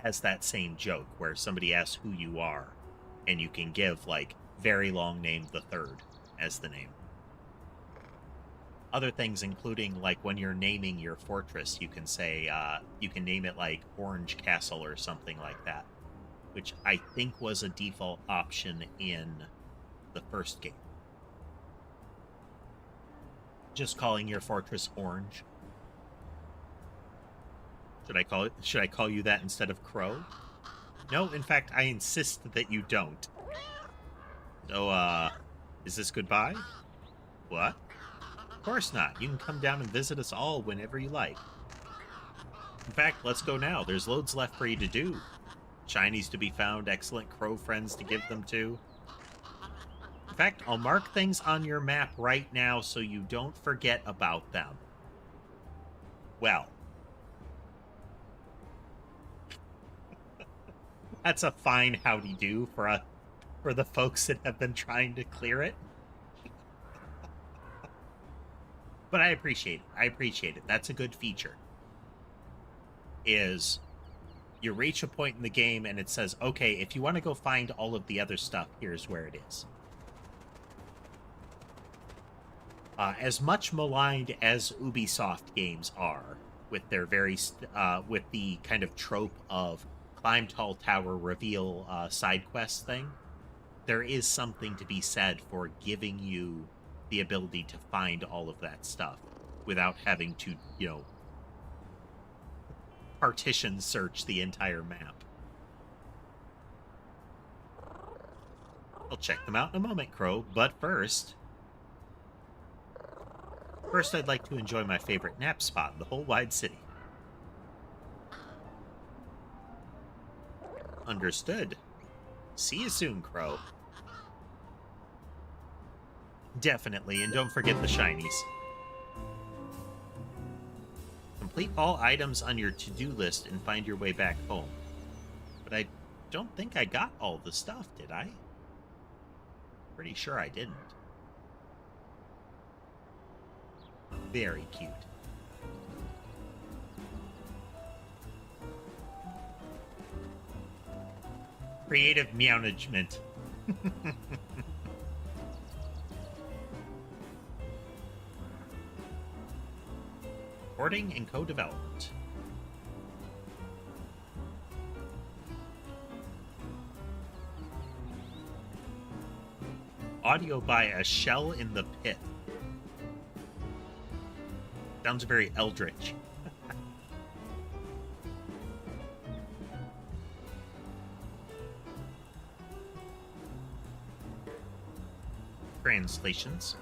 Has that same joke where somebody asks who you are, and you can give, like, very long name the third as the name. Other things including, like, when you're naming your fortress, you can say, you can name it, like, Orange Castle or something like that, which I think was a default option in the first game. Just calling your fortress Orange. Should I call you that instead of Crow? No, in fact, I insist that you don't. So, is this goodbye? What? Of course not. You can come down and visit us all whenever you like. In fact, let's go now. There's loads left for you to do. Shinies to be found, excellent crow friends to give them to. In fact, I'll mark things on your map right now so you don't forget about them. Well, that's a fine howdy-do for the folks that have been trying to clear it. But I appreciate it. That's a good feature. Is you reach a point in the game and it says, okay, if you want to go find all of the other stuff, here's where it is. As much maligned as Ubisoft games are, with their with the kind of trope of climb tall tower reveal side quest thing, there is something to be said for giving you the ability to find all of that stuff without having to, partition search the entire map. I'll check them out in a moment, Crow, but first I'd like to enjoy my favorite nap spot in the whole wide city. Understood. See you soon, Crow. Definitely, and don't forget the shinies. Complete all items on your to-do list and find your way back home. But I don't think I got all the stuff, did I? Pretty sure I didn't. Very cute. Creative management. Porting and co-development. Audio by a shell in the pit. Sounds very eldritch. Translations.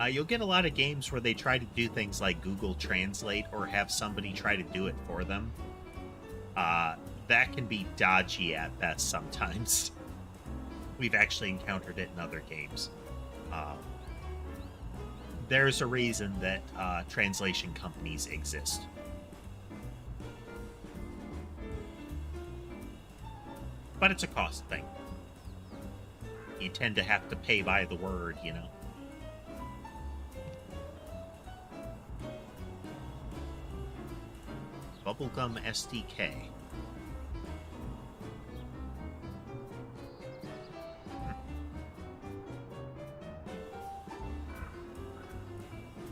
You'll get a lot of games where they try to do things like Google Translate or have somebody try to do it for them. That can be dodgy at best sometimes. We've actually encountered it in other games. There's a reason that translation companies exist. But it's a cost thing. You tend to have to pay by the word, you know. Bubblegum SDK.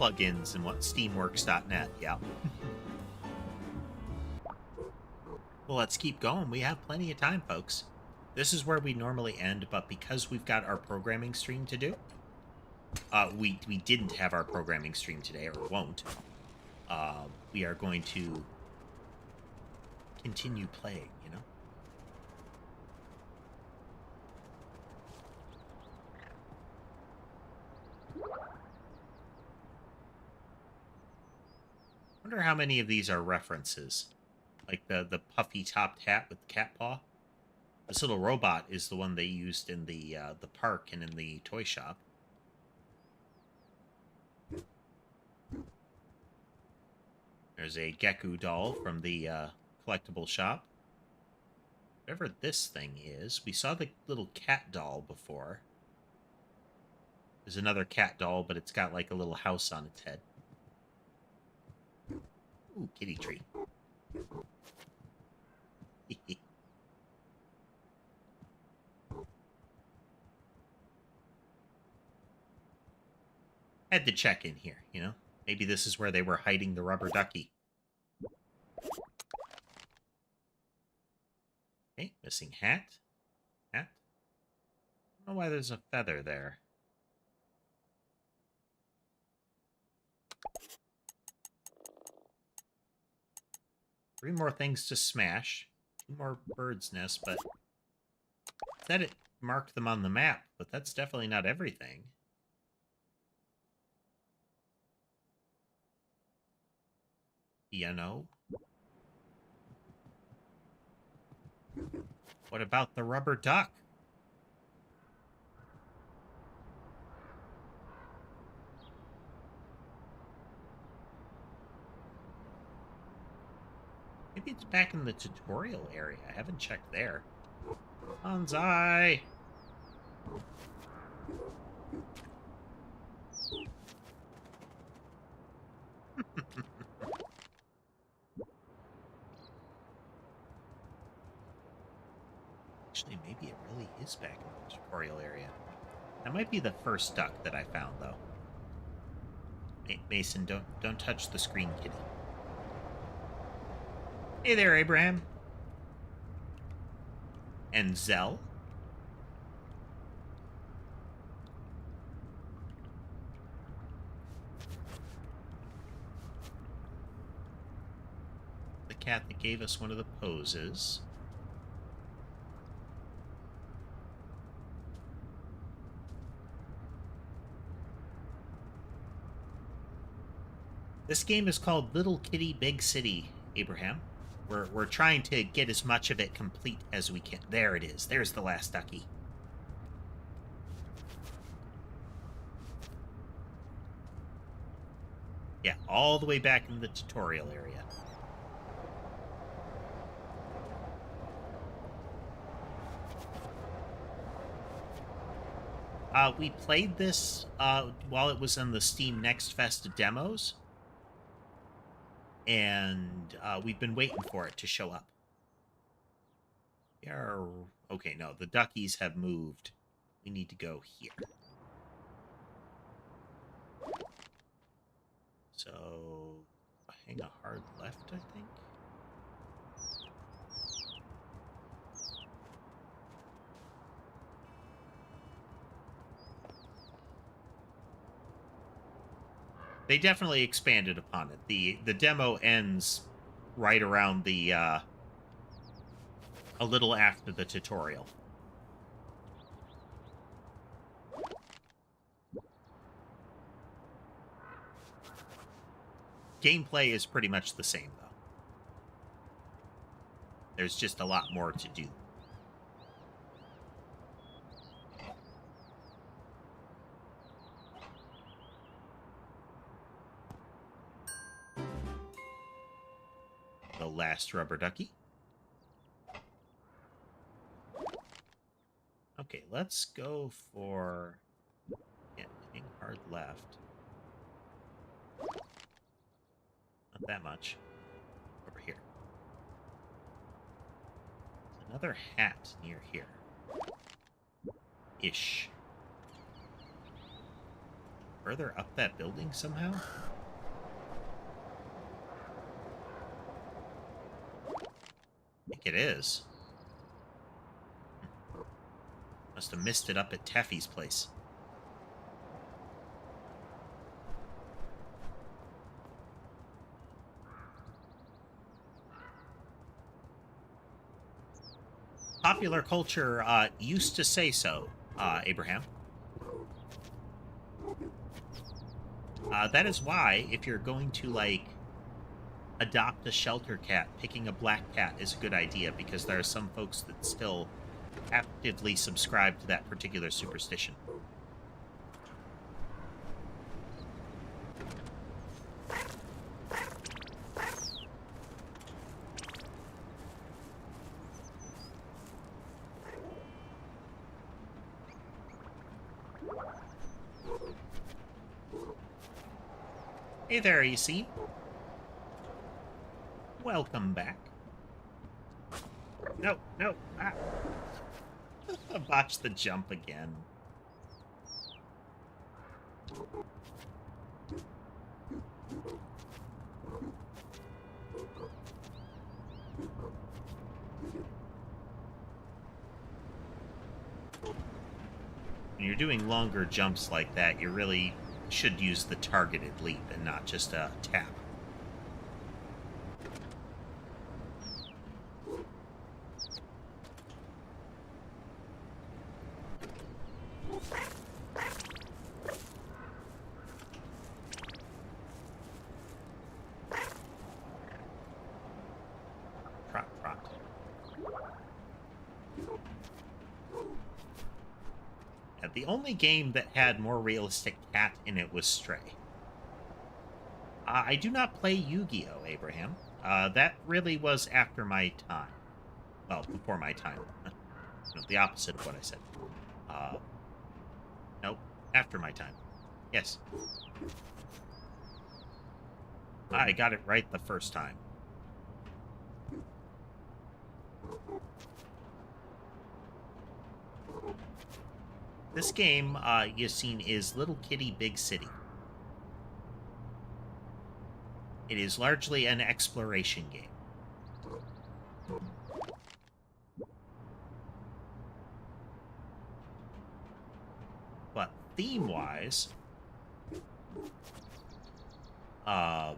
Plugins and what steamworks.net, yeah. Well, let's keep going. We have plenty of time, folks. This is where we normally end, but because we've got our programming stream to do, we didn't have our programming stream today, or won't. We are going to continue playing, you know? Wonder how many of these are references. Like the puffy topped hat with the cat paw. This little robot is the one they used in the park and in the toy shop. There's a Geku doll from the collectible shop. Whatever this thing is, we saw the little cat doll before. There's another cat doll, but it's got like a little house on its head. Ooh, kitty tree. Had to check in here, you know? Maybe this is where they were hiding the rubber ducky. Okay, missing hat. Hat. I don't know why there's a feather there. Three more things to smash. Two more bird's nests, but... Said it marked them on the map, but that's definitely not everything. You know? What about the rubber duck? Maybe it's back in the tutorial area. I haven't checked there. Bonsai! Actually, maybe it really is back in the tutorial area. That might be the first duck that I found, though. Mason, don't touch the screen, kitty. Hey there, Abraham. And Zell. The cat that gave us one of the poses. This game is called Little Kitty Big City, Abraham. We're trying to get as much of it complete as we can. There it is. There's the last ducky. Yeah, all the way back in the tutorial area. We played this while it was in the Steam Next Fest demos. And we've been waiting for it to show up. Okay, no, the duckies have moved. We need to go here. So, hang a hard left, I think. They definitely expanded upon it. The demo ends right around the a little after the tutorial. Gameplay is pretty much the same, though. There's just a lot more to do. The last rubber ducky. Okay, let's go for... Yeah, hitting hard left. Not that much. Over here. There's another hat near here. Ish. Further up that building somehow? I think it is. Must have missed it up at Taffy's place. Popular culture used to say so, Abraham. That is why, if you're going to, like, adopt a shelter cat, picking a black cat is a good idea, because there are some folks that still actively subscribe to that particular superstition. Hey there, EC. Welcome back. No, no. Ah. I botched the jump again. When you're doing longer jumps like that, you really should use the targeted leap and not just a tap. Trot, trot. Yeah, the only game that had more realistic cat in it was Stray. I do not play Yu-Gi-Oh, Abraham. That really was after my time. Well, before my time. No, the opposite of what I said. Nope, after my time. Yes. I got it right the first time. This game, you've seen, is Little Kitty Big City. It is largely an exploration game. But theme-wise, or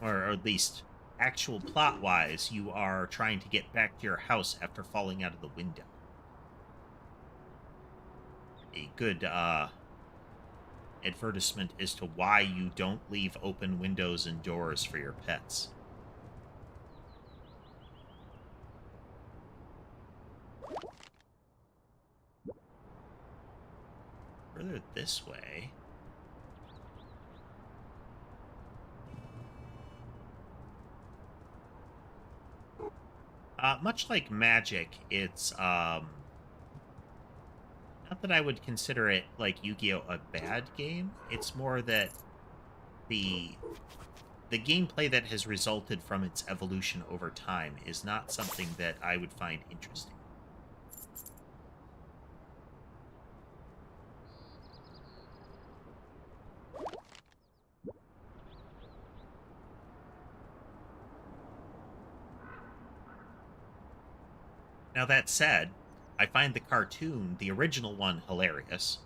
at least actual plot-wise, you are trying to get back to your house after falling out of the window. A good advertisement as to why you don't leave open windows and doors for your pets. Further this way. Much like Magic, it's not that I would consider it, like Yu-Gi-Oh, a bad game. It's more that the gameplay that has resulted from its evolution over time is not something that I would find interesting. Now, that said, I find the cartoon, the original one, hilarious,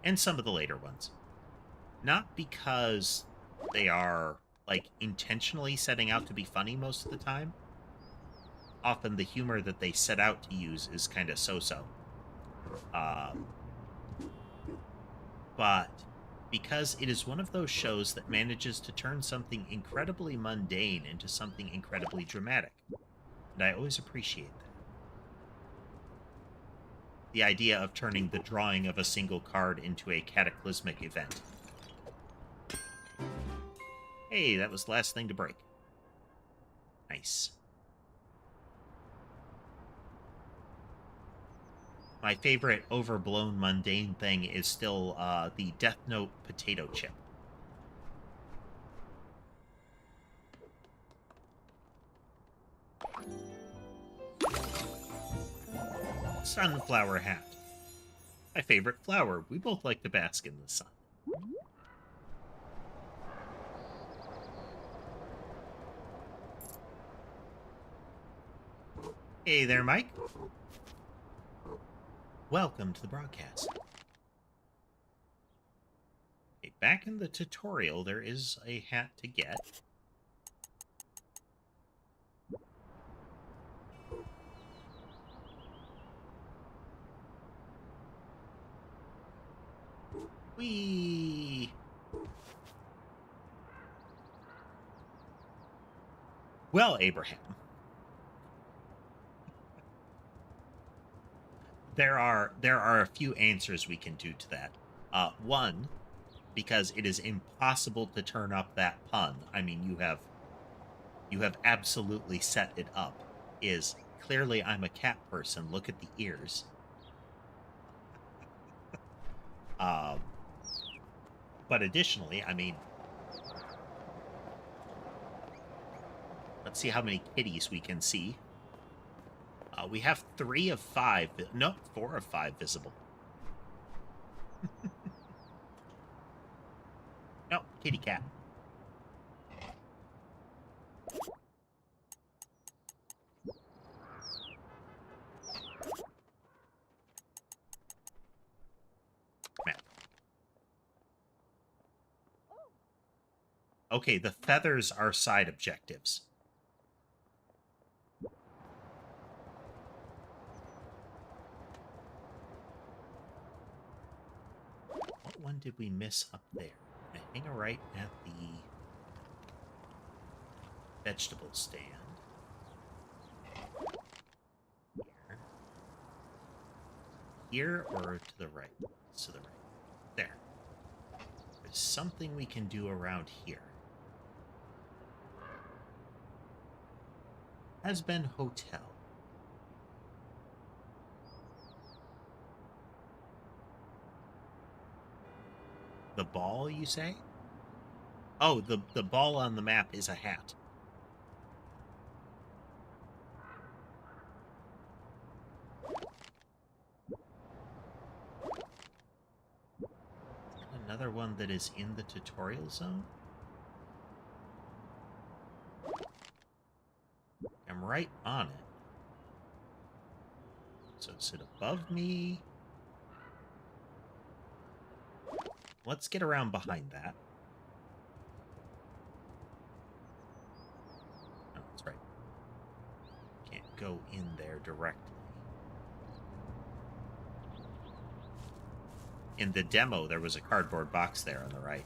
and some of the later ones. Not because they are, like, intentionally setting out to be funny most of the time. Often the humor that they set out to use is kind of so-so. But because it is one of those shows that manages to turn something incredibly mundane into something incredibly dramatic. And I always appreciate that. The idea of turning the drawing of a single card into a cataclysmic event. Hey, that was the last thing to break. Nice. My favorite overblown mundane thing is still the Death Note potato chip. Sunflower hat. My favorite flower. We both like to bask in the sun. Hey there, Mike. Welcome to the broadcast. Okay, back in the tutorial, there is a hat to get. Whee! Well, Abraham, there are a few answers we can do to that. One, because it is impossible to turn up that pun. I mean, you have absolutely set it up. Is clearly I'm a cat person. Look at the ears. But additionally, I mean, let's see how many kitties we can see. We have 3 of 5. No, 4 of 5 visible. No, kitty cat. Map. Okay, the feathers are side objectives. What one did we miss up there? I hang right at the vegetable stand. Here or to the right? To the right. There. There's something we can do around here. Has been hotel. The ball, you say? Oh, the ball on the map is a hat. Another one that is in the tutorial zone? I'm right on it. So is it above me? Let's get around behind that. Oh, that's right. Can't go in there directly. In the demo, there was a cardboard box there on the right.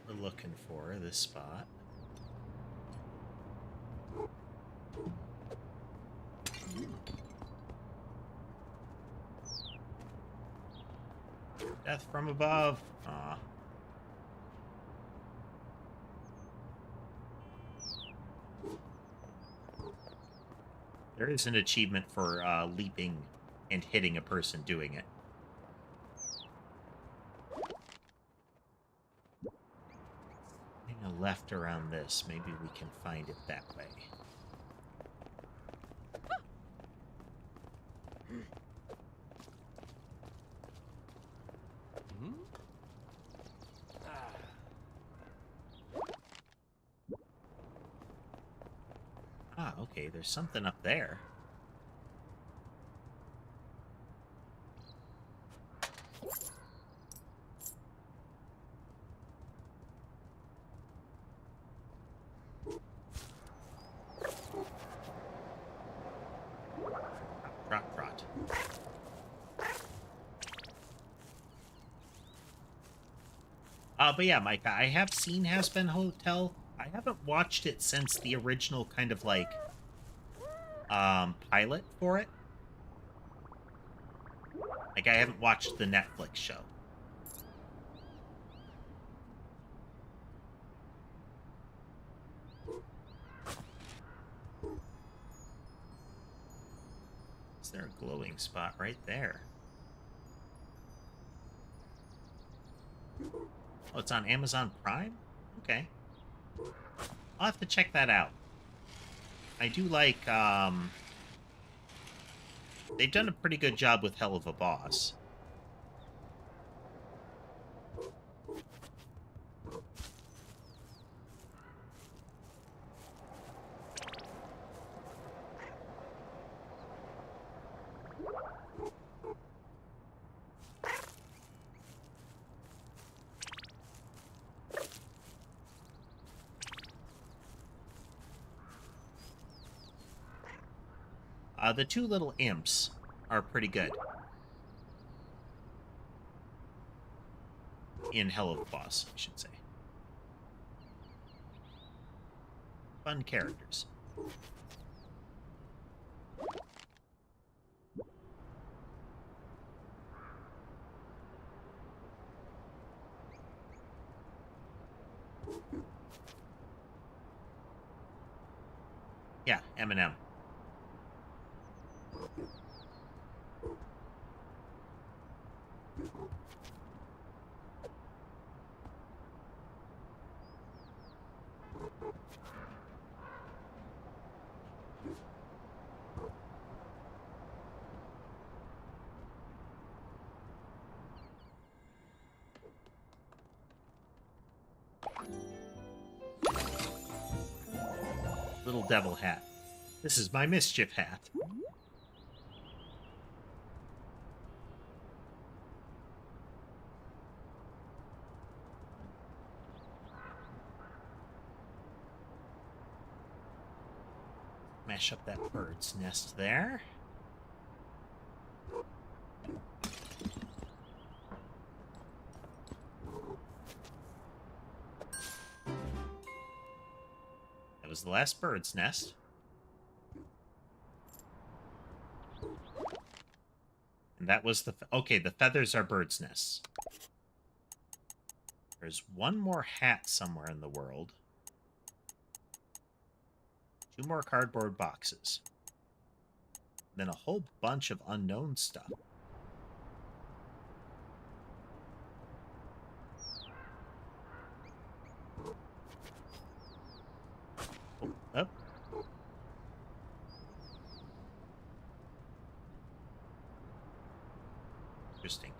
We're looking for this spot. Death from above. Aw. There is an achievement for leaping and hitting a person doing it. Taking a left around this. Maybe we can find it that way. Ah, okay, there's something up there. Trot, trot. But yeah, Mike, I have seen Has Been Hotel. I haven't watched it since the original kind of like pilot for it. Like I haven't watched the Netflix show. Is there a glowing spot right there? Oh, it's on Amazon Prime? Okay. I'll have to check that out. I do like, they've done a pretty good job with Hell of a Boss. The two little imps are pretty good in Hell of a Boss, I should say. Fun characters. Yeah, Eminem. Little devil hat. This is my Mischief hat. Mash up that bird's nest there. That was the last bird's nest. And that was the... Okay, the feathers are bird's nests. There's one more hat somewhere in the world. 2 more cardboard boxes. Then a whole bunch of unknown stuff. Oh, up. Interesting.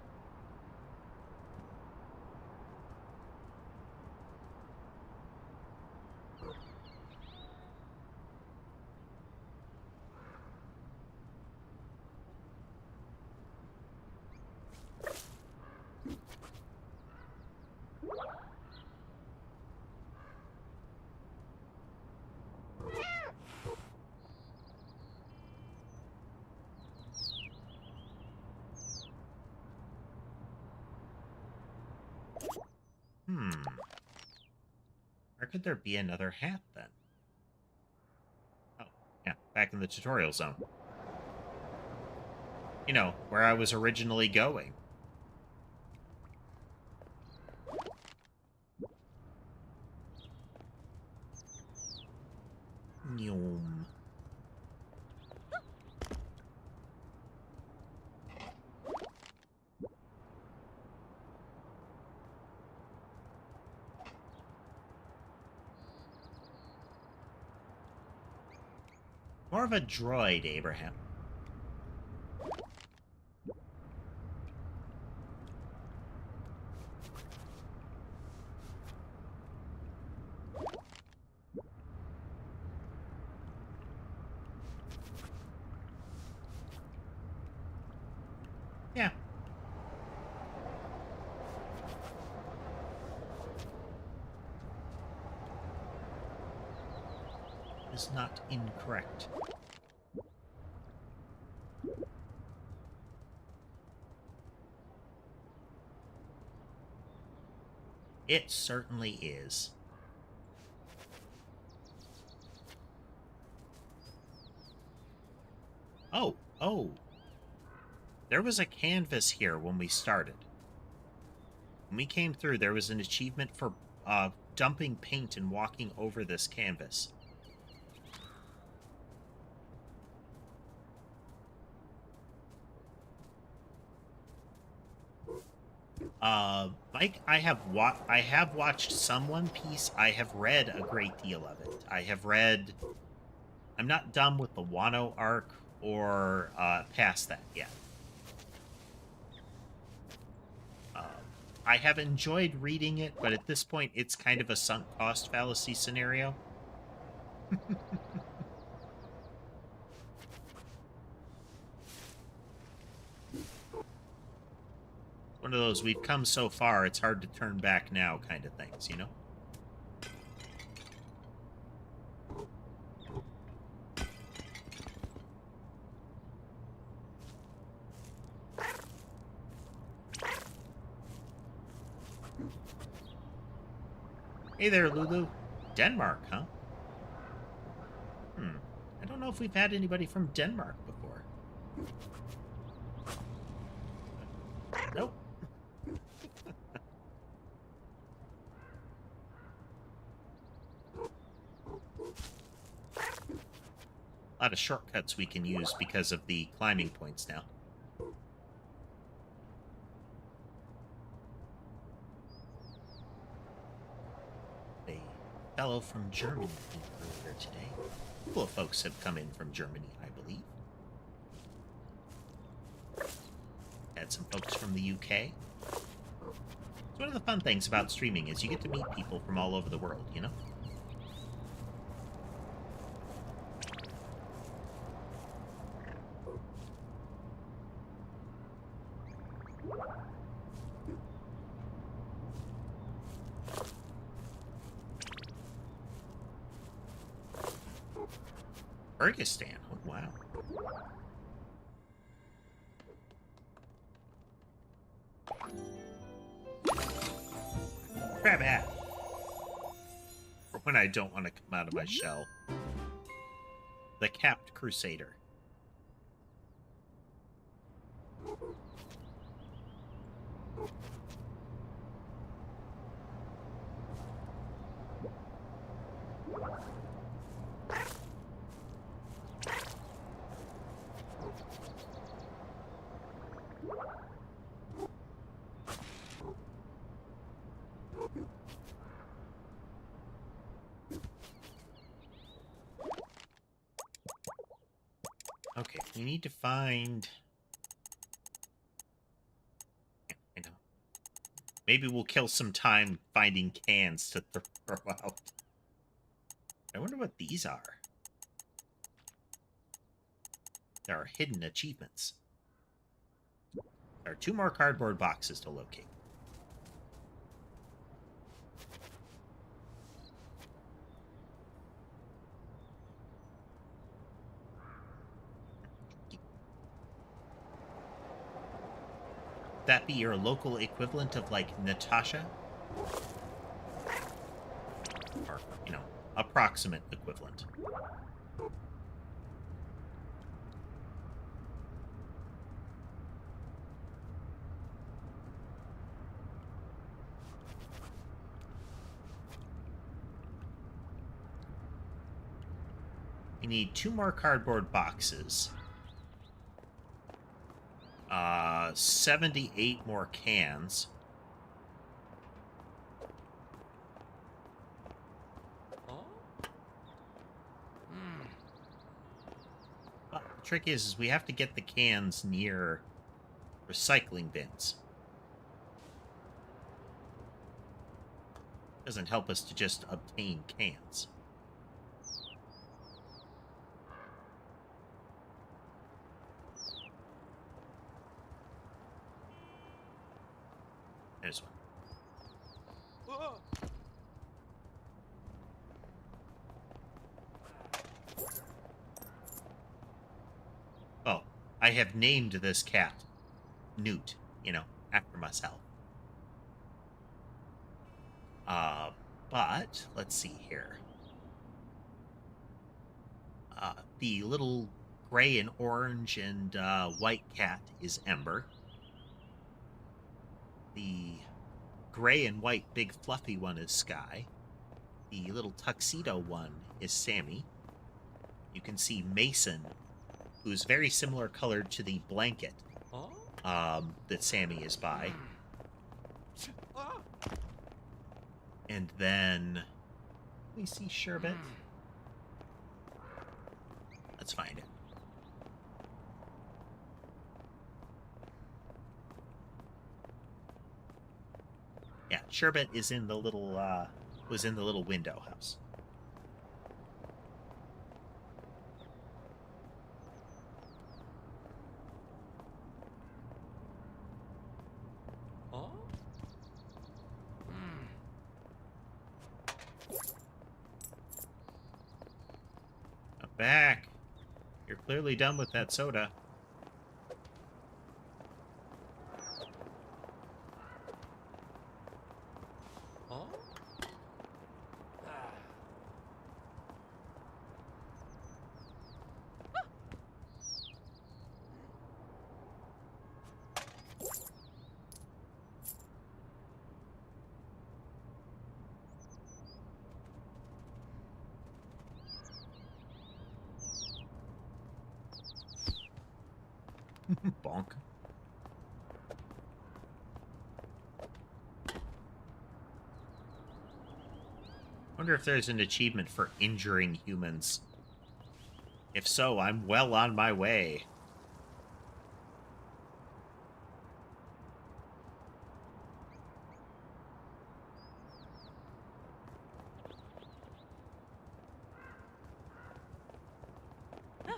Where could there be another hat, then? Oh, yeah, back in the tutorial zone. You know, where I was originally going. Nyom. More of a droid, Abraham. Yeah. Is not incorrect. It certainly is. Oh. There was a canvas here when we started. When we came through, there was an achievement for dumping paint and walking over this canvas. Mike, I have watched some One Piece. I have read a great deal of it. I have read. I'm not done with the Wano arc or past that yet. I have enjoyed reading it, but at this point, it's kind of a sunk cost fallacy scenario. One of those we've come so far, it's hard to turn back now kind of things, you know? Hey there, Lulu. Denmark, huh? I don't know if we've had anybody from Denmark before. Nope. A lot of shortcuts we can use because of the climbing points now. A fellow from Germany earlier today. A couple of folks have come in from Germany, I believe. Had some folks from the UK. It's one of the fun things about streaming is you get to meet people from all over the world, you know? Kyrgyzstan. Oh, wow. Crab hat. For when I don't want to come out of my shell. The Capped Crusader. Okay, we need to find... I know. Maybe we'll kill some time finding cans to throw out. I wonder what these are. There are hidden achievements. There are 2 more cardboard boxes to locate. That be your local equivalent of, like, Natasha? Or, you know, approximate equivalent. We need 2 more cardboard boxes. 78 more cans. But the trick is we have to get the cans near recycling bins. Doesn't help us to just obtain cans. There's one.
Ah!
Oh, I have named this cat Newt, after myself. But let's see here. The little gray and orange and white cat is Ember. The gray and white big fluffy one is Sky. The little tuxedo one is Sammy. You can see Mason, who's very similar colored to the blanket that Sammy is by. And then we see Sherbet. Let's find it. Yeah, Sherbet is in the little was in the little window house. Come back. You're clearly done with that soda. Bonk. Wonder if there's an achievement for injuring humans. If so, I'm well on my way.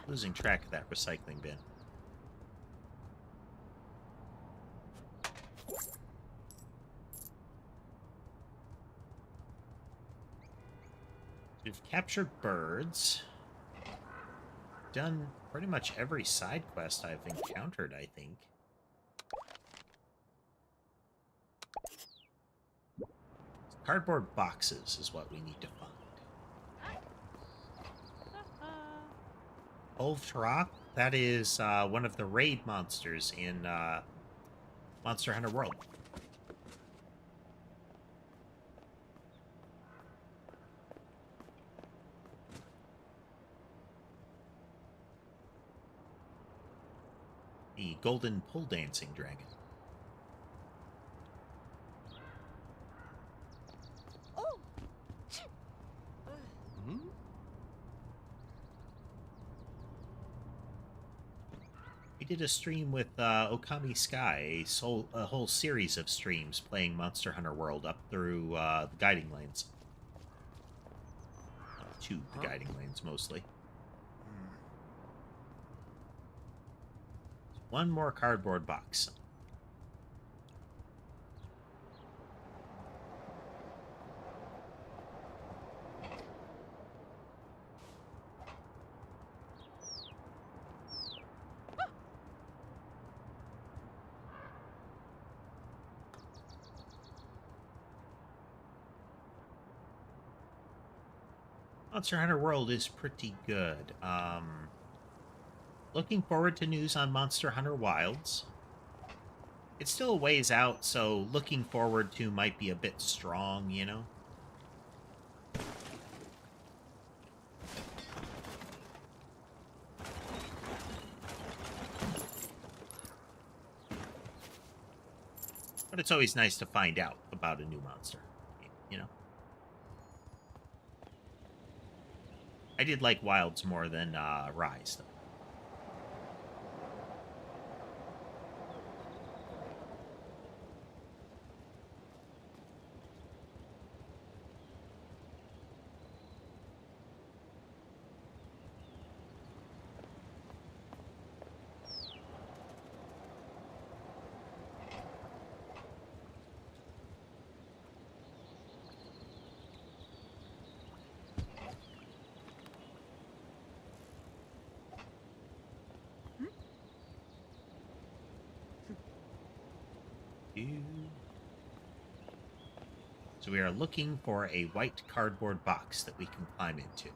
Losing track of that recycling bin. We've captured birds. Done pretty much every side quest I've encountered, I think. Cardboard boxes is what we need to find. Ulfrock, that is one of the raid monsters in Monster Hunter World. The golden pole dancing dragon. We did a stream with Okami Sky, a whole series of streams playing Monster Hunter World up through the guiding lanes. To the guiding lanes, mostly. One more cardboard box. Monster Hunter World is pretty good. Looking forward to news on Monster Hunter Wilds. It's still a ways out, so looking forward to might be a bit strong, you know? But it's always nice to find out about a new monster, you know? I did like Wilds more than Rise, though. So we are looking for a white cardboard box that we can climb into.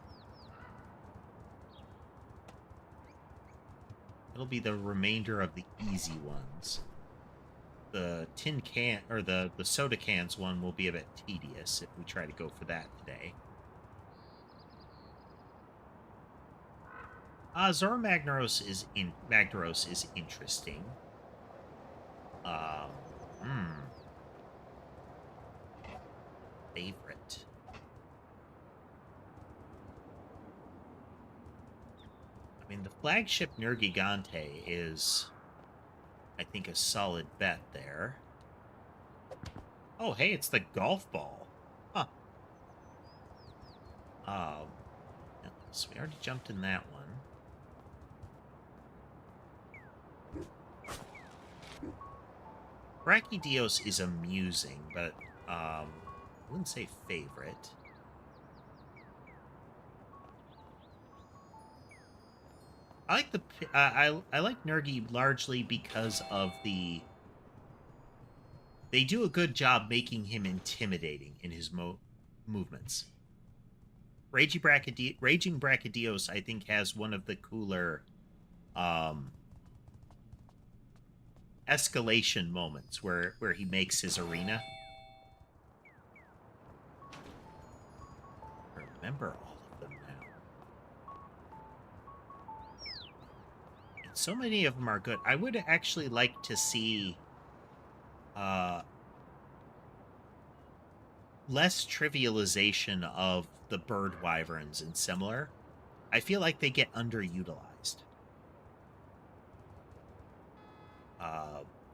It'll be the remainder of the easy ones. The tin can, or the soda cans one will be a bit tedious if we try to go for that today. Zora Magdaros is interesting. Favorite. I mean, the flagship Nergigante is, I think, a solid bet there. Oh, hey, it's the golf ball. Huh. So we already jumped in that one. Brachydios is amusing, but I wouldn't say favorite. I like the I like Nergi largely because of they do a good job making him intimidating in his movements. Raging Brachydios, I think, has one of the cooler escalation moments where he makes his arena. I remember all of them now. And so many of them are good. I would actually like to see less trivialization of the bird wyverns and similar. I feel like they get underutilized.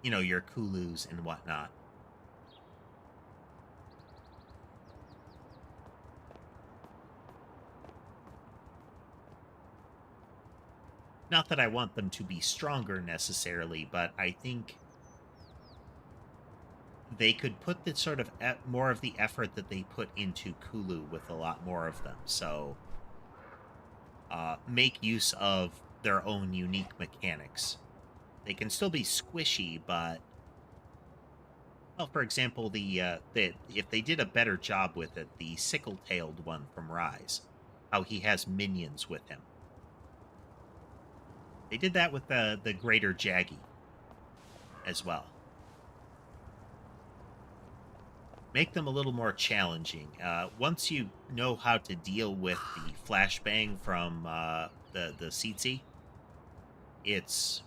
You know, your Kulus and whatnot. Not that I want them to be stronger necessarily, but I think they could put the sort of more of the effort that they put into Kulu with a lot more of them. So make use of their own unique mechanics. They can still be squishy, but well, for example, if they did a better job with it, the sickle-tailed one from Rise, how he has minions with him. They did that with the greater Jaggy as well. Make them a little more challenging. Once you know how to deal with the flashbang from the Tsetse, it's,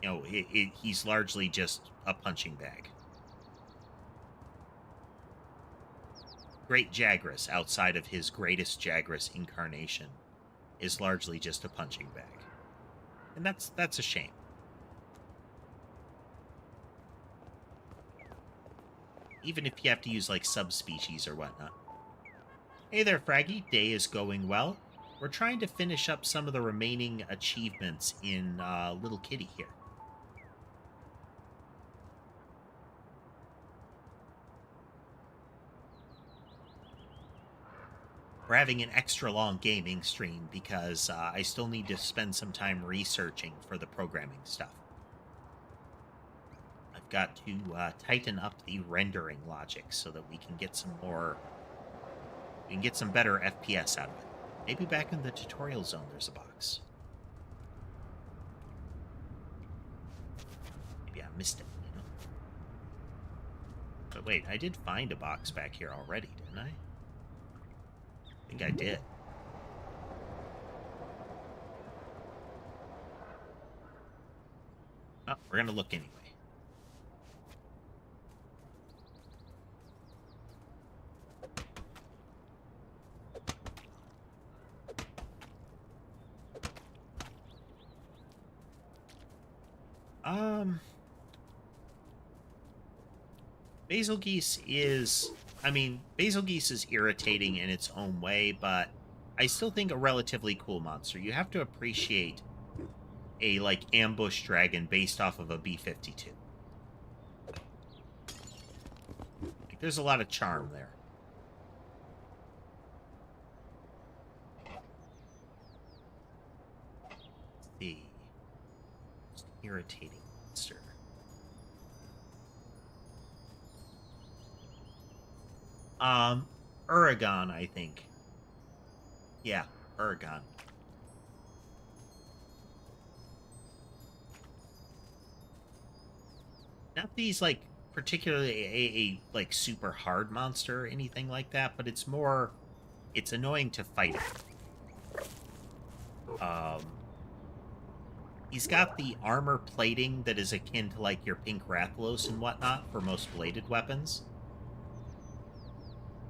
you know, he's largely just a punching bag. Great Jagras, outside of his greatest Jagras incarnation, is largely just a punching bag. And that's a shame. Even if you have to use, like, subspecies or whatnot. Hey there, Fraggy. Day is going well. We're trying to finish up some of the remaining achievements in Little Kitty here. We're having an extra long gaming stream because I still need to spend some time researching for the programming stuff. I've got to tighten up the rendering logic so that we can get some better FPS out of it. Maybe back in the tutorial zone there's a box. Maybe I missed it, you know? But wait, I did find a box back here already, didn't I? I think I did. Oh, we're gonna look anyway. Basil Geese is... I mean, Basil Geese is irritating in its own way, but I still think a relatively cool monster. You have to appreciate a, like, ambush dragon based off of a B-52. Like, there's a lot of charm there. Let's see. Most irritating monster. Um, Uragon, I think. Yeah, Uragon. Not these like particularly a like super hard monster or anything like that, but it's more it's annoying to fight it. He's got the armor plating that is akin to like your pink Rathalos and whatnot for most bladed weapons.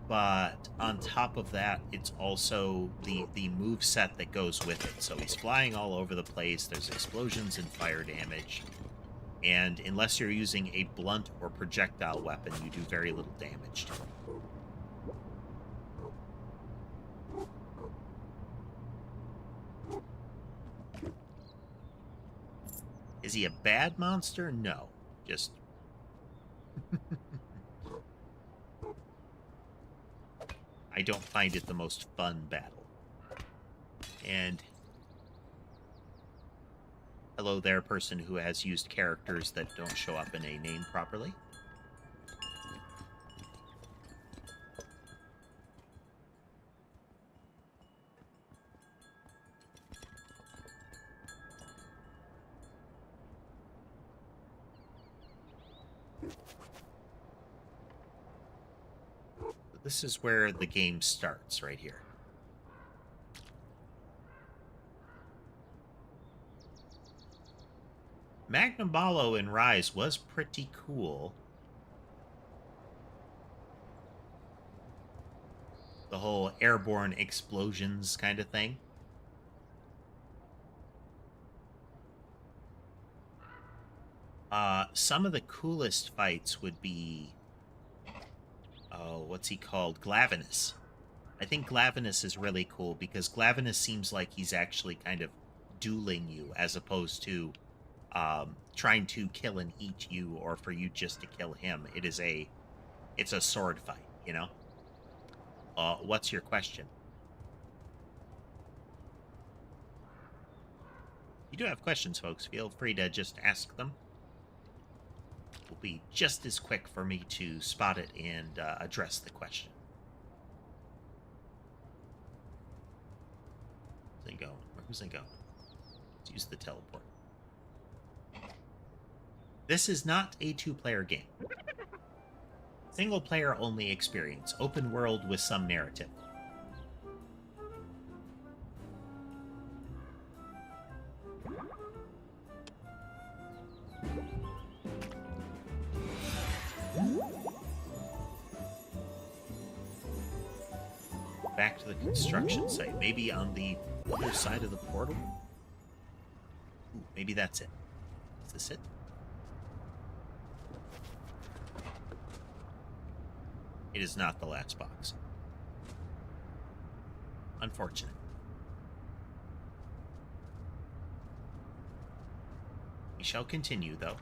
But on top of that, it's also the move set that goes with it. So he's flying all over the place. There's explosions and fire damage. And unless you're using a blunt or projectile weapon, you do very little damage to him. Is he a bad monster? No. Just... I don't find it the most fun battle. And... hello there, person who has used characters that don't show up in a name properly. This is where the game starts, right here. Magnum Ballo in Rise was pretty cool. The whole airborne explosions kind of thing. Some of the coolest fights would be... oh, what's he called? Glavenus. I think Glavenus is really cool because Glavenus seems like he's actually kind of dueling you as opposed to trying to kill and eat you or for you just to kill him. It's a sword fight, you know? What's your question? You do have questions, folks. Feel free to just ask them. It will be just as quick for me to spot it and address the question. Where's he going? Where's he going? Let's use the teleport. This is not a two-player game. Single-player only experience. Open world with some narrative. Back to the construction site. Maybe on the other side of the portal? Ooh, maybe that's it. Is this it? It is not the last box. Unfortunate. We shall continue, though.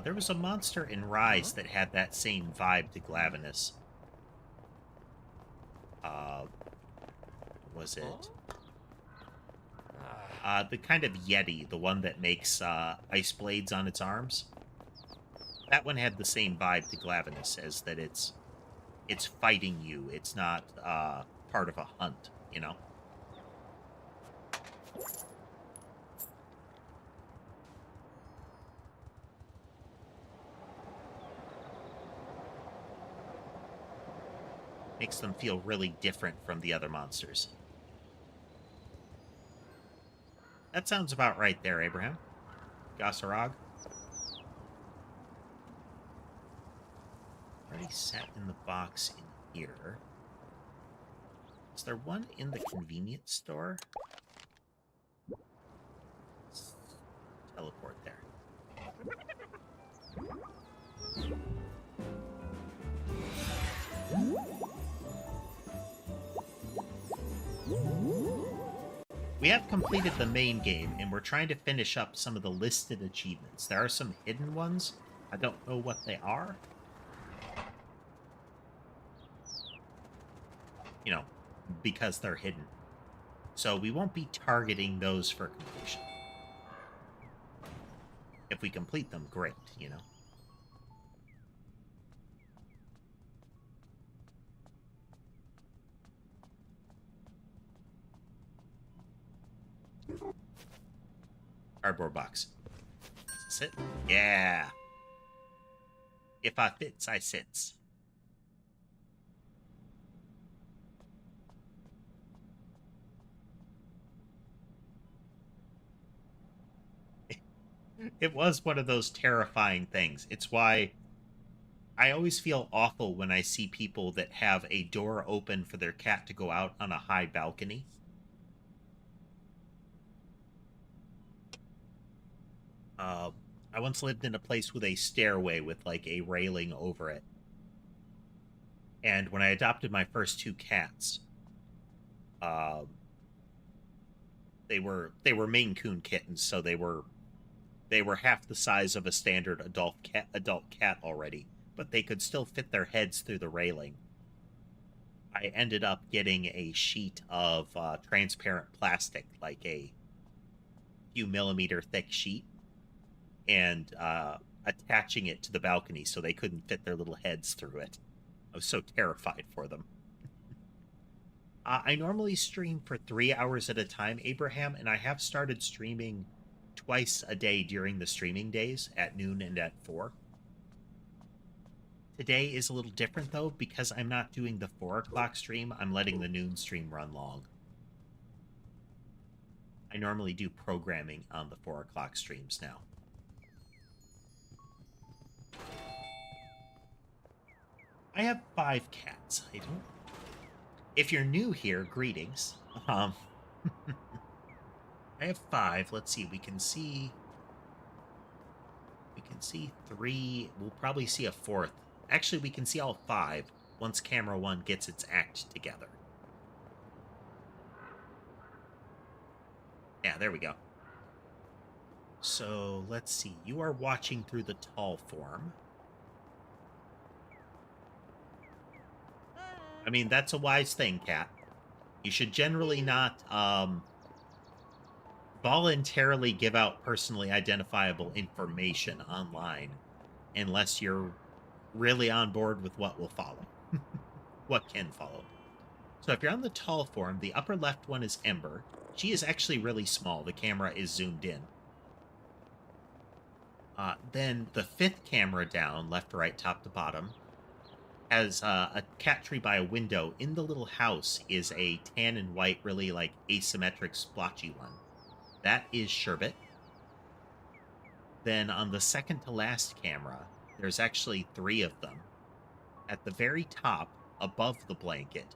There was a monster in Rise that had that same vibe to Glavenus. Was it? The kind of Yeti, the one that makes ice blades on its arms. That one had the same vibe to Glavenus, as that it's fighting you. It's not part of a hunt, you know? Makes them feel really different from the other monsters. That sounds about right there, Abraham. Gossarog. Already sat in the box in here. Is there one in the convenience store? Let's teleport there. We have completed the main game, and we're trying to finish up some of the listed achievements. There are some hidden ones. I don't know what they are. You know, because they're hidden. So we won't be targeting those for completion. If we complete them, great, you know. Cardboard box. Is this it? Yeah. If I fits, I sits. It was one of those terrifying things. It's why I always feel awful when I see people that have a door open for their cat to go out on a high balcony. I once lived in a place with a stairway with like a railing over it. And when I adopted my first two cats, um, they were Maine Coon kittens, so they were half the size of a standard adult cat already, but they could still fit their heads through the railing. I ended up getting a sheet of transparent plastic, like a few millimeter thick sheet, and attaching it to the balcony so they couldn't fit their little heads through it. I was so terrified for them. I normally stream for 3 hours at a time, Abraham, and I have started streaming twice a day during the streaming days at noon and at 4. Today is a little different, though, because I'm not doing the 4 o'clock stream. I'm letting the noon stream run long. I normally do programming on the 4 o'clock streams now. I have 5 cats. I don't... If you're new here, greetings. I have 5. Let's see. We can see 3. We'll probably see a 4th. Actually, we can see all 5 once camera 1 gets its act together. Yeah, there we go. So, let's see. You are watching through the tall form. I mean, that's a wise thing, cat. You should generally not voluntarily give out personally identifiable information online unless you're really on board with what will follow. What can follow. So if you're on the tall form, the upper left one is Ember. She is actually really small. The camera is zoomed in. Then the 5th camera down, left to right, top to bottom, has a cat tree by a window. In the little house is a tan and white, really like asymmetric splotchy one. That is Sherbet. Then on the second to last camera, there's actually 3 of them. At the very top, above the blanket,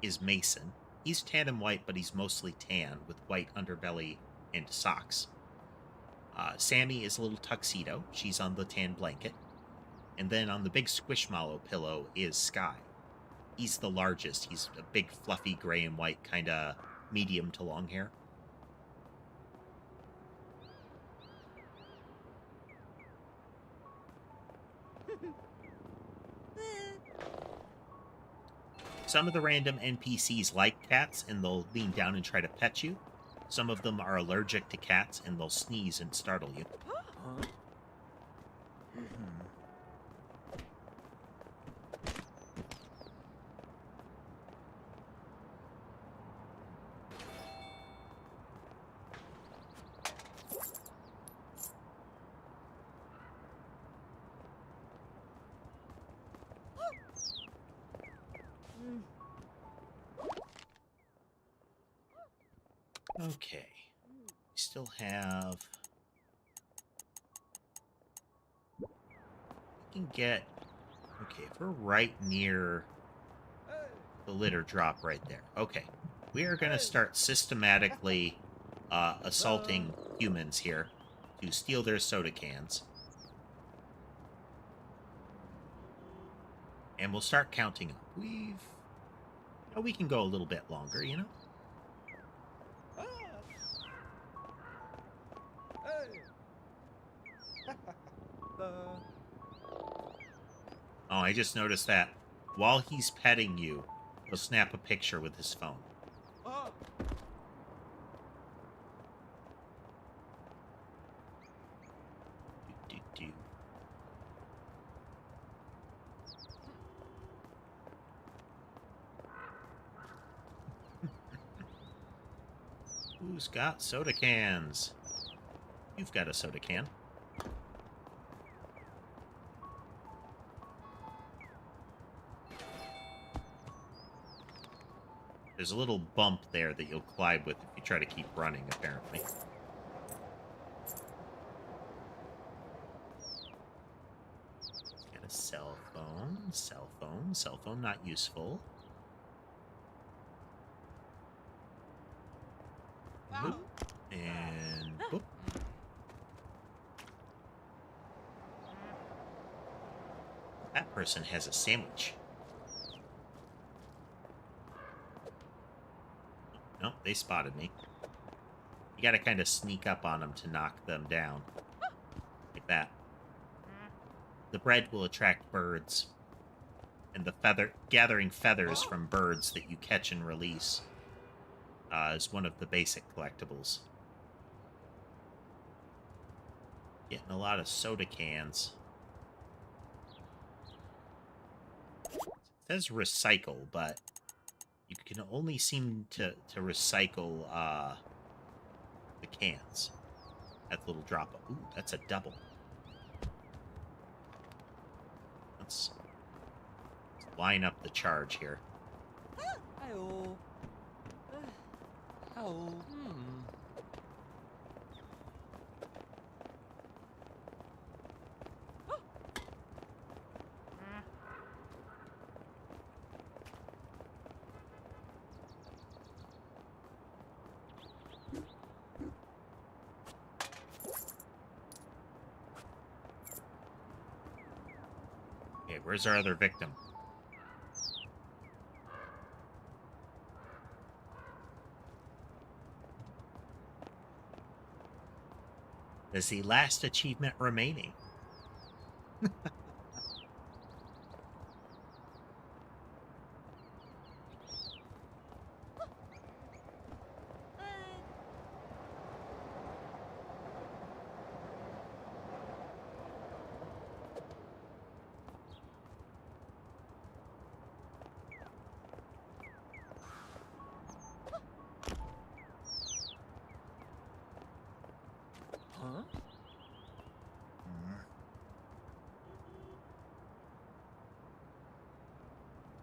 is Mason. He's tan and white, but he's mostly tan with white underbelly and socks. Sammy is a little tuxedo. She's on the tan blanket. And then on the big squishmallow pillow is Sky. He's the largest. He's a big, fluffy, gray and white, kind of medium to long hair. Some of the random NPCs like cats, and they'll lean down and try to pet you. Some of them are allergic to cats, and they'll sneeze and startle you.
Huh?
Okay. We still have... We can get... Okay, if we're right near the litter drop right there. Okay. We are going to start systematically assaulting humans here to steal their soda cans. And we'll start counting up. We can go a little bit longer, you know? I just noticed that while he's petting you, he'll snap a picture with his phone.
Ah!
Do. Who's got soda cans? You've got a soda can. There's a little bump there that you'll collide with if you try to keep running, apparently. Got a cell phone. Cell phone. Cell phone not useful. Boop. And boop. That person has a sandwich. Nope, they spotted me. You gotta kind of sneak up on them to knock them down. Like that. The bread will attract birds. And the gathering feathers from birds that you catch and release is one of the basic collectibles. Getting a lot of soda cans. It says recycle, but you can only seem to recycle the cans. That little drop of... Ooh, that's a double. Let's line up the charge here.
Hi-oh. Oh.
Okay, where's our other victim? Is the last achievement remaining?
Huh?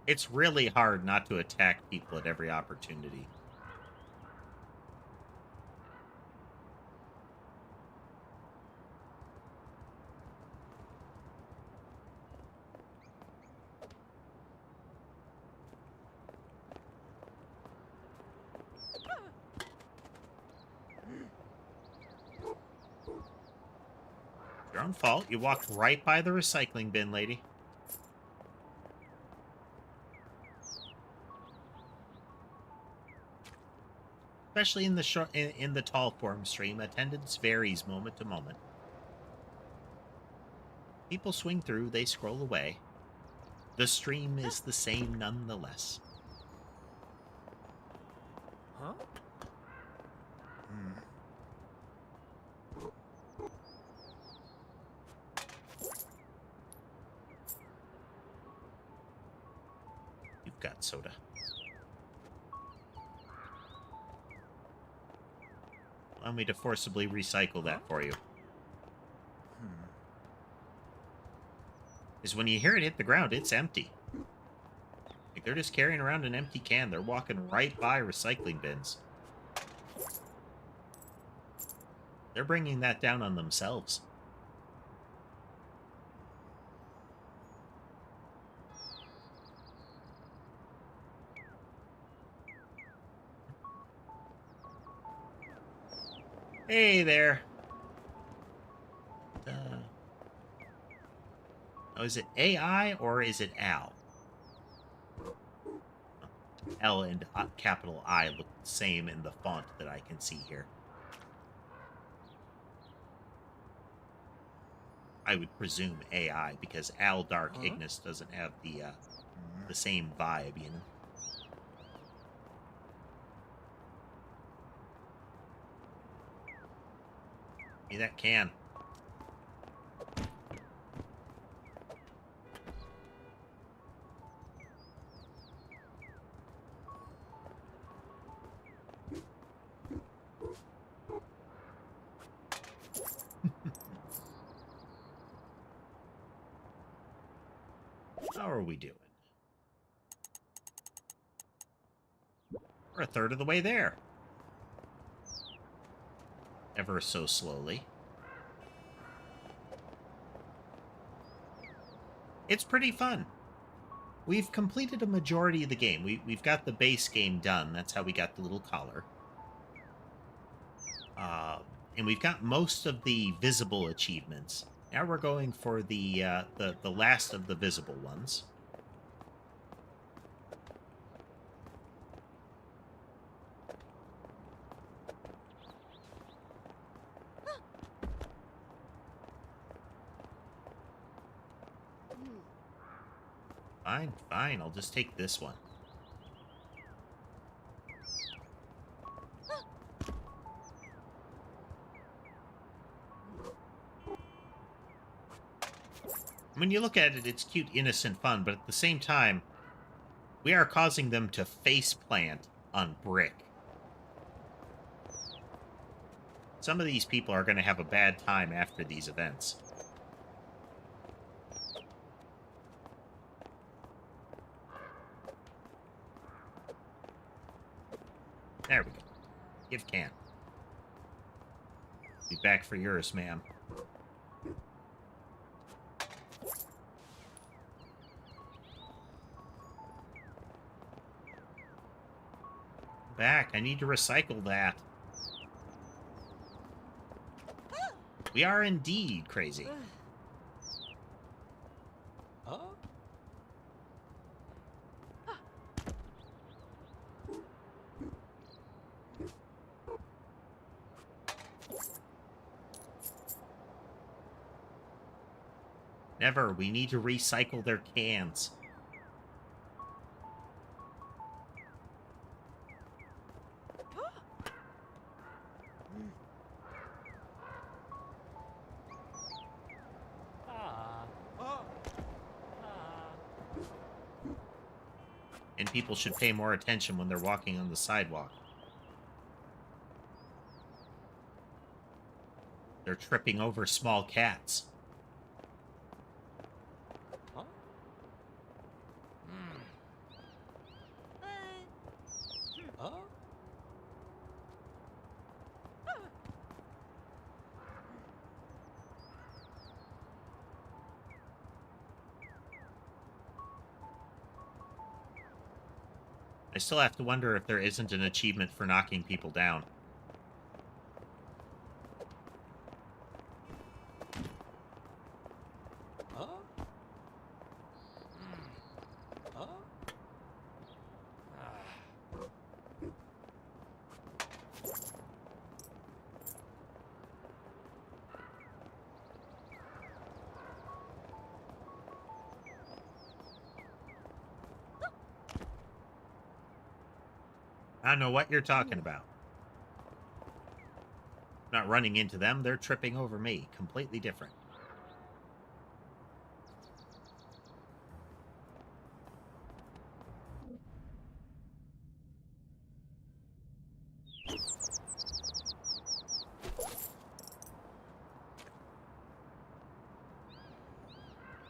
It's really hard not to attack people at every opportunity. Your own fault. You walked right by the recycling bin, lady. Especially in the in the tall form stream, attendance varies moment to moment. People swing through, they scroll away. The stream is the same nonetheless.
Huh?
You've got soda. Allow me to forcibly recycle that for you. Because when you hear it hit the ground, it's empty. Like they're just carrying around an empty can. They're walking right by recycling bins. They're bringing that down on themselves. Hey there. Oh, is it AI or is it Al? L and capital I look the same in the font that I can see here. I would presume AI, because Al Dark
Huh?
Ignis doesn't have the same vibe, you know. Hey, that can. How are we doing? We're a third of the way there. Ever so slowly. It's pretty fun. We've completed a majority of the game. We've got the base game done. That's how we got the little collar. And we've got most of the visible achievements. Now we're going for the last of the visible ones. Fine, fine. I'll just take this one. When you look at it, it's cute, innocent fun, but at the same time, we are causing them to face plant on brick. Some of these people are going to have a bad time after these events. There we go. Give can. Be back for yours, ma'am. Back. I need to recycle that. We are indeed crazy.
Huh?
Never. We need to recycle their cans. And people should pay more attention when they're walking on the sidewalk. They're tripping over small cats.
Huh? Huh?
I still have to wonder if there isn't an achievement for knocking people down.
Huh? Huh?
I don't know what you're talking about. I'm not running into them. They're tripping over me. Completely different.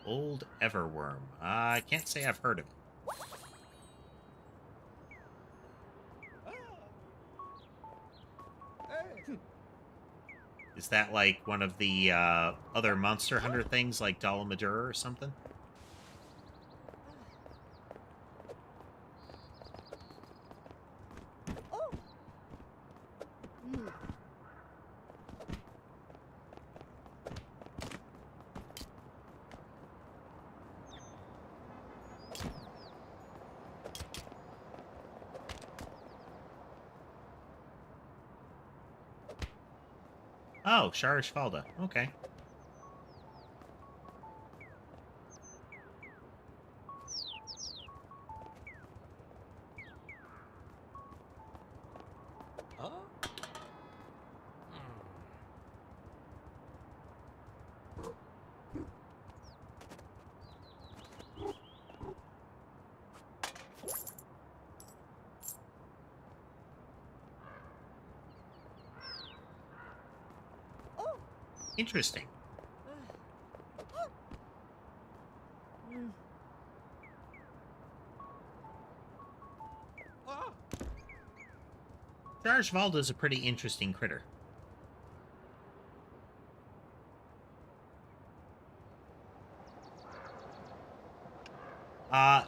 Old Everworm. I can't say I've heard of it. Is that like one of the other Monster Hunter things, like Dolomadur or something? Oh, Sharishvalda. Okay. Interesting.
Ah!
Jarjvaldo's a pretty interesting critter.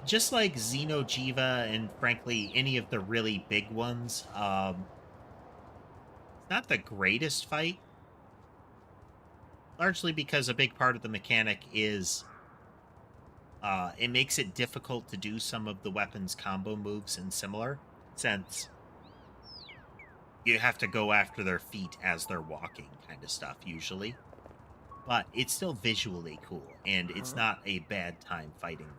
Just like Xenojiva and frankly any of the really big ones, it's not the greatest fight, largely because a big part of the mechanic is it makes it difficult to do some of the weapons combo moves and similar, since you have to go after their feet as they're walking kind of stuff usually. But it's still visually cool, and it's
Huh?
not a bad time fighting them.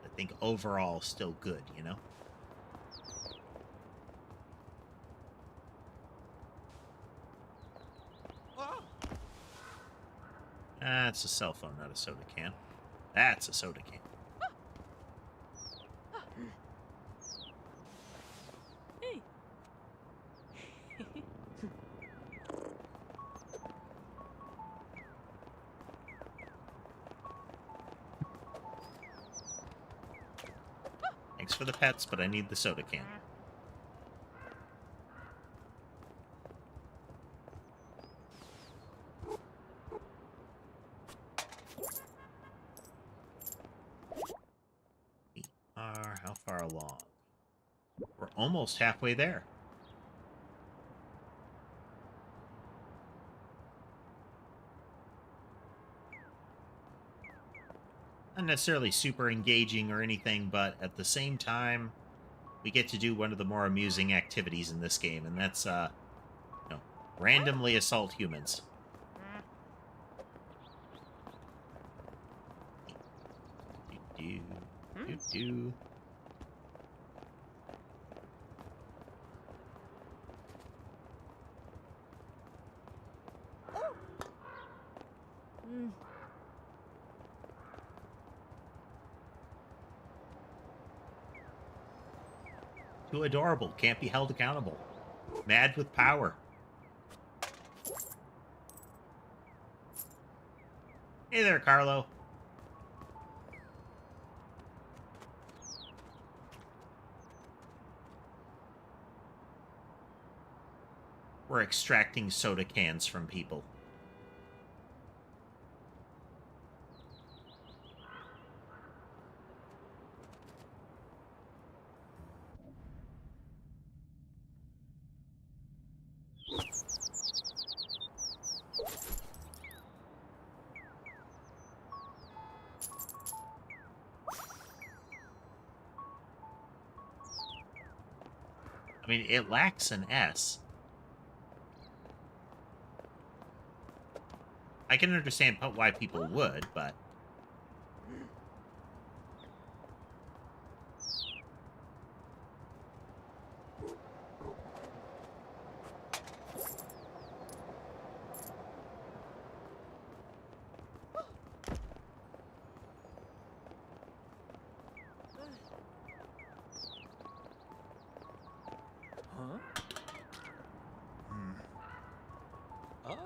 I think overall still good, you know?
Ah!
That's a cell phone, not a soda can. That's a soda can.
Hey.
Thanks for the pets, but I need the soda can. We are how far along? We're almost halfway there. Not necessarily super engaging or anything, but at the same time, we get to do one of the more amusing activities in this game, and that's, you know, randomly assault humans. Do, do, do. Too adorable, can't be held accountable. Mad with power. Hey there, Carlo. We're extracting soda cans from people. I mean, it lacks an S. I can understand why people would, but...
Huh? Ah!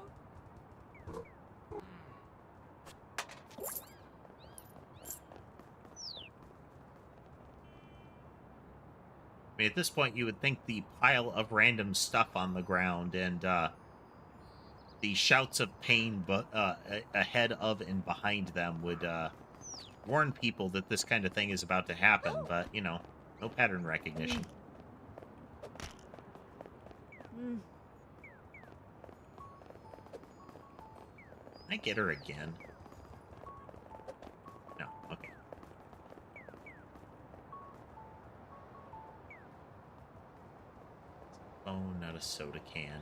I mean, at this point, you would think the pile of random stuff on the ground and the shouts of pain ahead of and behind them would warn people that this kind of thing is about to happen, but, you know, no pattern recognition. Can I get her again? No, okay. Phone, not a soda can.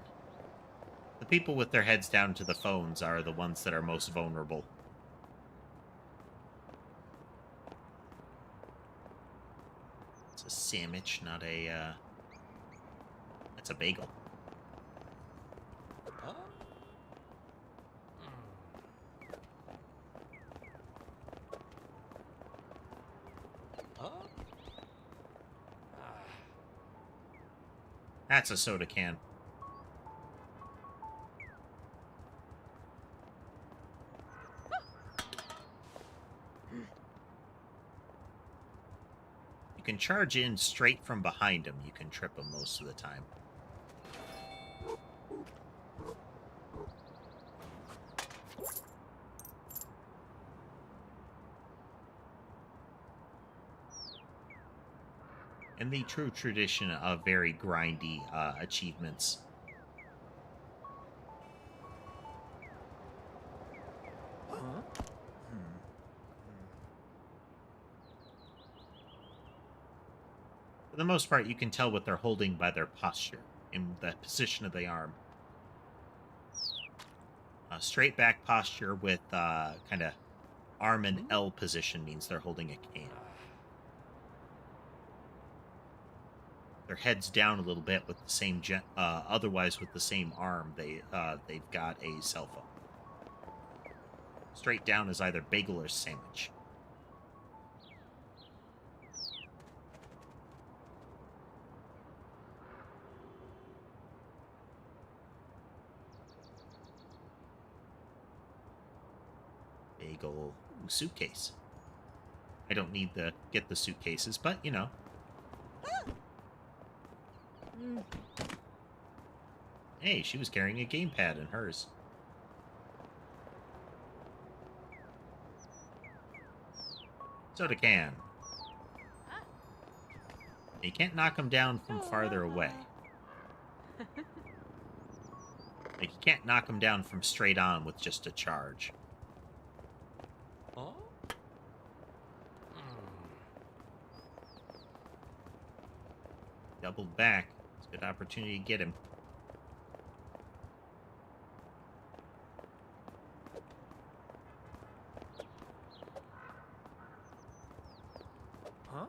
The people with their heads down to the phones are the ones that are most vulnerable. It's a sandwich, not a, That's a bagel.
Ah! Ah!
That's a soda can. You can charge in straight from behind him. You can trip him most of the time. And the true tradition of very grindy achievements.
Huh?
For the most part, you can tell what they're holding by their posture and the position of the arm. Straight back posture with kind of arm and L position means they're holding a can. Their heads down a little bit with the same otherwise with the same arm they've got a cell phone. Straight down is either bagel or sandwich. Bagel suitcase. I don't need to get the suitcases, but you know. Hey, she was carrying a gamepad in hers. Soda can. You can't knock them down from farther away. Like, you can't knock them down from straight on with just a charge.
Huh?
Doubled back. It's a good opportunity to get him.
Huh?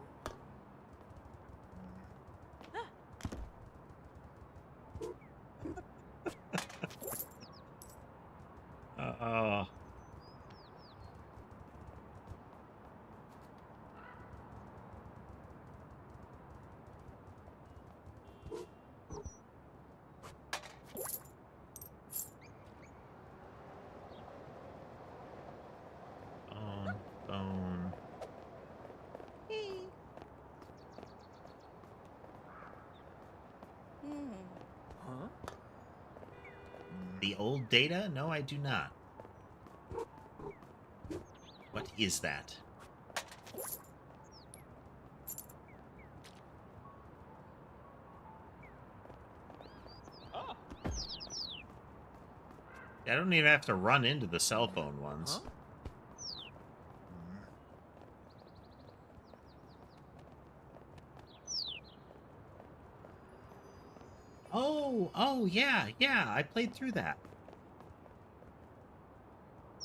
Uh-oh. Phone.
Huh?
The old data? No, I do not. What is that?
Oh.
I don't even have to run into the cell phone ones.
Huh?
Oh, yeah, I played through that.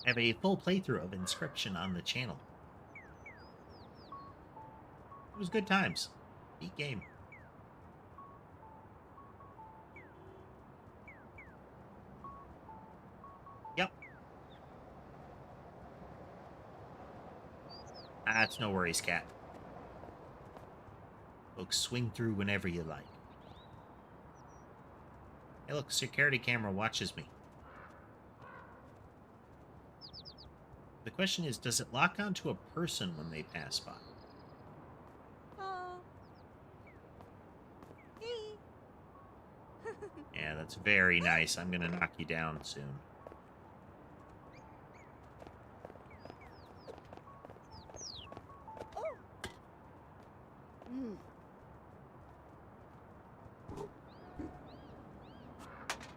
I have a full playthrough of Inscription on the channel. It was good times. Neat game. Yep. That's no worries, cat. Folks, swing through whenever you like. Hey, look, security camera watches me. The question is, does it lock onto a person when they pass by? Yeah, that's very nice. I'm gonna knock you down soon.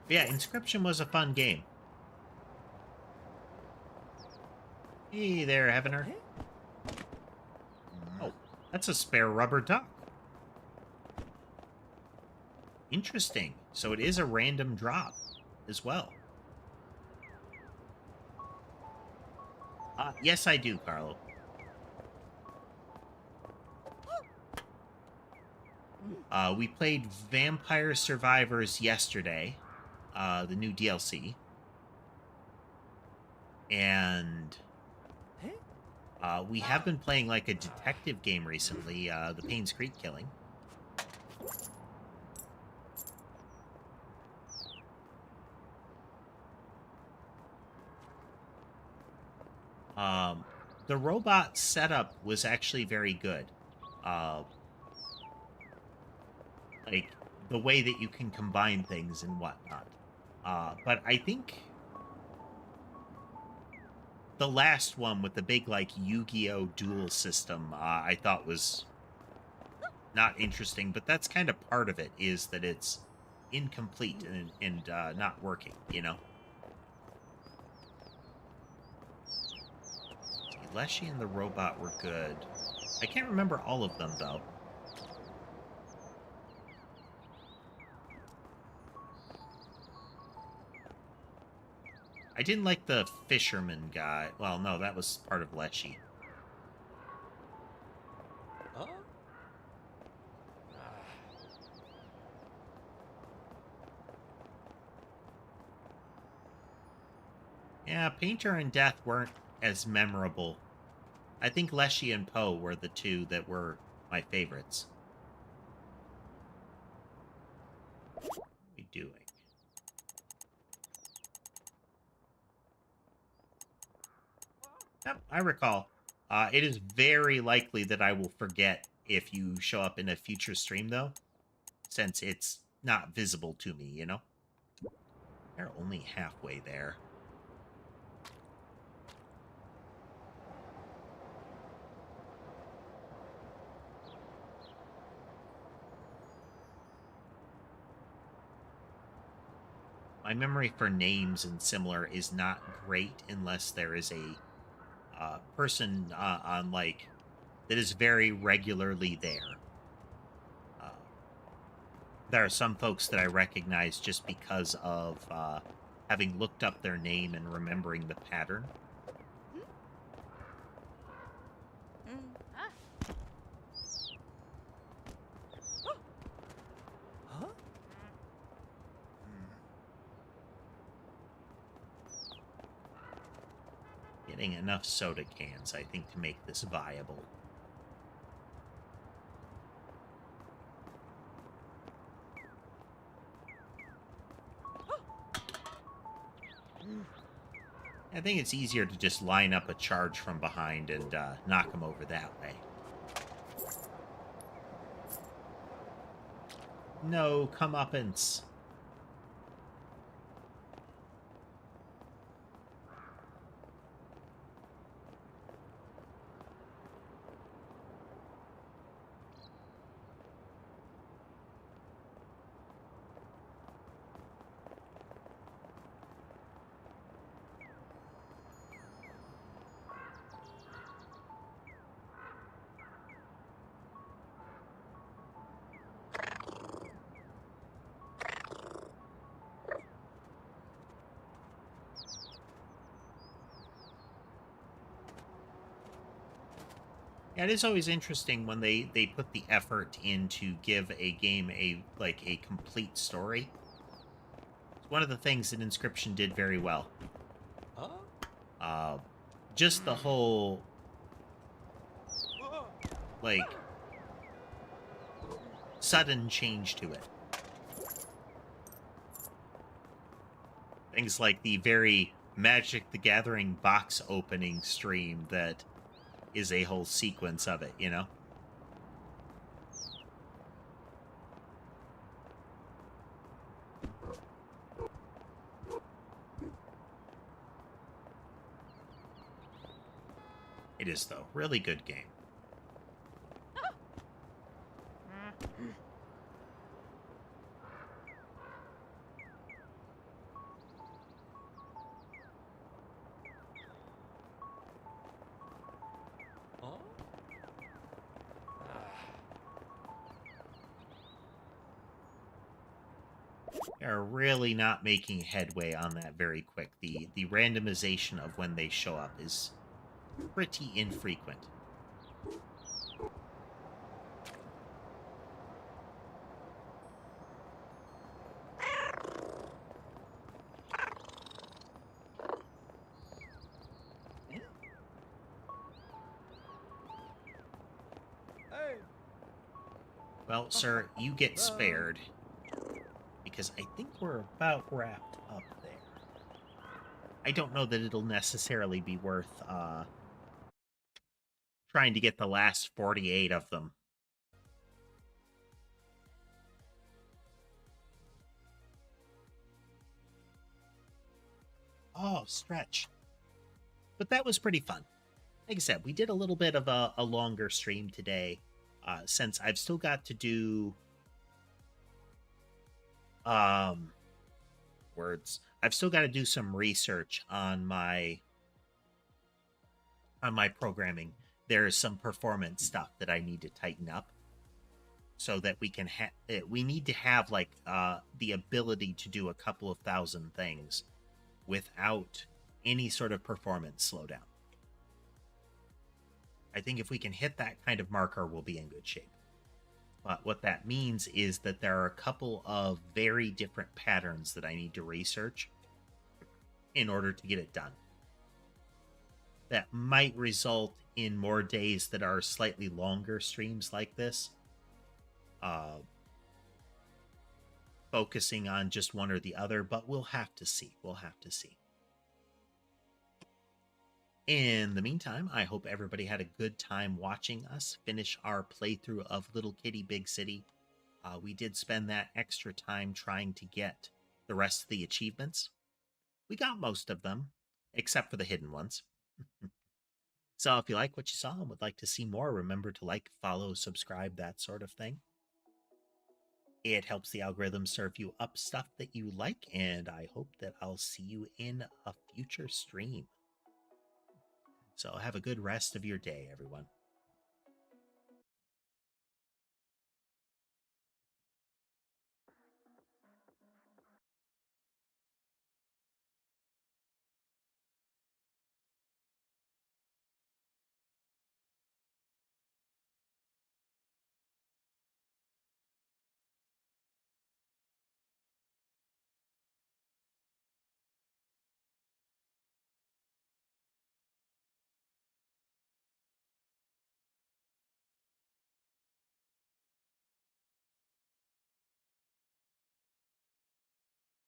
Yeah, Inscription was a fun game. Hey there, Heavener. Oh, that's a spare rubber duck. Interesting. So it is a random drop as well. Yes, I do, Carlo. We played Vampire Survivors yesterday, the new DLC. And we have been playing like a detective game recently, the Payne's Creek Killing. The robot setup was actually very good. like the way that you can combine things and whatnot. But I think the last one with the big like Yu-Gi-Oh duel system, I thought was not interesting. But that's kind of part of it, is that it's incomplete and not working. You know. See, Leshy and the robot were good. I can't remember all of them though. I didn't like the fisherman guy. Well, no, that was part of Leshy.
Huh?
Yeah, Painter and Death weren't as memorable. I think Leshy and Poe were the two that were my favorites. What are we doing? Yep, I recall. It is very likely that I will forget if you show up in a future stream, though, since it's not visible to me, you know? They're only halfway there. My memory for names and similar is not great unless there is a person on, like, that is very regularly there. There are some folks that I recognize just because of having looked up their name and remembering the pattern.
Huh?
Getting enough soda cans, I think, to make this viable. I think it's easier to just line up a charge from behind and knock them over that way. No comeuppance. Yeah, it is always interesting when they put the effort in to give a game a complete story. It's one of the things that Inscription did very well.
Huh?
Just the whole, like, sudden change to it. Things like the very Magic the Gathering box opening stream that is a whole sequence of it, you know? It is, though. Really good game.
Huh?
They're really not making headway on that very quick. The randomization of when they show up is pretty infrequent.
Hey.
Well, sir, you get spared, because I think we're about wrapped up there. I don't know that it'll necessarily be worth trying to get the last 48 of them. Oh, stretch. But that was pretty fun. Like I said, we did a little bit of a longer stream today, since I've still got to do words. I've still got to do some research on my programming. There's some performance stuff that I need to tighten up so that we can we need to have like the ability to do a couple of thousand things without any sort of performance slowdown. I think if we can hit that kind of marker, we'll be in good shape. But what that means is that there are a couple of very different patterns that I need to research in order to get it done. That might result in more days that are slightly longer streams like this, focusing on just one or the other, but we'll have to see. We'll have to see. In the meantime, I hope everybody had a good time watching us finish our playthrough of Little Kitty Big City. We did spend that extra time trying to get the rest of the achievements. We got most of them, except for the hidden ones. So if you like what you saw and would like to see more, remember to like, follow, subscribe, that sort of thing. It helps the algorithm serve you up stuff that you like, and I hope that I'll see you in a future stream. So have a good rest of your day, everyone.